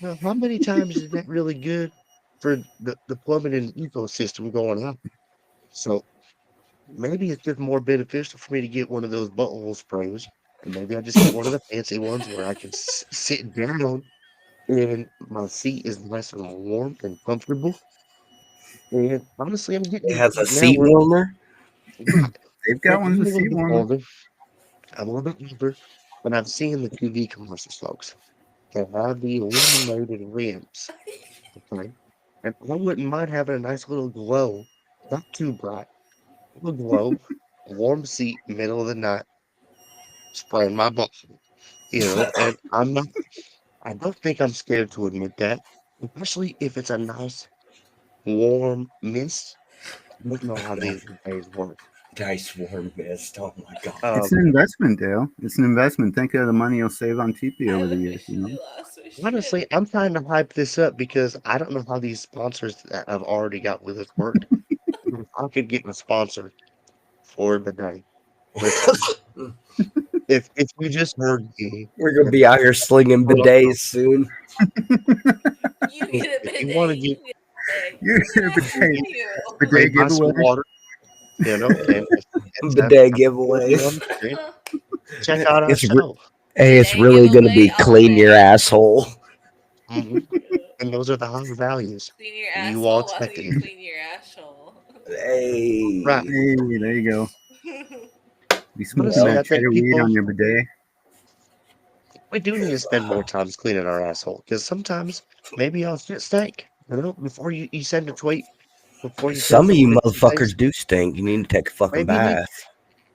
S4: Well, how many times is that really good for the plumbing and ecosystem going out? So maybe it's just more beneficial for me to get one of those butthole sprays, and maybe I just get one of the fancy ones where I can sit down and my seat is nice and warm and comfortable. And honestly, I'm getting
S2: It
S4: to the
S2: has a
S4: point now
S2: seat
S4: where
S2: warmer.
S4: right,
S5: They've
S4: I'm
S5: got ones
S4: a
S5: with
S4: little
S5: seat
S4: bit
S5: warmers.
S4: older. I'm a little bit older, but I'm seeing the TV commercials, folks. They have the illuminated rims. Okay. And I wouldn't mind having a nice little glow, not too bright, a little glow, a warm seat, middle of the night, spraying my butt. And I don't think I'm scared to admit that, especially if it's a nice, warm mist. I don't know how these days work.
S2: Dice warm mist. Oh my god.
S5: It's
S4: Um,
S5: an investment, Dale. It's an investment. Think of the money you'll save on TP
S3: I've
S5: over the years,
S3: officially lost my shit.
S4: honestly, I'm trying to hype this up because I don't know how these sponsors that I've already got with us work. If I could get a sponsor for the day. Listen, if you just heard me,
S2: We're gonna
S4: if,
S2: be out here slinging
S4: hold on,
S2: bidets soon.
S3: You get a
S4: if you want to
S3: bidet.
S4: get
S3: You get a bidet.
S5: You get a
S3: Yes,
S5: bidet,
S3: you.
S4: sprayed
S5: bidet
S4: by
S5: giveaway.
S4: some water, and it's
S2: Bidet
S4: I'm putting it on
S2: giveaways.
S4: the screen. Check out our
S2: It's
S4: show.
S2: hey, it's
S3: Bidet
S2: really gonna
S3: giveaway
S2: be
S3: all
S2: clean your
S3: day.
S2: asshole.
S4: Mhm. And those are the high values
S3: Clean your
S4: you all
S3: asshole while
S4: expected.
S3: you clean your asshole.
S4: Right.
S2: Hey.
S5: Hey, there you go. Be smoking
S4: Honestly,
S2: Well,
S5: that
S4: I think
S5: cheddar weed
S4: people
S5: on your bidet.
S4: we do need to spend more time cleaning our asshole because sometimes maybe I'll shit stink. Before you send a tweet, before you tell
S2: some of you
S4: somebody some things,
S2: motherfuckers do stink. You need to take a fucking
S4: maybe you need
S2: bath.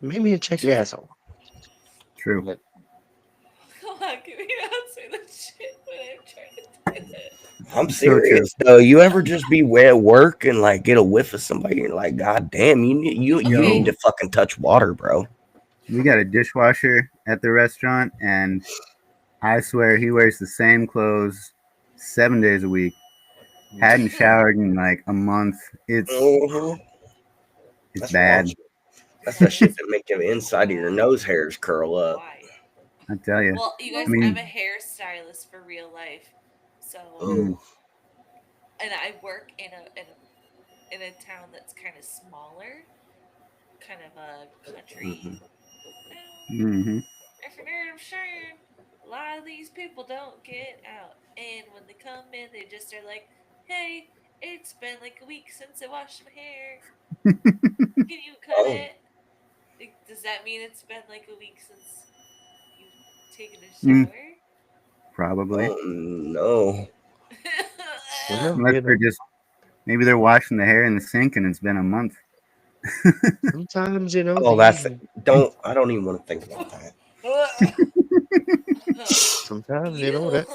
S4: maybe you check your asshole.
S5: True.
S4: But
S3: Come on, can we not say that shit when I'm trying to do it?
S2: I'm
S5: So true.
S2: serious though. You ever just be at work and like get a whiff of somebody? And you're like, God damn, you need
S3: Okay.
S2: to
S5: Yo,
S2: fucking touch water, bro.
S5: we got a dishwasher at the restaurant, and I swear he wears the same clothes 7 days a week. Hadn't showered in like a month.
S2: Mhm.
S5: It's
S2: That's wrong.
S5: bad.
S2: That's that shit that make the inside of your nose hairs curl up.
S3: Why?
S5: I tell you.
S3: Well, you
S5: I
S3: guys, I'm
S5: mean,
S3: a hairstylist for real life. So,
S5: mm,
S2: Oh,
S3: and I work in a town that's kind of smaller, kind of a
S2: hmm
S3: country. Well,
S5: hmm
S3: if you know what I'm saying, a lot of these people don't get out, and when they come in, they just are like, "Hey, it's been like a week since I washed my hair. Can you cut
S2: oh,
S3: it?" Like, does that mean it's been like a week since you've taken a
S5: mm,
S3: shower?
S5: probably.
S2: oh no.
S4: well,
S5: Unless they're just maybe they're washing the hair in the sink and it's been a month.
S4: sometimes
S2: Oh, that's don't. I don't even want to think about that.
S4: sometimes
S3: You.
S4: that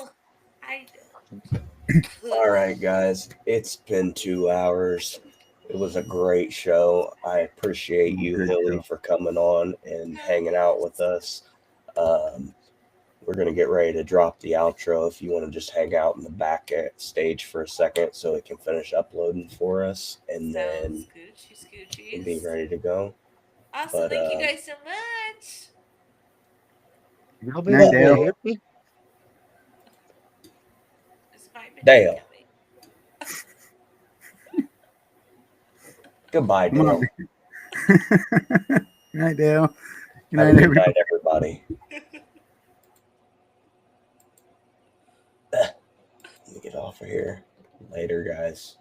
S3: Good
S2: All right,
S3: one.
S2: guys, it's been 2 hours. It was a great show. I appreciate you,
S5: Good
S2: Hilly,
S5: show.
S2: for coming on and hanging out with us. Um, we're going to get ready to drop the outro. If you want to just hang out in the back at stage for a second so it can finish uploading for us, and
S3: Sounds
S2: then
S3: Gucci
S2: we'll be
S3: Scoochies.
S2: ready to go.
S3: Awesome.
S2: But
S3: Thank you guys so much.
S4: You'll be
S5: Night,
S4: able to
S5: Dale.
S4: hear me?
S3: It's my banana
S2: Dale,
S3: gummy.
S2: goodbye,
S5: Come on.
S2: Dale.
S5: Good night, Dale. Good
S2: Have a
S5: night,
S2: good
S5: everybody.
S2: night, everybody. Let me get off of here. Later, guys.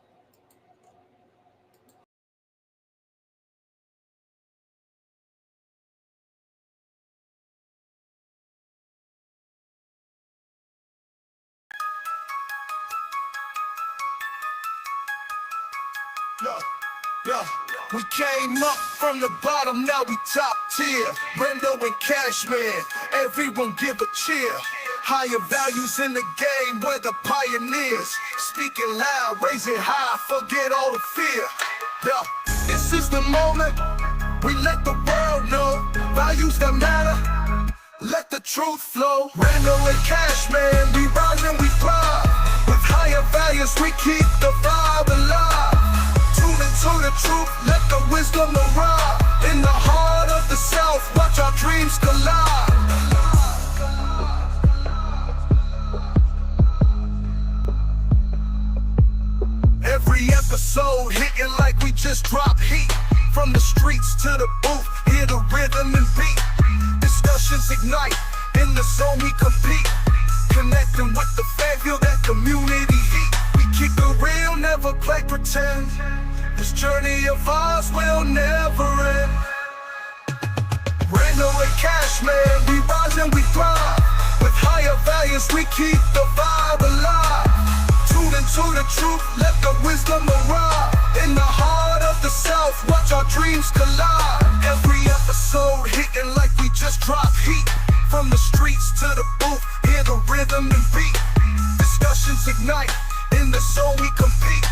S1: Yeah, we came up from the bottom, now we top tier. Brendo and Cashman, everyone give a cheer. Higher values in the game, we're the pioneers. Speaking loud, raising high, forget all the fear. Yeah, this is the moment, we let the world know. Values that matter, let the truth flow. Brendo and Cashman, we rise and we thrive. With higher values, we keep the vibe alive. Tune into the truth, let the wisdom arrive. In the heart of the South, watch our dreams collide. Every episode hitting like we just dropped heat. From the streets to the booth, hear the rhythm and beat. Discussions ignite, in the zone we compete. Connecting with the fan, feel that community heat. We keep it real, never play pretend. This journey of ours will never end. Brando and Cashman, we rise and we thrive. With higher values, we keep the vibe alive. Tune into the truth, let the wisdom arrive. In the heart of the South, watch our dreams collide. Every episode hitting like we just dropped heat. From the streets to the booth, hear the rhythm and beat. Discussions ignite, in the zone we compete.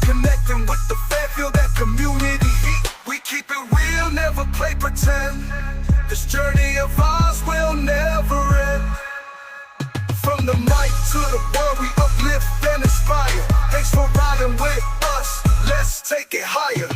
S1: Connecting with the fan, feel that community heat. We keep it real, never play pretend. This journey of ours will never end. From the mic to the world, we uplift and inspire. Thanks for riding with us, let's take it higher.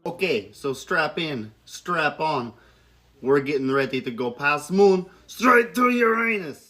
S6: Okay, so strap in, strap on. We're getting ready to go past moon, straight to Uranus.